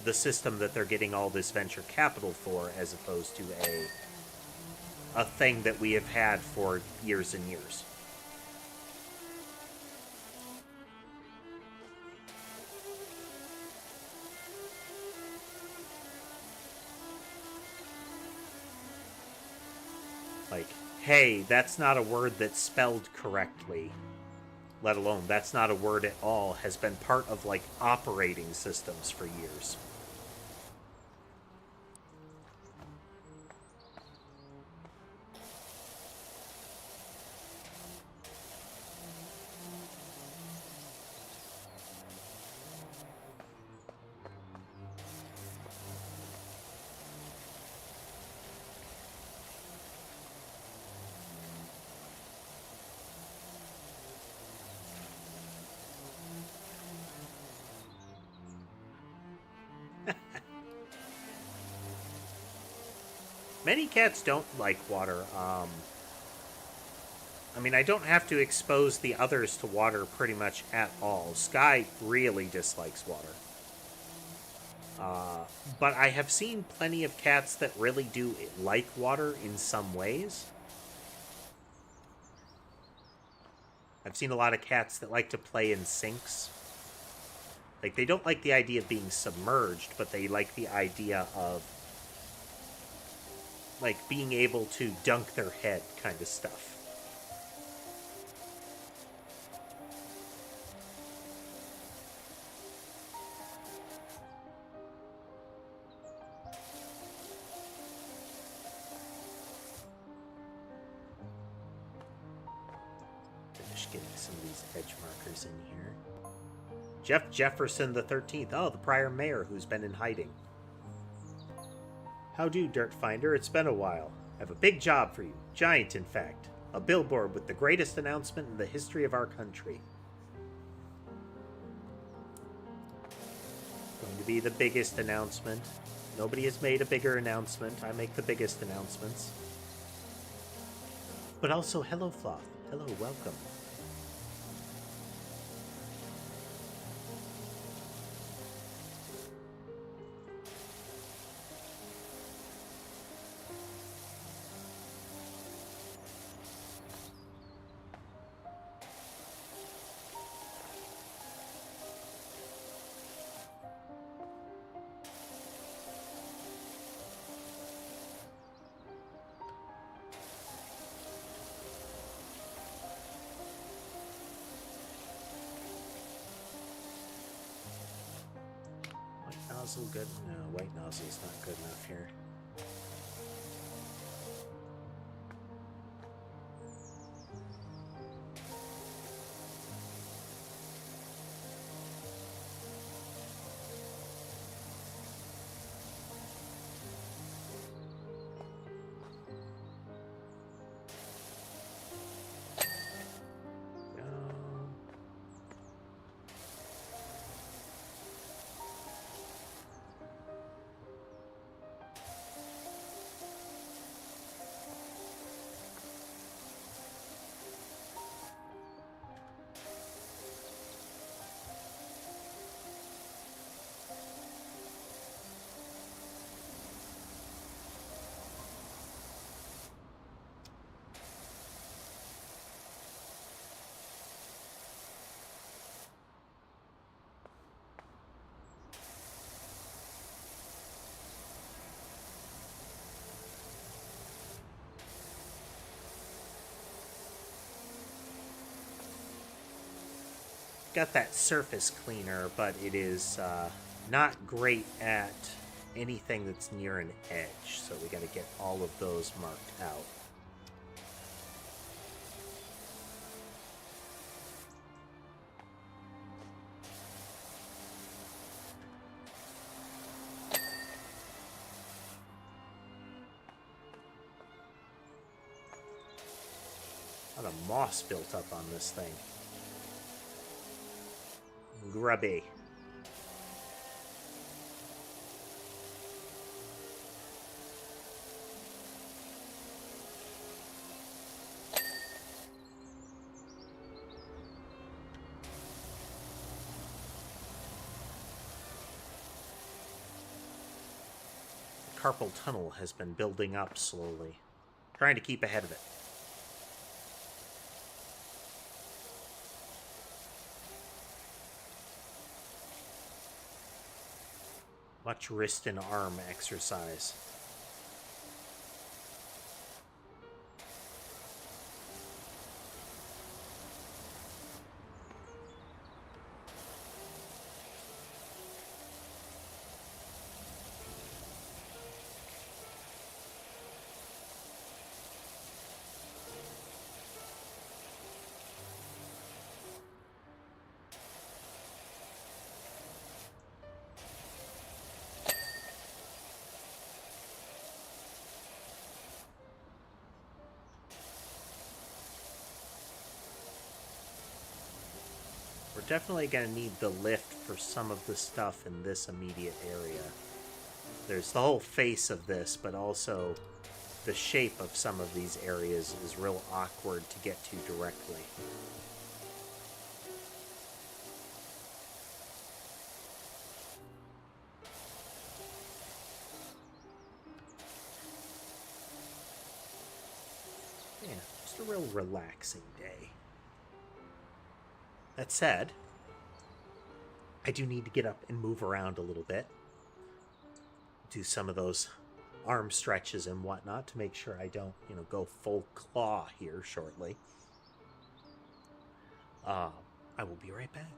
[SPEAKER 1] the system that they're getting all this venture capital for, as opposed to a thing that we have had for years and years. Like, hey, that's not a word that's spelled correctly, let alone that's not a word at all, has been part of, like, operating systems for years. Many cats don't like water. I mean, I don't have to expose the others to water pretty much at all. Sky really dislikes water. But I have seen plenty of cats that really do like water in some ways. I've seen a lot of cats that like to play in sinks. Like, they don't like the idea of being submerged, but they like the idea of, like, being able to dunk their head kind of stuff. getting some of these edge markers in here. Jeff Jefferson the 13th. Oh, the prior mayor who's been in hiding. How do, Dirt Finder? It's been a while. I have a big job for you. Giant, in fact. A billboard with the greatest announcement in the history of our country. Going to be the biggest announcement. Nobody has made a bigger announcement. I make the biggest announcements. But also, hello, Floth. Hello, welcome. Nozzle good? No, white nozzle's not good enough here. Got that surface cleaner, but it is not great at anything that's near an edge, so we got to get all of those marked out. A lot of moss built up on this thing. Grubby. The carpal tunnel has been building up slowly. Trying to keep ahead of it. Much wrist and arm exercise. We're definitely going to need the lift for some of the stuff in this immediate area. There's the whole face of this, but also the shape of some of these areas is real awkward to get to directly. Yeah, just a real relaxing day. That said, I do need to get up and move around a little bit. Do some of those arm stretches and whatnot to make sure I don't, go full claw here shortly. I will be right back.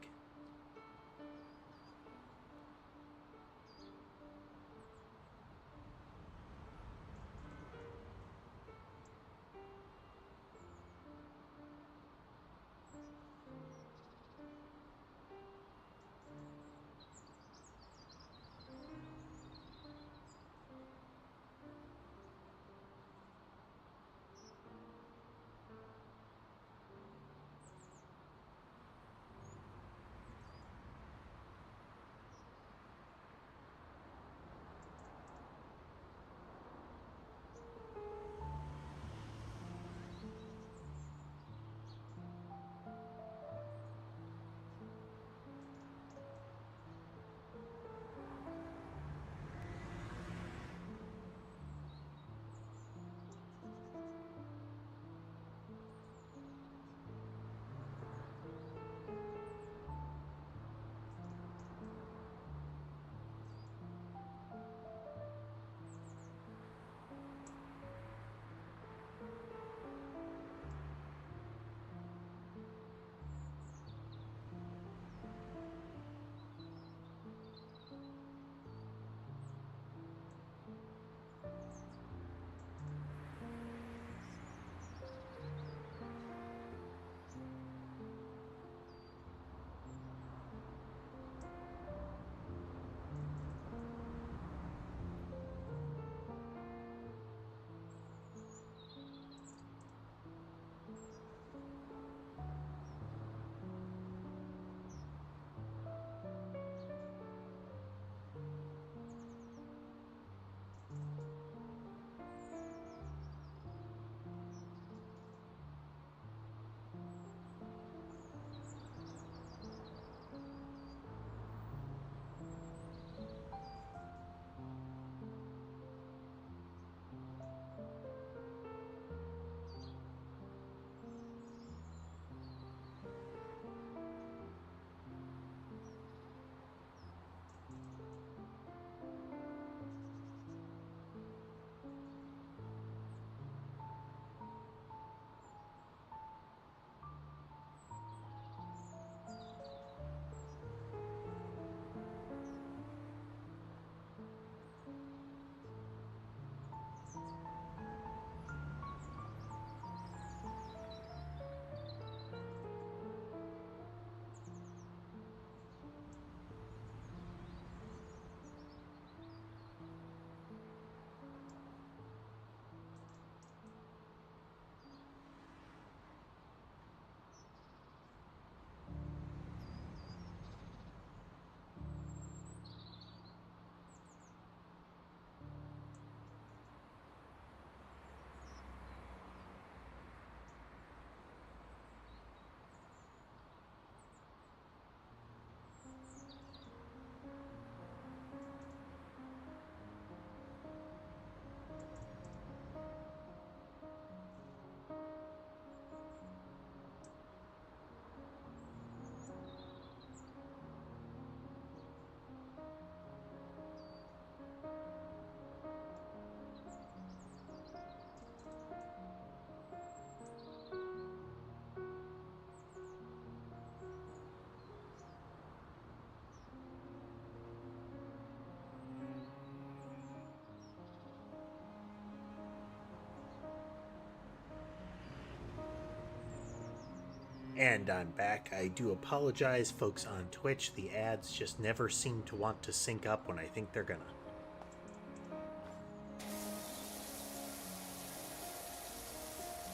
[SPEAKER 1] And I'm back. I do apologize, folks on Twitch. The ads just never seem to want to sync up when I think they're gonna.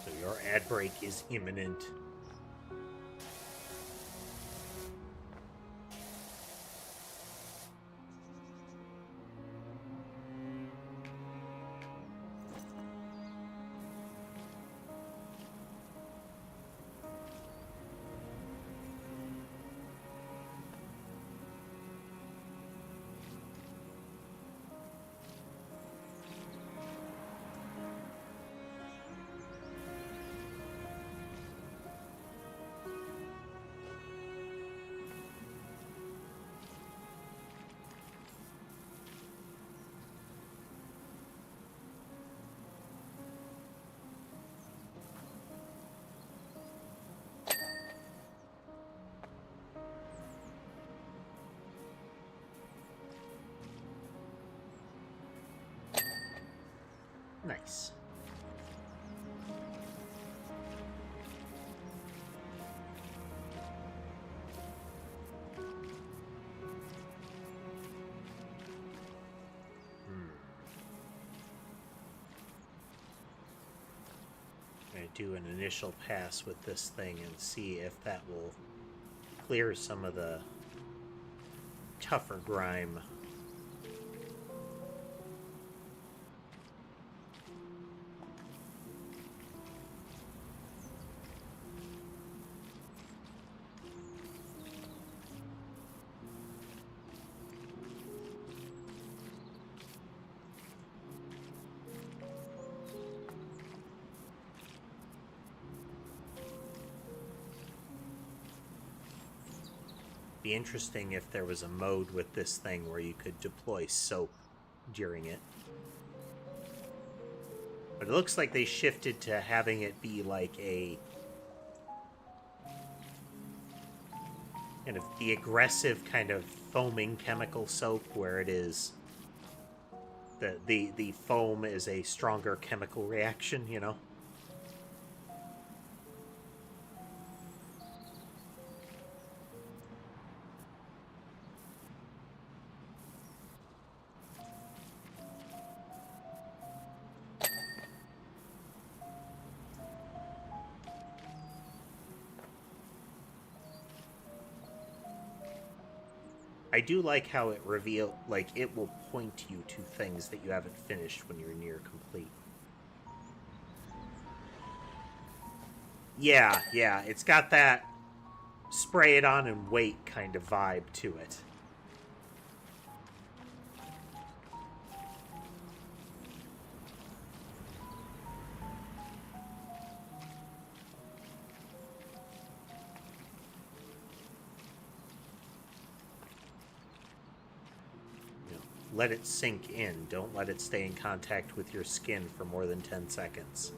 [SPEAKER 1] So your ad break is imminent. Nice. I'm going to do an initial pass with this thing and see if that will clear some of the tougher grime. Be interesting if there was a mode with this thing where you could deploy soap during it. But it looks like they shifted to having it be like a kind of the aggressive kind of foaming chemical soap where it is the foam is a stronger chemical reaction, you know? I do like how it it will point you to things that you haven't finished when you're near complete. Yeah, it's got that spray it on and wait kind of vibe to it. Let it sink in. Don't let it stay in contact with your skin for more than 10 seconds.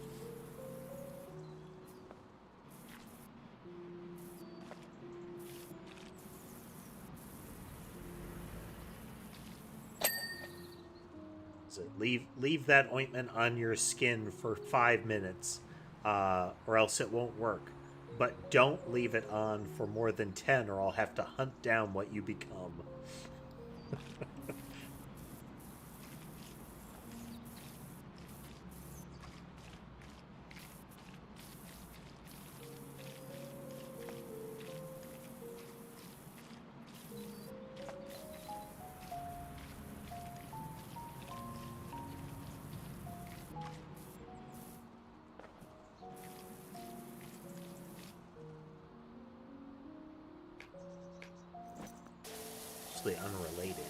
[SPEAKER 1] So leave that ointment on your skin for 5 minutes, or else it won't work. But don't leave it on for more than 10, or I'll have to hunt down what you become. Unrelated.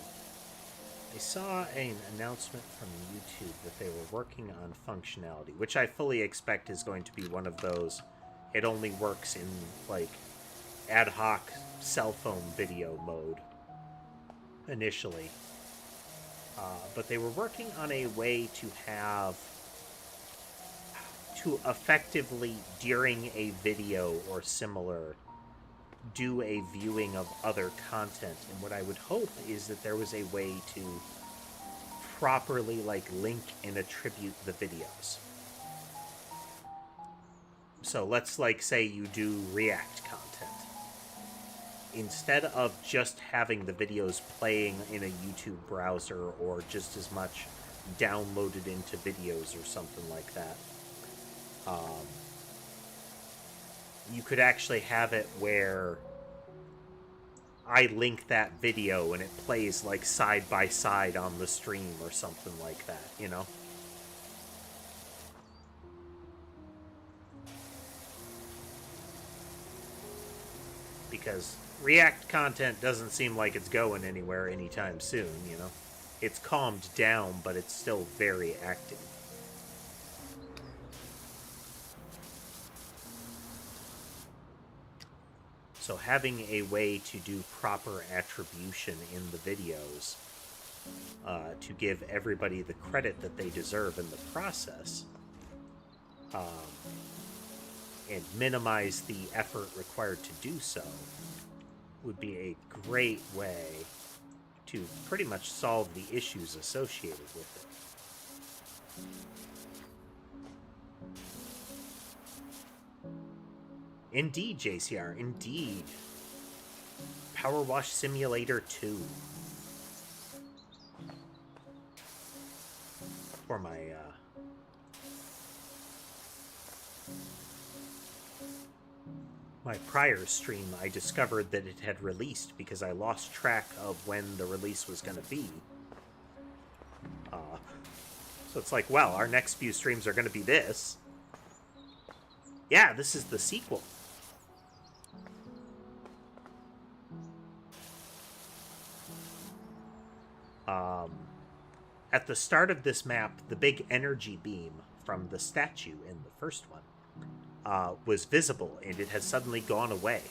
[SPEAKER 1] I saw an announcement from YouTube that they were working on functionality, which I fully expect is going to be one of those. It only works in like ad hoc cell phone video mode initially. But they were working on a way to effectively, during a video or similar, do a viewing of other content. And what I would hope is that there was a way to properly link and attribute the videos. So let's, like, say you do React content. Instead of just having the videos playing in a YouTube browser or just as much downloaded into videos or something like that, you could actually have it where I link that video and it plays like side by side on the stream or something like that, you know? Because React content doesn't seem like it's going anywhere anytime soon, you know? It's calmed down, but it's still very active. So having a way to do proper attribution in the videos to give everybody the credit that they deserve in the process and minimize the effort required to do so would be a great way to pretty much solve the issues associated with it. Indeed, JCR, indeed. PowerWash Simulator 2. For my prior stream, I discovered that it had released because I lost track of when the release was going to be. So it's like, well, our next few streams are going to be this. Yeah, this is the sequel. At the start of this map, the big energy beam from the statue in the first one was visible, and it has suddenly gone away.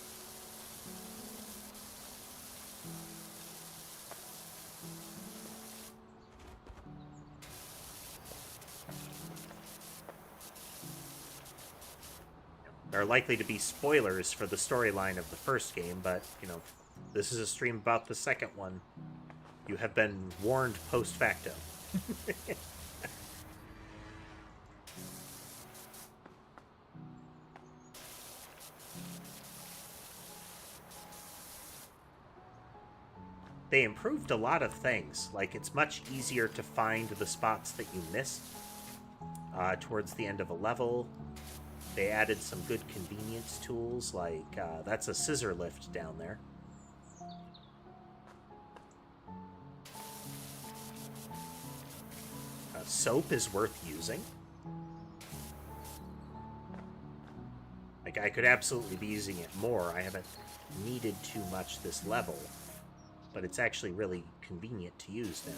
[SPEAKER 1] There are likely to be spoilers for the storyline of the first game, but, you know, this is a stream about the second one. You have been warned post facto. They improved a lot of things. Like, it's much easier to find the spots that you missed towards the end of a level. They added some good convenience tools, like that's a scissor lift down there. Soap is worth using. Like, I could absolutely be using it more. I haven't needed too much this level, but it's actually really convenient to use now.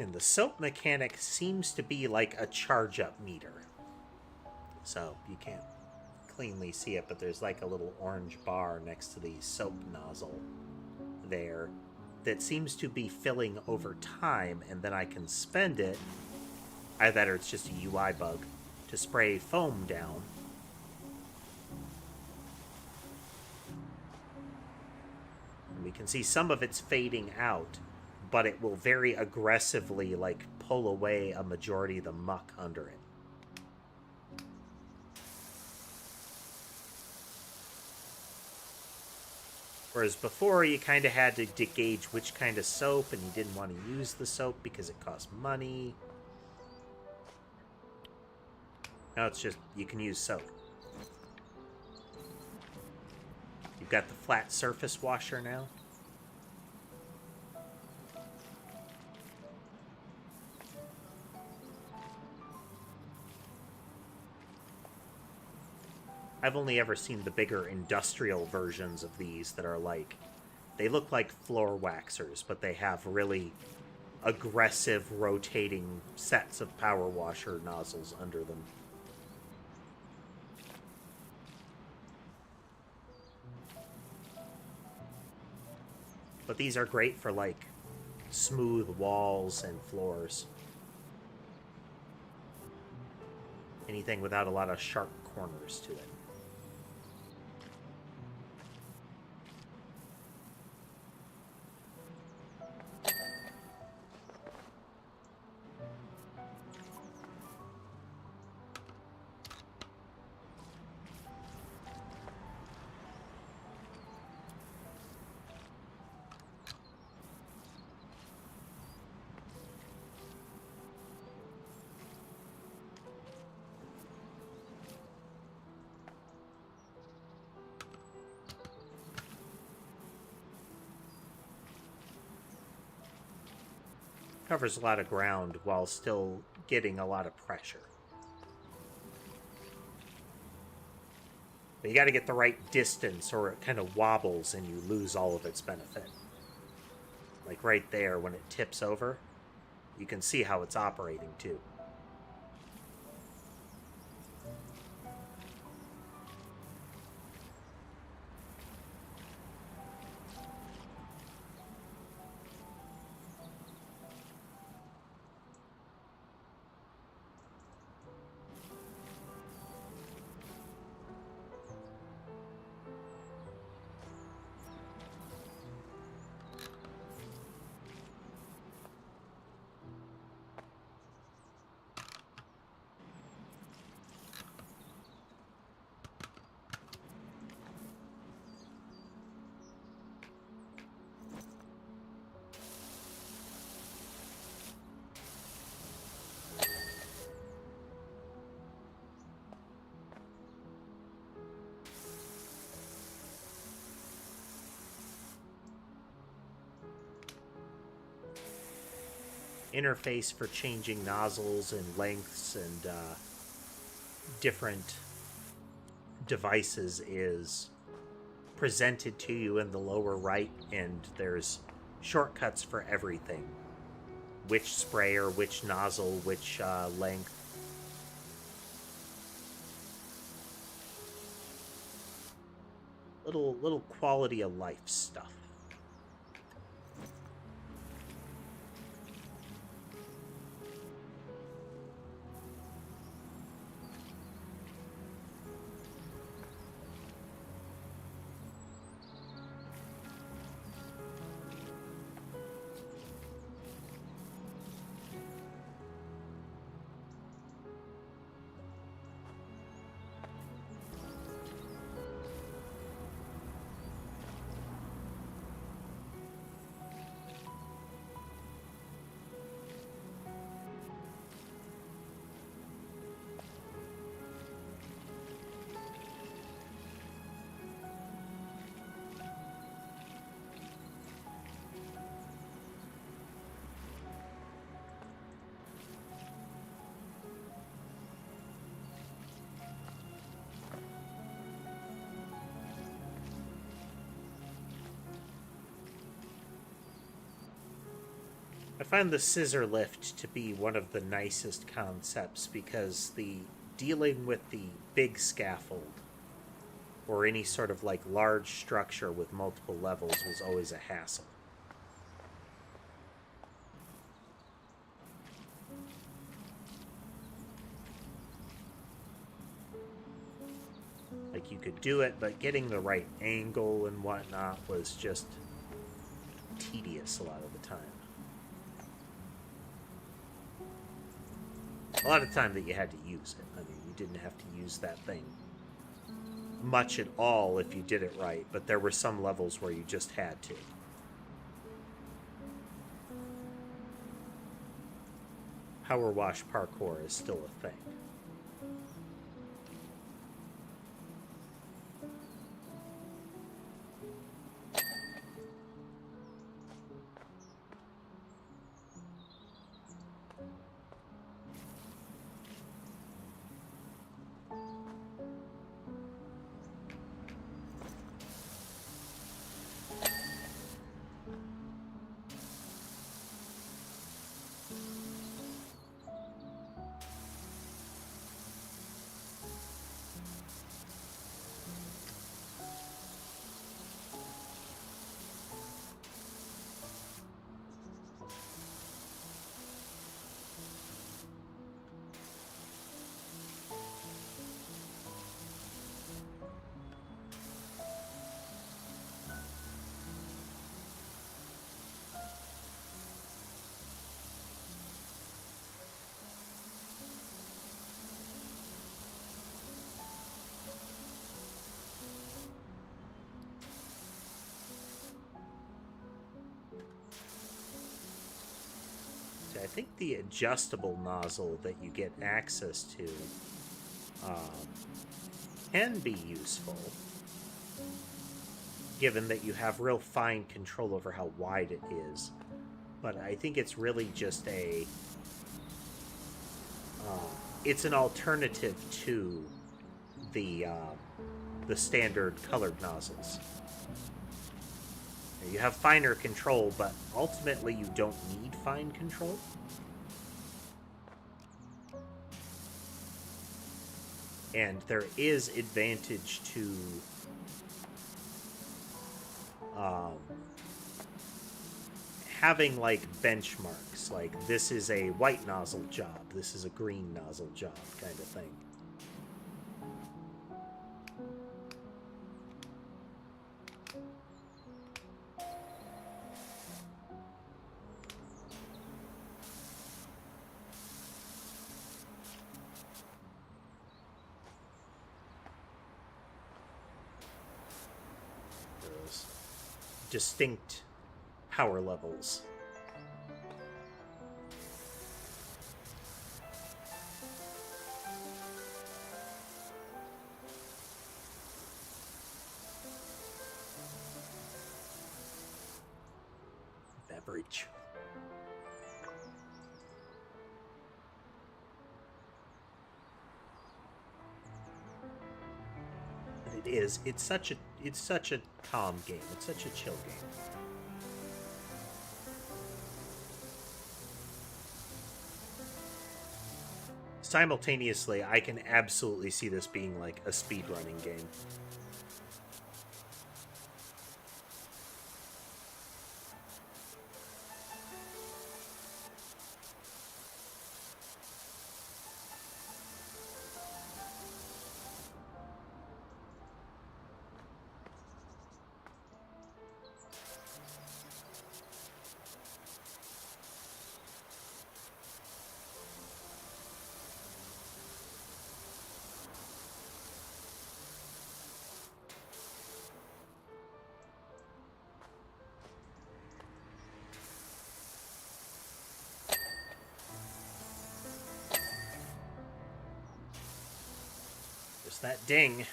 [SPEAKER 1] And the soap mechanic seems to be like a charge-up meter. So you can't cleanly see it, but there's like a little orange bar next to the soap nozzle there that seems to be filling over time, and then I can spend it, either that or it's just a UI bug, to spray foam down. And we can see some of it's fading out, but it will very aggressively, like, pull away a majority of the muck under it. Whereas before, you kind of had to gauge which kind of soap, and you didn't want to use the soap because it cost money. Now it's just, you can use soap. You've got the flat surface washer now. I've only ever seen the bigger industrial versions of these that are like They look like floor waxers, but they have really aggressive rotating sets of power washer nozzles under them. But these are great for like smooth walls and floors. Anything without a lot of sharp corners to it. Covers a lot of ground while still getting a lot of pressure. But you got to get the right distance or it kind of wobbles and you lose all of its benefit. Like right there when it tips over, you can see how it's operating too. Interface for changing nozzles and lengths and different devices is presented to you in the lower right, and there's shortcuts for everything. Which sprayer, which nozzle, which length. Little quality of life stuff. I find the scissor lift to be one of the nicest concepts because the dealing with the big scaffold or any sort of like large structure with multiple levels was always a hassle. Like you could do it, but getting the right angle and whatnot was just tedious a lot of the time. A lot of time that you had to use it. I mean, you didn't have to use that thing much at all if you did it right, but there were some levels where you just had to. Power wash parkour is still a thing. think the adjustable nozzle that you get access to can be useful, given that you have real fine control over how wide it is. But I think it's really just it's an alternative to the standard colored nozzles. You have finer control, but ultimately you don't need fine control. And there is advantage to having, like, benchmarks. Like, this is a white nozzle job, this is a green nozzle job, kind of thing. Those distinct power levels. Beverage. And it is. It's such a calm game. It's such a chill game. Simultaneously, I can absolutely see this being like a speedrunning game. That ding.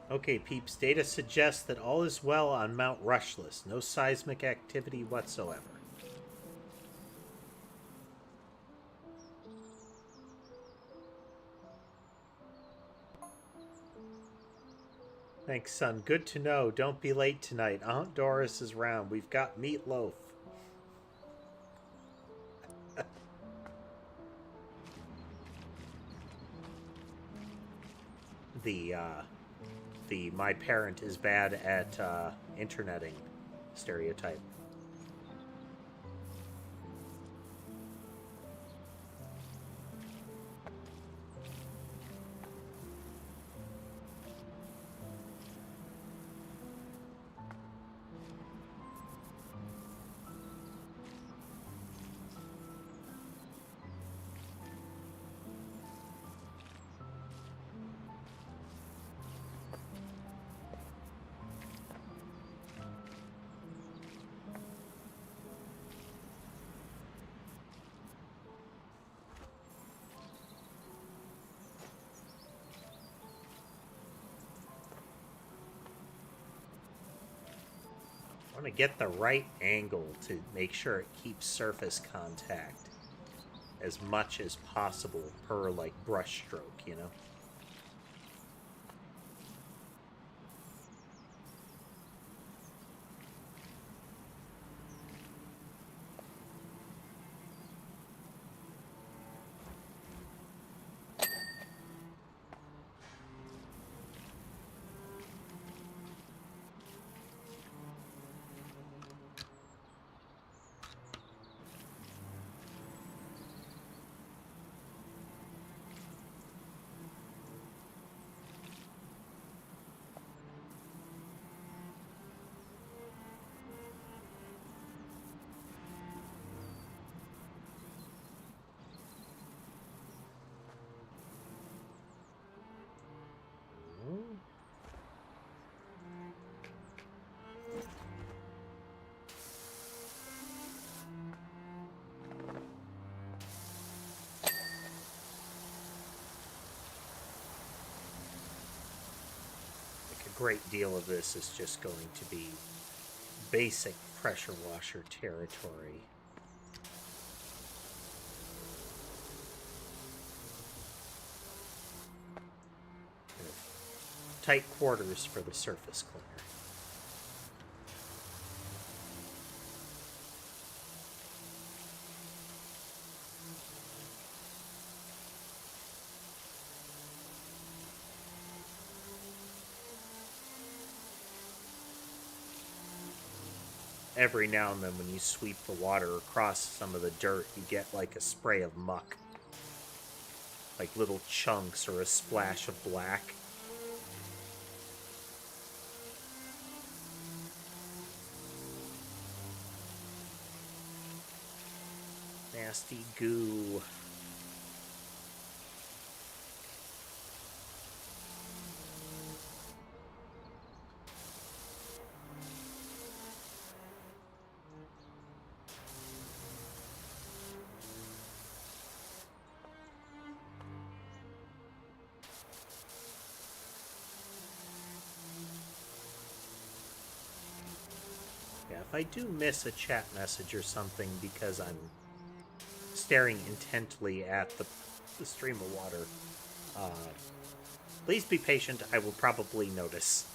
[SPEAKER 1] Okay, peeps, data suggests that all is well on Mount Rushless. No seismic activity whatsoever. Thanks, son. Good to know. Don't be late tonight. Aunt Doris is round. We've got meatloaf. The my parent is bad at interneting stereotype. I want to get the right angle to make sure it keeps surface contact as much as possible per, like, brush stroke, you know? great deal of this is just going to be basic pressure washer territory. Tight quarters for the surface cleaner. Every now and then when you sweep the water across some of the dirt, you get like a spray of muck. Like little chunks or a splash of black. Nasty goo. Yeah, if I do miss a chat message or something because I'm staring intently at the stream of water, please be patient. I will probably notice.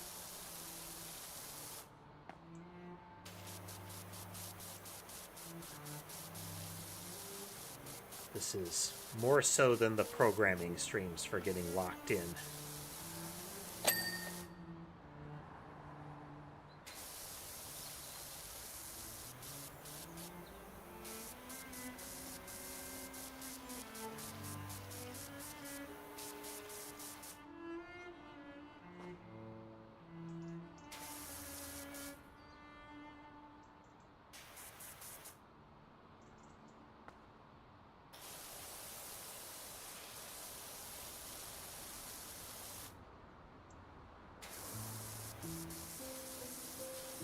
[SPEAKER 1] This is more so than the programming streams for getting locked in.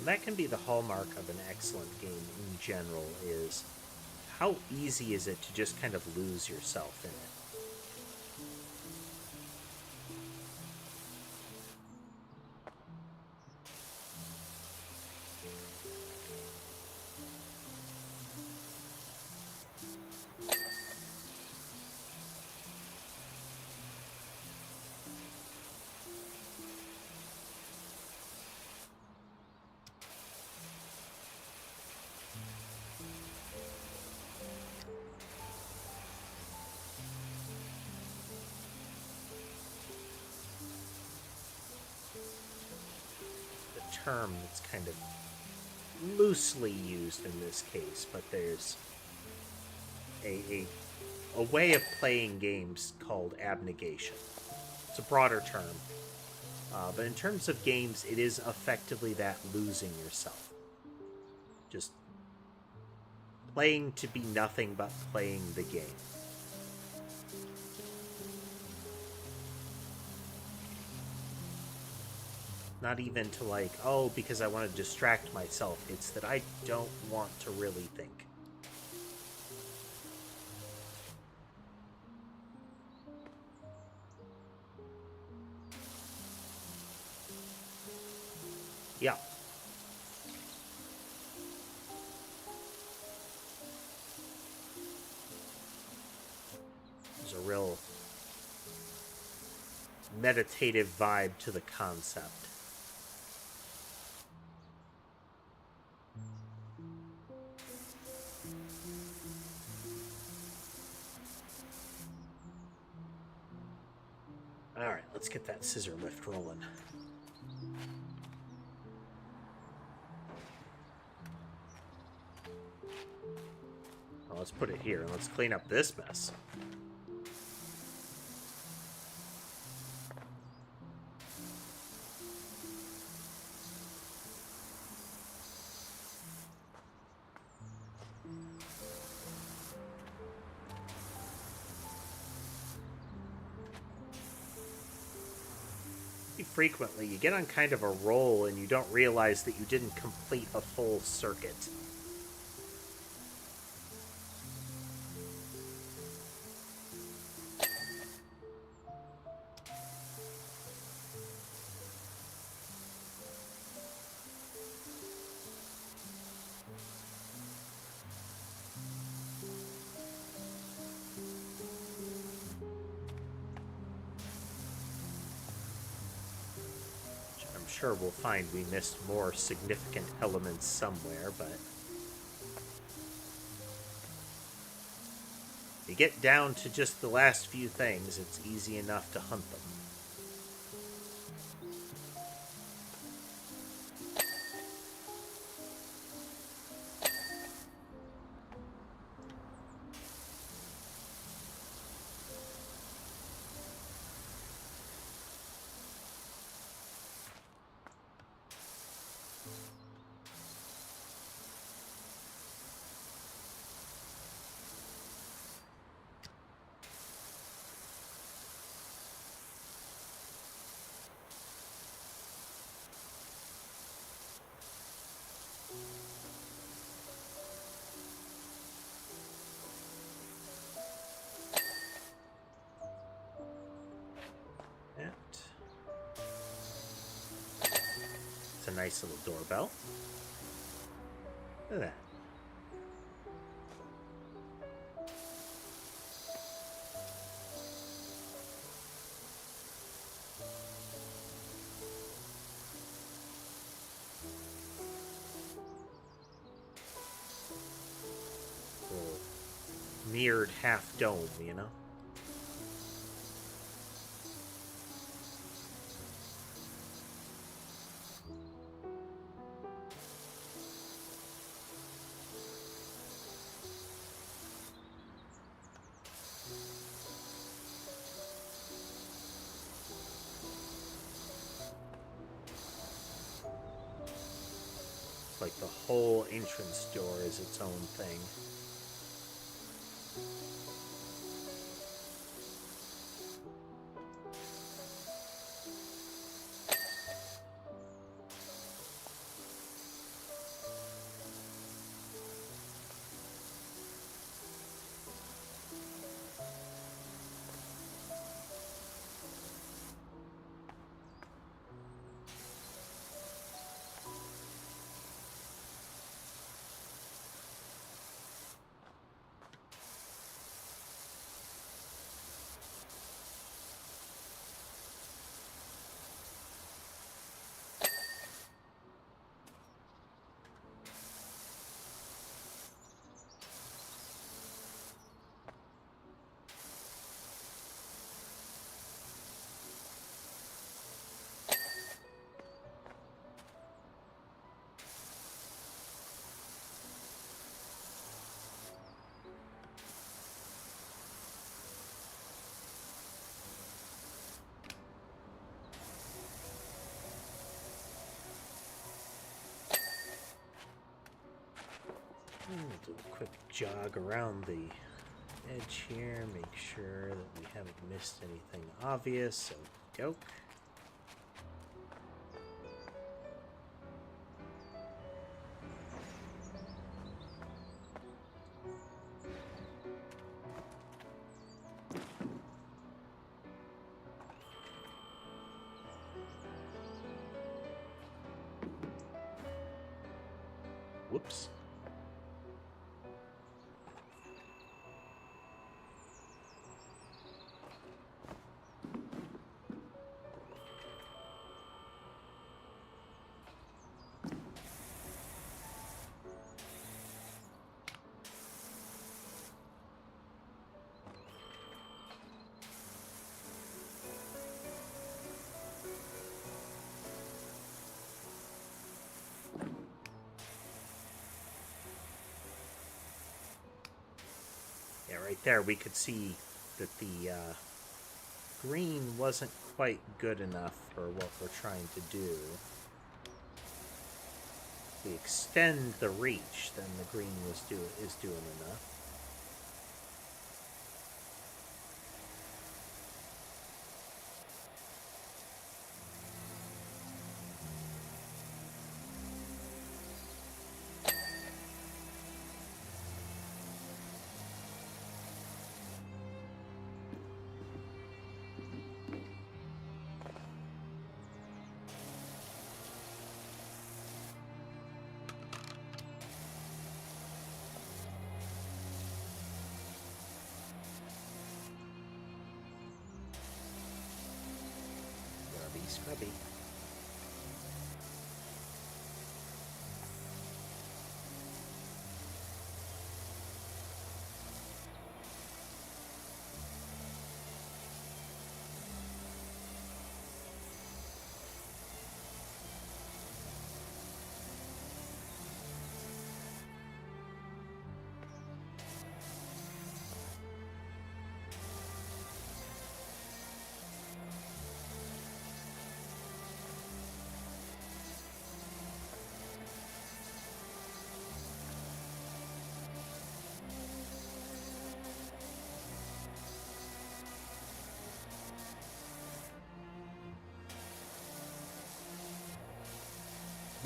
[SPEAKER 1] That can be the hallmark of an excellent game in general, is how easy is it to just kind of lose yourself in it. Term that's kind of loosely used in this case, but there's a way of playing games called abnegation. It's a broader term, but in terms of games, it is effectively that losing yourself. Just playing to be nothing but playing the game. Not even to like, oh, because I want to distract myself. It's that I don't want to really think. Yeah. There's a real meditative vibe to the concept. Alright, let's get that scissor lift rolling. Well, let's put it here and let's clean up this mess. Frequently, you get on kind of a roll and you don't realize that you didn't complete a full circuit. sure we'll find we missed more significant elements somewhere, but you get down to just the last few things, it's easy enough to hunt them. It's a nice little doorbell. Look at that. Little mirrored half dome, you know? Like the whole entrance door is its own thing. Do a quick jog around the edge here, make sure that we haven't missed anything obvious. So, go. Whoops. Right there, we could see that the green wasn't quite good enough for what we're trying to do. If we extend the reach, then the green is doing enough. Scrubby.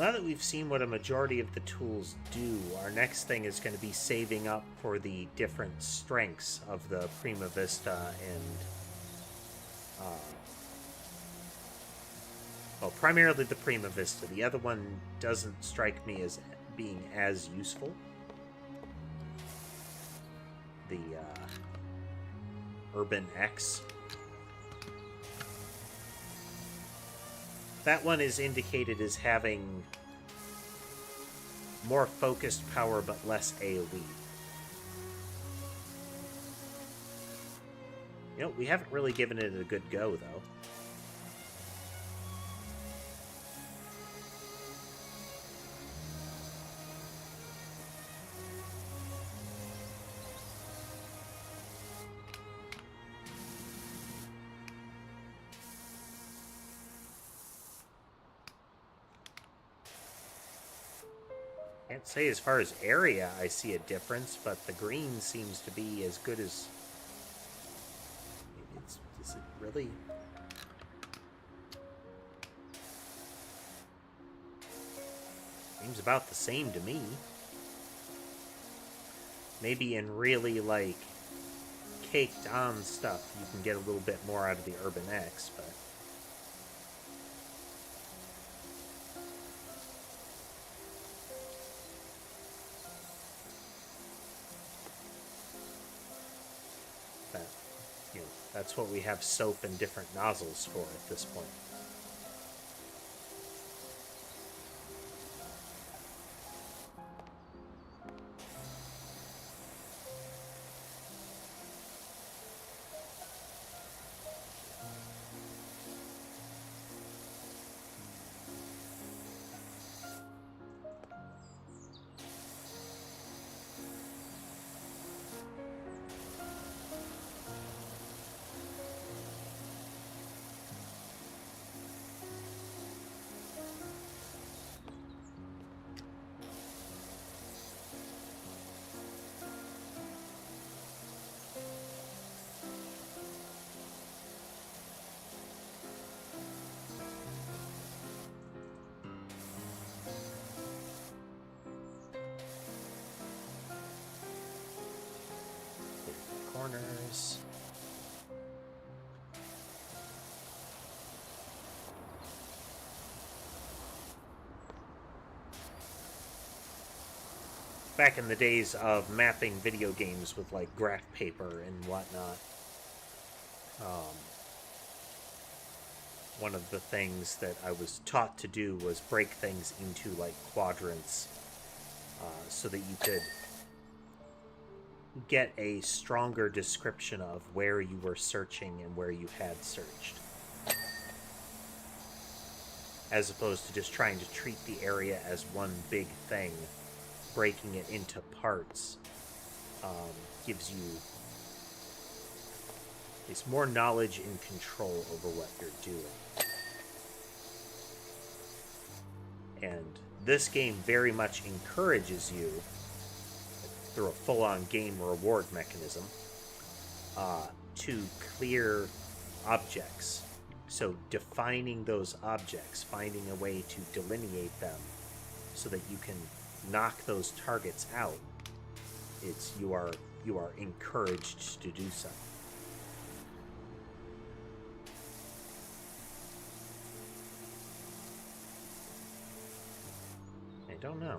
[SPEAKER 1] Now that we've seen what a majority of the tools do, our next thing is going to be saving up for the different strengths of the Prima Vista and, well, primarily the Prima Vista. The other one doesn't strike me as being as useful. The Urban X. That one is indicated as having more focused power but less AoE. You know, we haven't really given it a good go, though. Can't say as far as area I see a difference, but the green seems to be as good as... Is it really? Seems about the same to me. Maybe in really, like, caked on stuff, you can get a little bit more out of the Urban X, but... That's what we have soap and different nozzles for at this point. Corners. Back in the days of mapping video games with like graph paper and whatnot, one of the things that I was taught to do was break things into like quadrants, so that you could get a stronger description of where you were searching and where you had searched, as opposed to just trying to treat the area as one big thing. Breaking it into parts gives you at least more knowledge and control over what you're doing. And this game very much encourages you, through a full-on game reward mechanism, to clear objects. So defining those objects, finding a way to delineate them so that you can knock those targets out, you are encouraged to do so. I don't know.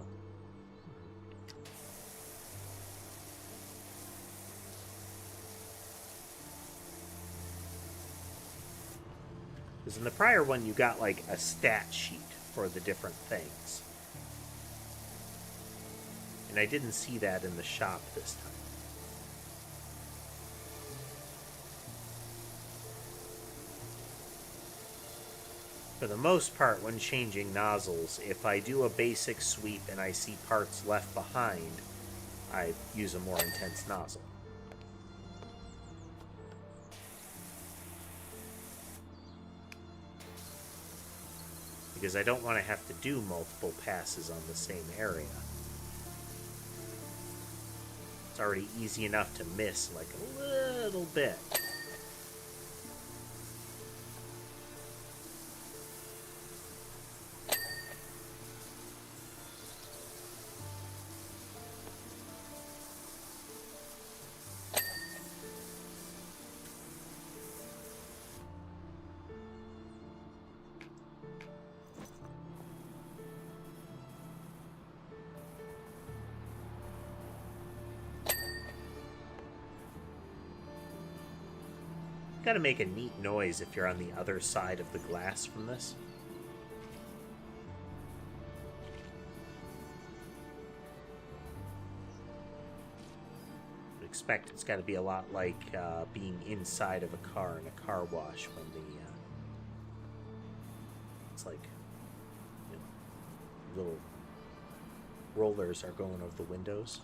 [SPEAKER 1] Because in the prior one, you got like a stat sheet for the different things. And I didn't see that in the shop this time. For the most part, when changing nozzles, if I do a basic sweep and I see parts left behind, I use a more intense nozzle. Because I don't want to have to do multiple passes on the same area. It's already easy enough to miss like a little bit. Gotta make a neat noise if you're on the other side of the glass from this. I expect it's got to be a lot like being inside of a car in a car wash when the it's like, you know, little rollers are going over the windows.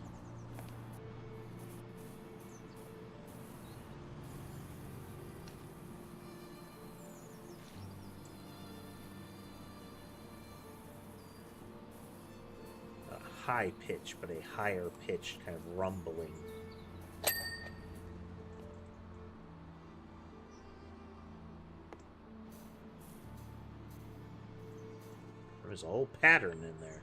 [SPEAKER 1] High pitch, but a higher pitched kind of rumbling. There's a whole pattern in there.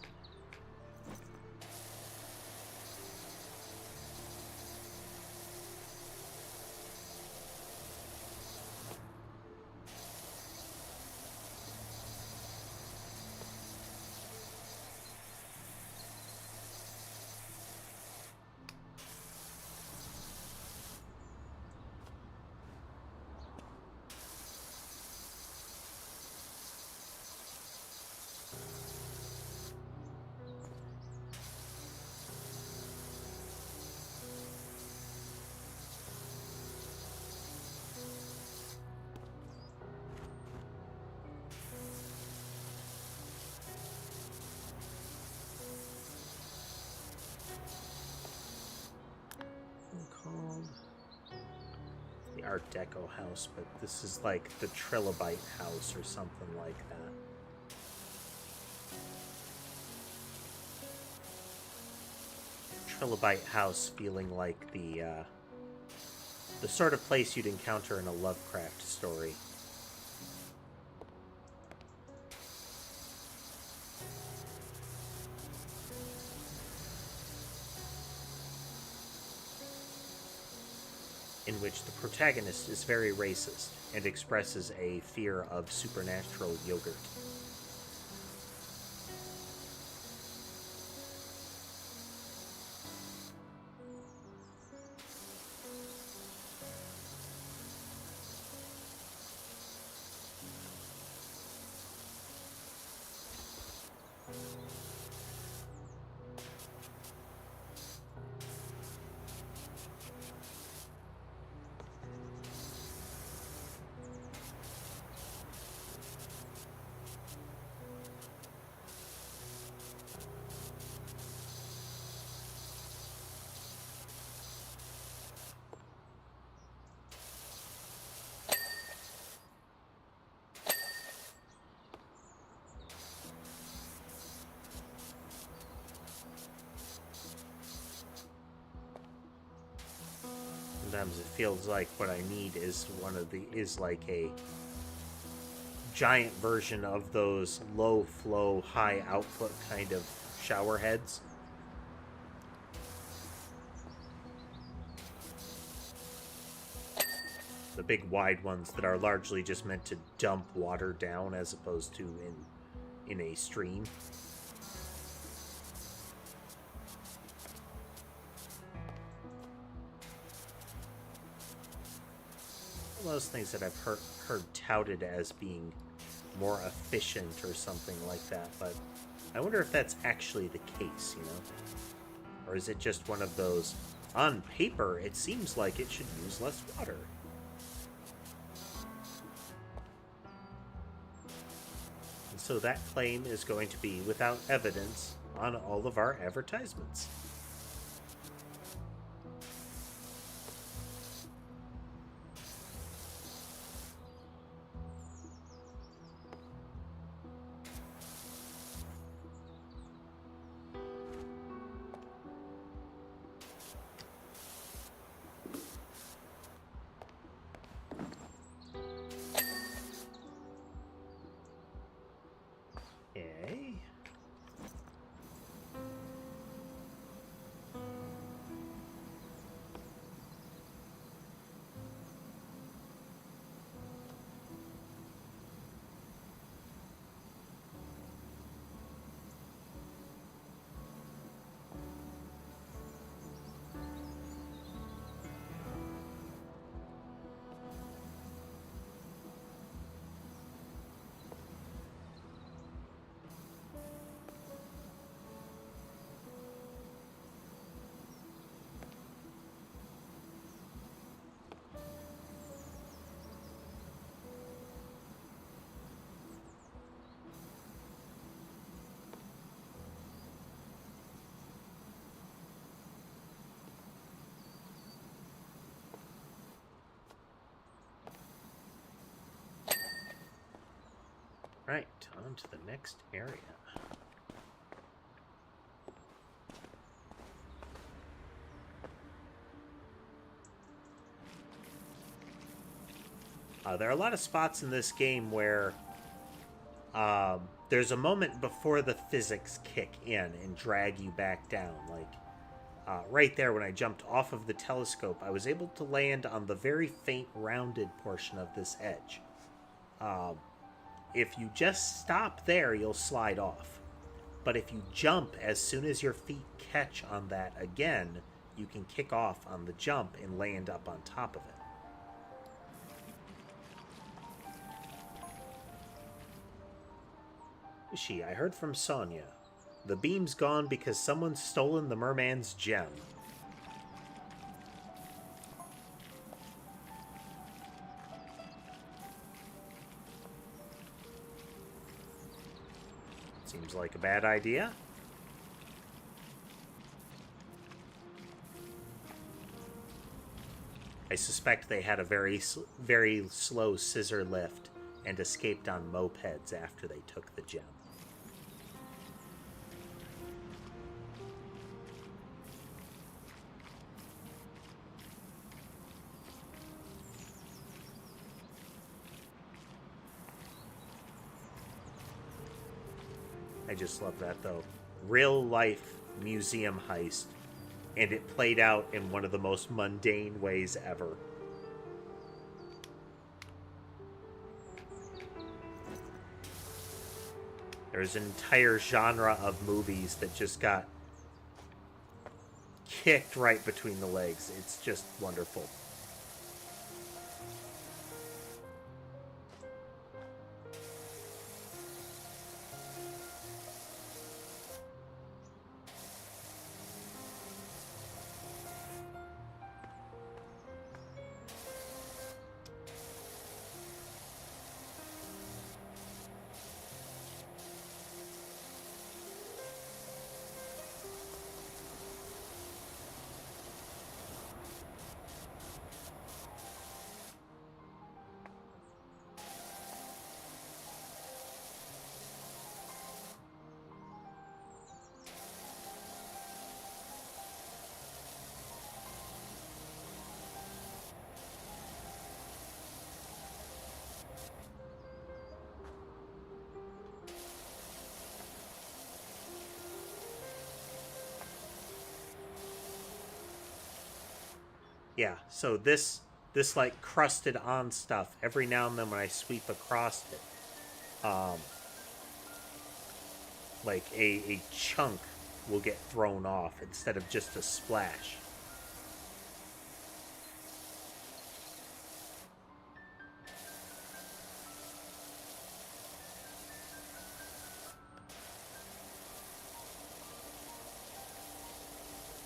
[SPEAKER 1] Called the Art Deco house, but this is like the Trilobite house or something like that. Trilobite house feeling like the sort of place you'd encounter in a Lovecraft story. In which the protagonist is very racist and expresses a fear of supernatural yogurt. Sometimes it feels like what I need is like a giant version of those low flow, high output kind of shower heads. The big wide ones that are largely just meant to dump water down as opposed to in a stream. Those things that I've heard touted as being more efficient or something like that, but I wonder if that's actually the case, you know? Or is it just one of those, on paper, it seems like it should use less water? And so that claim is going to be without evidence on all of our advertisements. Right, on to the next area. There are a lot of spots in this game where there's a moment before the physics kick in and drag you back down. Like right there when I jumped off of the telescope, I was able to land on the very faint rounded portion of this edge. If you just stop there, you'll slide off. But if you jump as soon as your feet catch on that again, you can kick off on the jump and land up on top of it. I heard from Sonia. The beam's gone because someone's stolen the merman's gem. Seems like a bad idea. I suspect they had a very slow scissor lift and escaped on mopeds after they took the gem. I just love that, though. Real life museum heist, and it played out in one of the most mundane ways ever. There's an entire genre of movies that just got kicked right between the legs. It's just wonderful. Yeah, so this like crusted on stuff, every now and then when I sweep across it, like a chunk will get thrown off instead of just a splash.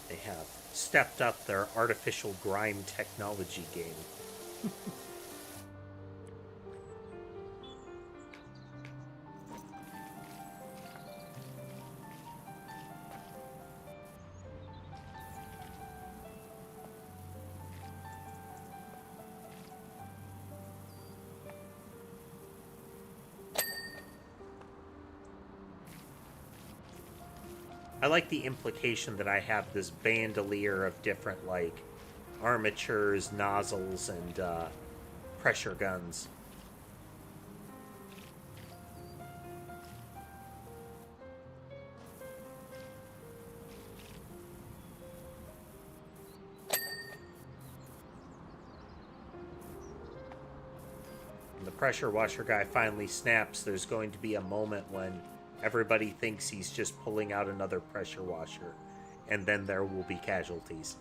[SPEAKER 1] They have stepped up their artificial grime technology game. I like the implication that I have this bandolier of different, like, armatures, nozzles, and pressure guns. When the pressure washer guy finally snaps, there's going to be a moment when everybody thinks he's just pulling out another pressure washer, and then there will be casualties.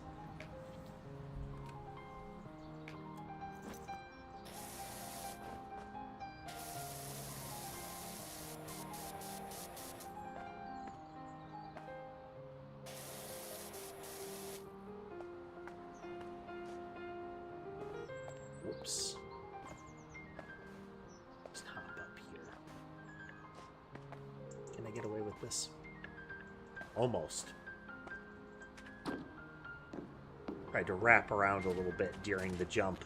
[SPEAKER 1] Whoops. Let's hop up here. Can I get away with this? Almost. Tried to wrap around a little bit during the jump.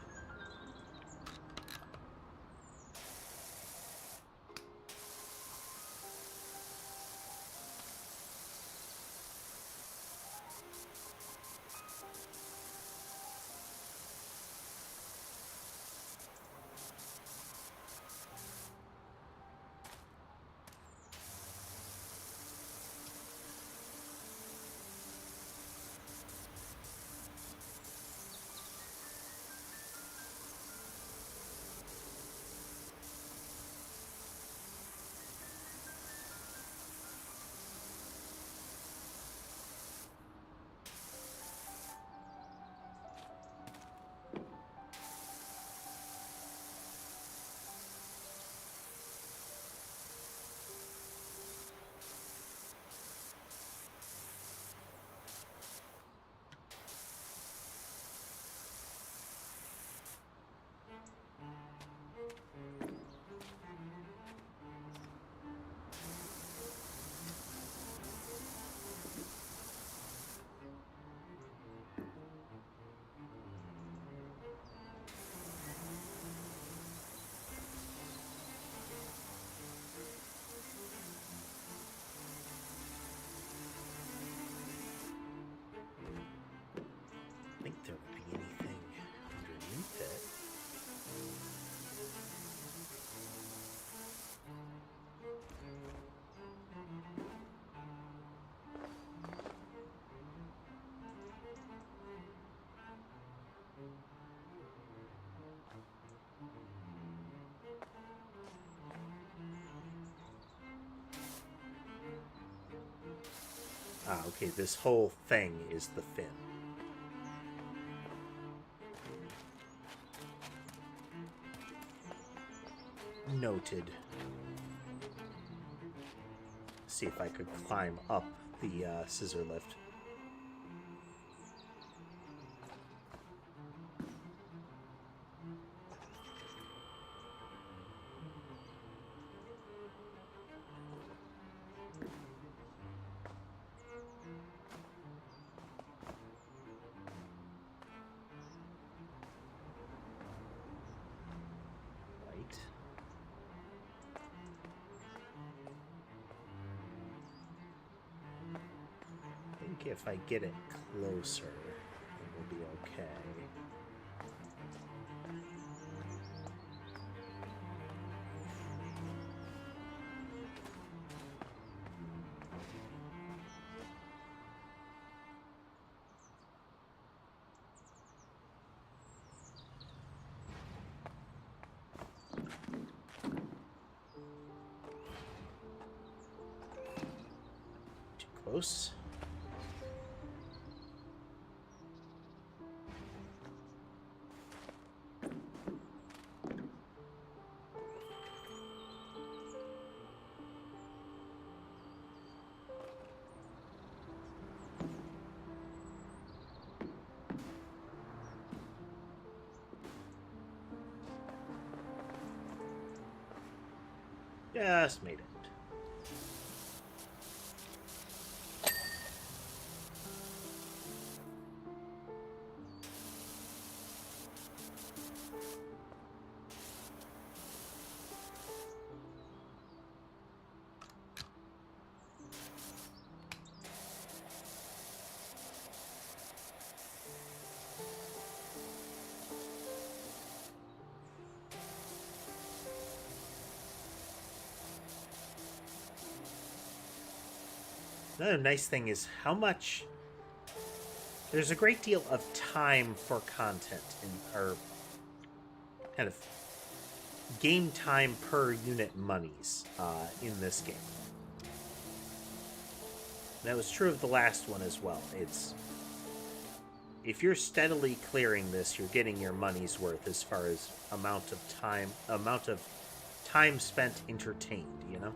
[SPEAKER 1] Ah, okay, this whole thing is the fin. Noted. See if I could climb up the scissor lift. If I get it closer, it will be okay. Too close. Just made it. Another nice thing is how much... There's a great deal of time for content in our kind of game time per unit monies in this game. That was true of the last one as well. It's... If you're steadily clearing this, you're getting your money's worth as far as amount of time spent entertained, you know?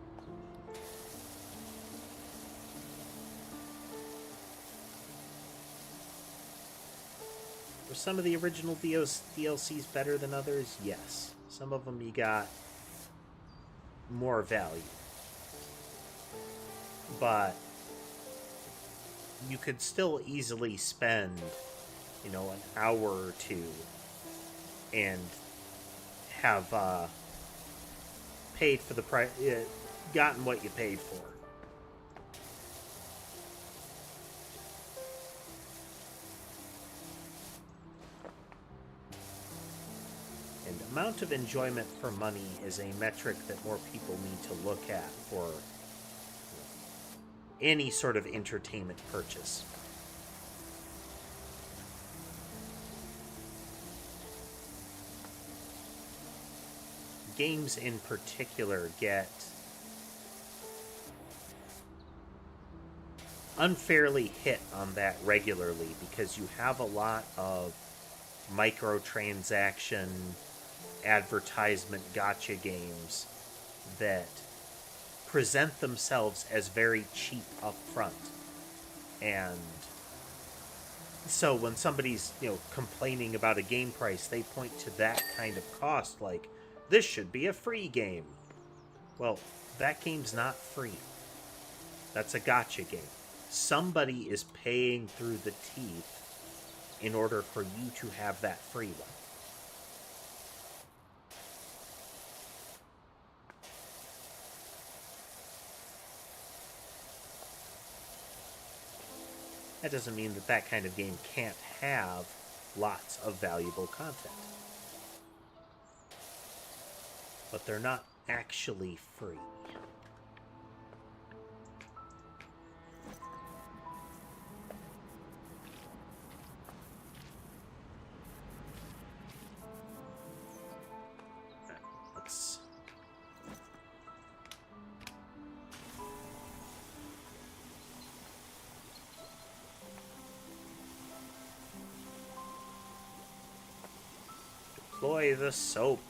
[SPEAKER 1] Were some of the original DLCs better than others? Yes. Some of them you got more value. But you could still easily spend, you know, an hour or two and have paid for the price, gotten what you paid for. Amount of enjoyment for money is a metric that more people need to look at for any sort of entertainment purchase. Games in particular get unfairly hit on that regularly because you have a lot of microtransaction advertisement gotcha games that present themselves as very cheap up front. And so when somebody's, you know, complaining about a game price, they point to that kind of cost like, this should be a free game. Well, that game's not free. That's a gotcha game. Somebody is paying through the teeth in order for you to have that free one. That doesn't mean that that kind of game can't have lots of valuable content. But they're not actually free. Let's... Deploy the soap.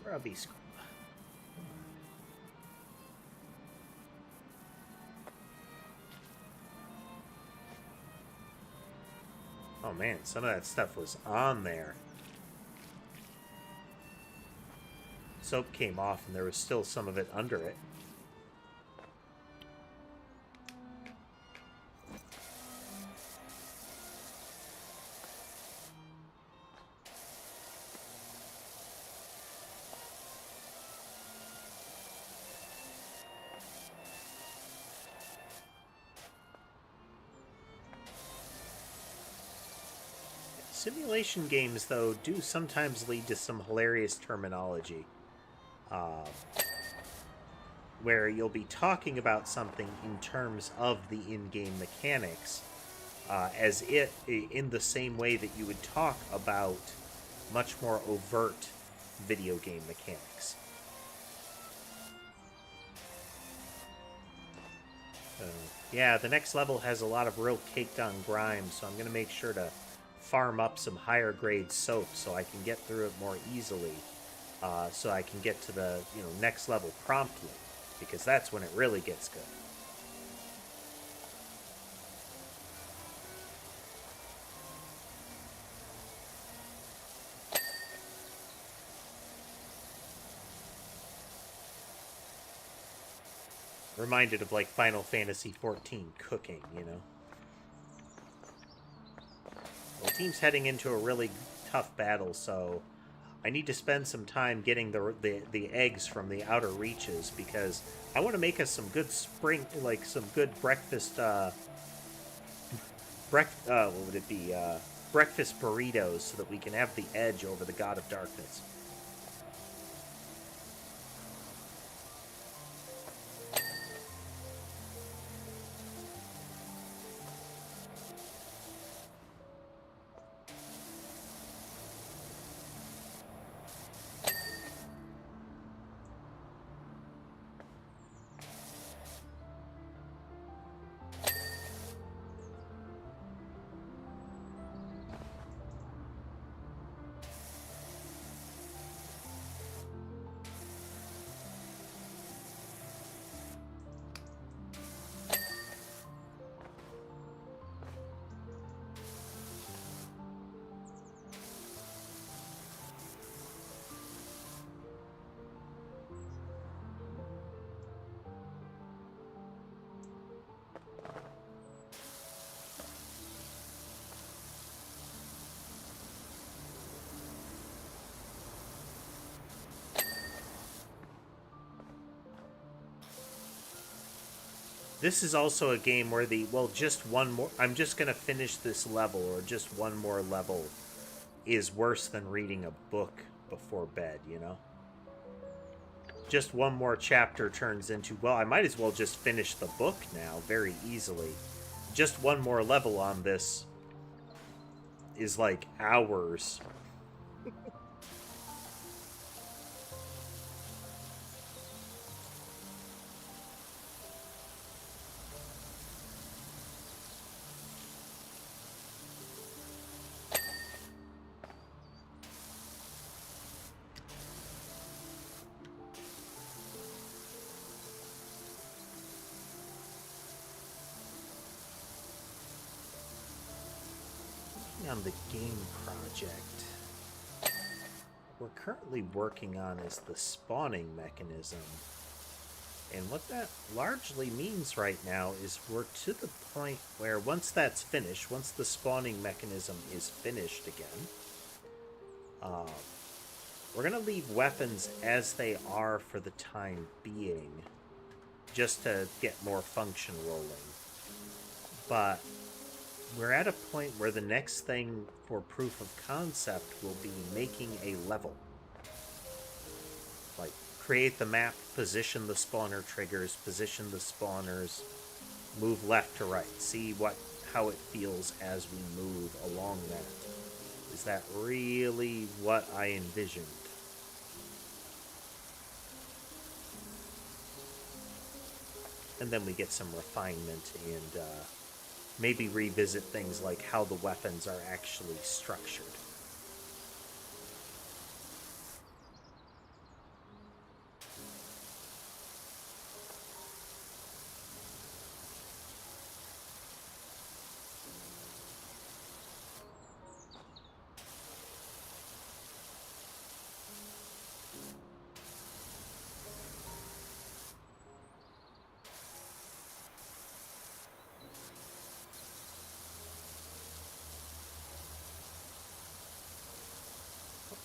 [SPEAKER 1] Grubby scrub. Oh man, some of that stuff was on there. Soap came off and there was still some of it under it. Simulation games, though, do sometimes lead to some hilarious terminology. Where you'll be talking about something in terms of the in-game mechanics, as it in the same way that you would talk about much more overt video game mechanics. Yeah, the next level has a lot of real caked-on grime, so I'm going to make sure to farm up some higher grade soap so I can get through it more easily, so I can get to the next level promptly, because that's when it really gets good. Reminded of like Final Fantasy XIV cooking, Well, the team's heading into a really tough battle, so I need to spend some time getting the eggs from the outer reaches, because I want to make us some good some good breakfast, what would it be? Breakfast burritos, so that we can have the edge over the God of Darkness. This is also a game where just one more, I'm just going to finish this level, or just one more level is worse than reading a book before bed, you know? Just one more chapter turns into, well, I might as well just finish the book now very easily. Just one more level on this is like hours. On the game project, we're currently working on is the spawning mechanism. And what that largely means right now is we're to the point where once that's finished, once the spawning mechanism is finished again, we're going to leave weapons as they are for the time being, just to get more function rolling. But we're at a point where the next thing for proof of concept will be making a level. Like, create the map, position the spawner triggers, position the spawners, move left to right, see how it feels as we move along that. Is that really what I envisioned? And then we get some refinement and maybe revisit things like how the weapons are actually structured.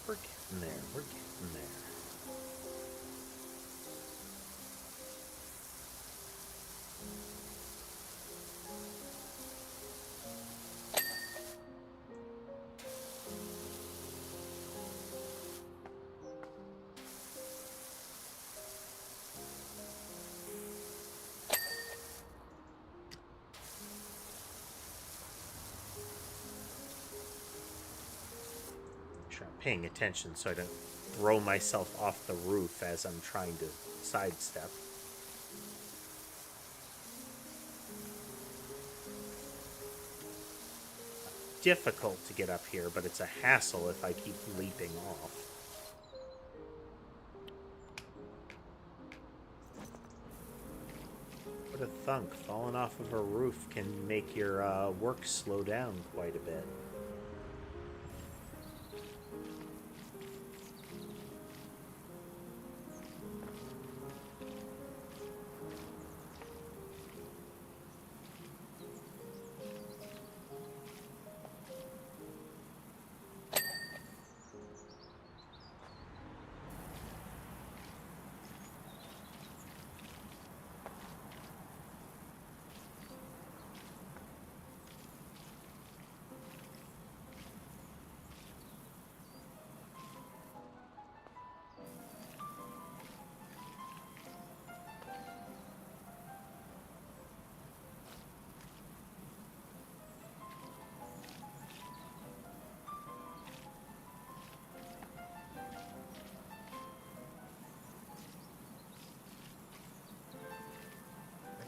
[SPEAKER 1] We're getting there. We're getting there. I'm paying attention so I don't throw myself off the roof as I'm trying to sidestep. Difficult to get up here, but it's a hassle if I keep leaping off. What a thunk. Falling off of a roof can make your work slow down quite a bit.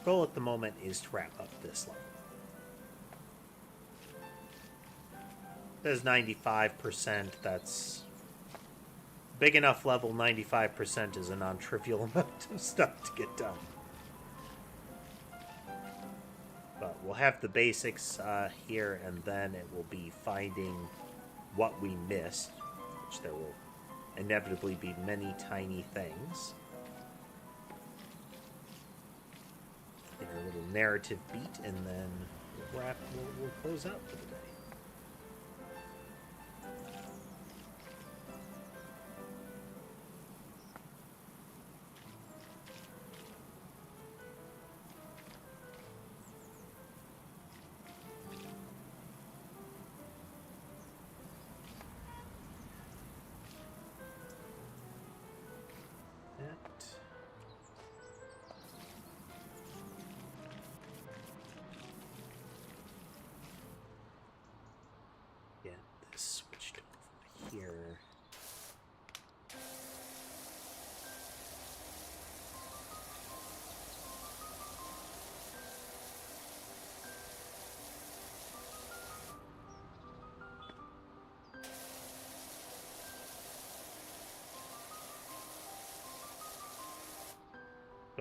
[SPEAKER 1] Goal at the moment is to wrap up this level. There's 95%. That's big enough level. 95% is a non-trivial amount of stuff to get done. But we'll have the basics here, and then it will be finding what we missed, which there will inevitably be many tiny things. A little narrative beat, and then we'll close out for the day.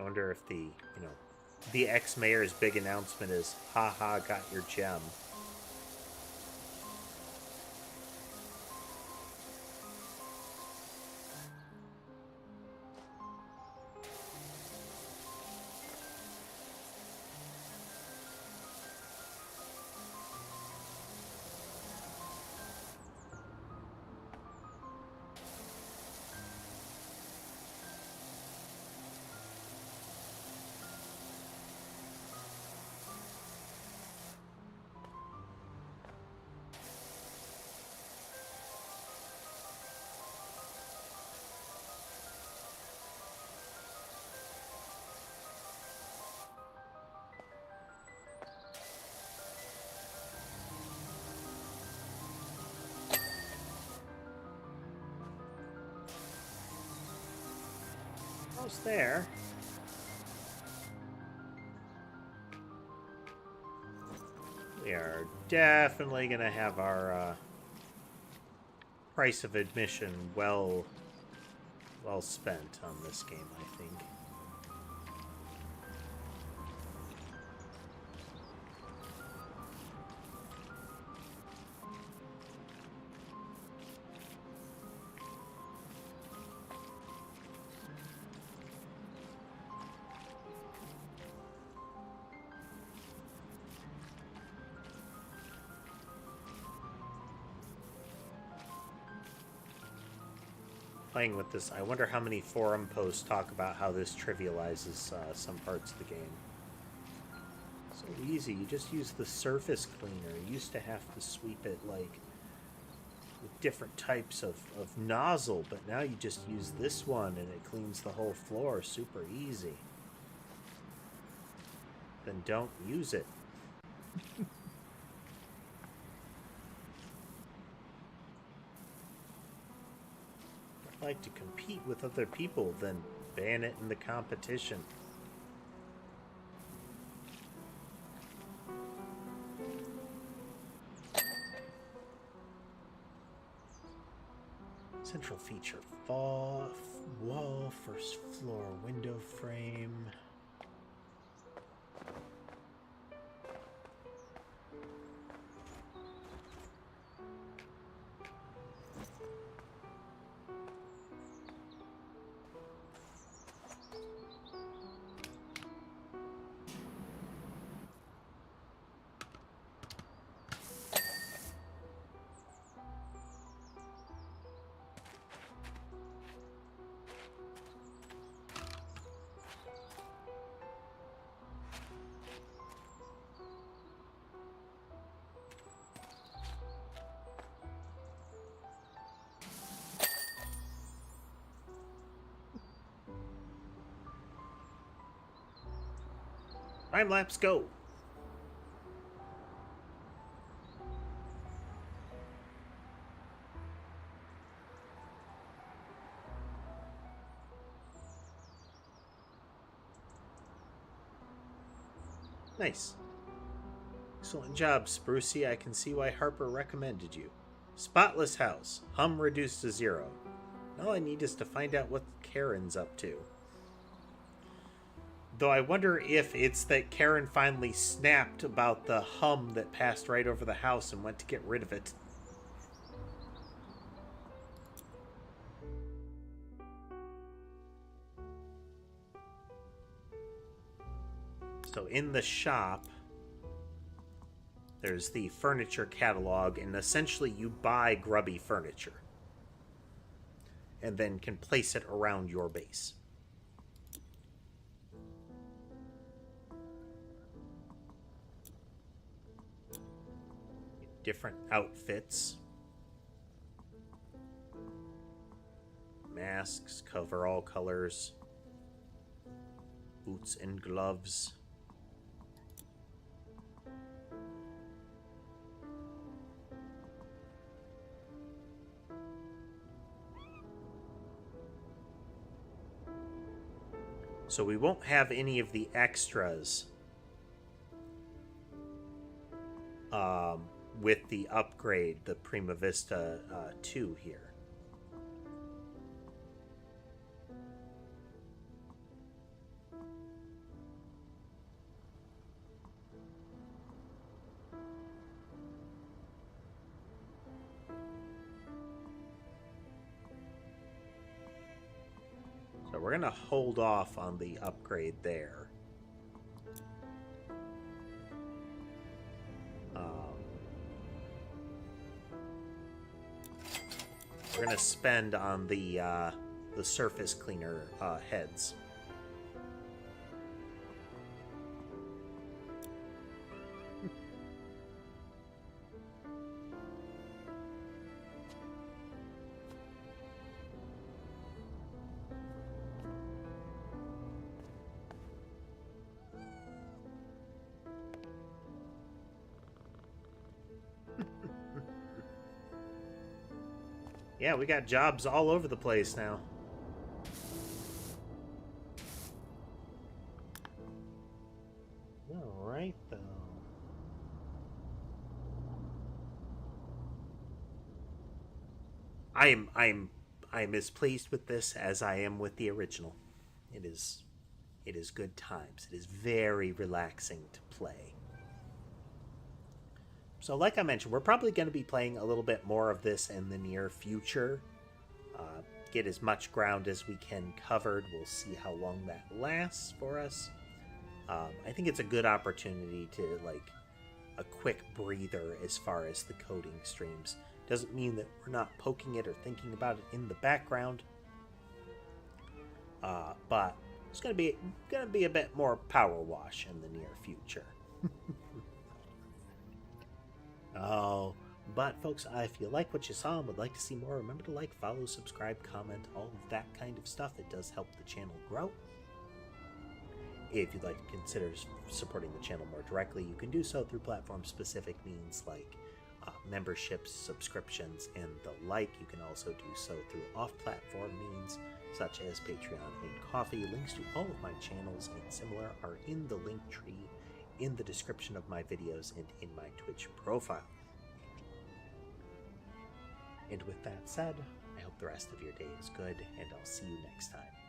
[SPEAKER 1] I wonder if the ex-mayor's big announcement is, haha, got your gem. Almost there. We are definitely going to have our price of admission well spent on this game, I think. Playing with this, I wonder how many forum posts talk about how this trivializes some parts of the game. So easy, you just use the surface cleaner. You used to have to sweep it like with different types of nozzle, but now you just use this one and it cleans the whole floor super easy. Then don't use it. Like to compete with other people, then ban it in the competition. Central feature: wall, first floor window frame. Time lapse, go. Nice. Excellent job, Sprucey. I can see why Harper recommended you. Spotless house. Hum reduced to 0. All I need is to find out what Karen's up to. Though I wonder if it's that Karen finally snapped about the hum that passed right over the house and went to get rid of it. So in the shop, there's the furniture catalog, and essentially you buy grubby furniture and then can place it around your base. Different outfits. Masks cover all colors. Boots and gloves. So we won't have any of the extras with the upgrade, the Prima Vista 2 here. So we're going to hold off on the upgrade there. We're going to spend on the surface cleaner heads. Yeah, we got jobs all over the place now. All right, though. I'm as pleased with this as I am with the original. It is good times. It is very relaxing to play. So like I mentioned, we're probably going to be playing a little bit more of this in the near future. Get as much ground as we can covered. We'll see how long that lasts for us. I think it's a good opportunity to, like, a quick breather as far as the coding streams. Doesn't mean that we're not poking it or thinking about it in the background. But it's going to be a bit more PowerWash in the near future. Oh, but folks, if you like what you saw and would like to see more, remember to like, follow, subscribe, comment, all of that kind of stuff. It does help the channel grow. If you'd like to consider supporting the channel more directly, you can do so through platform-specific means like memberships, subscriptions, and the like. You can also do so through off-platform means such as Patreon and Ko-fi. Links to all of my channels and similar are in the link tree, in the description of my videos, and in my Twitch profile. And with that said, I hope the rest of your day is good, and I'll see you next time.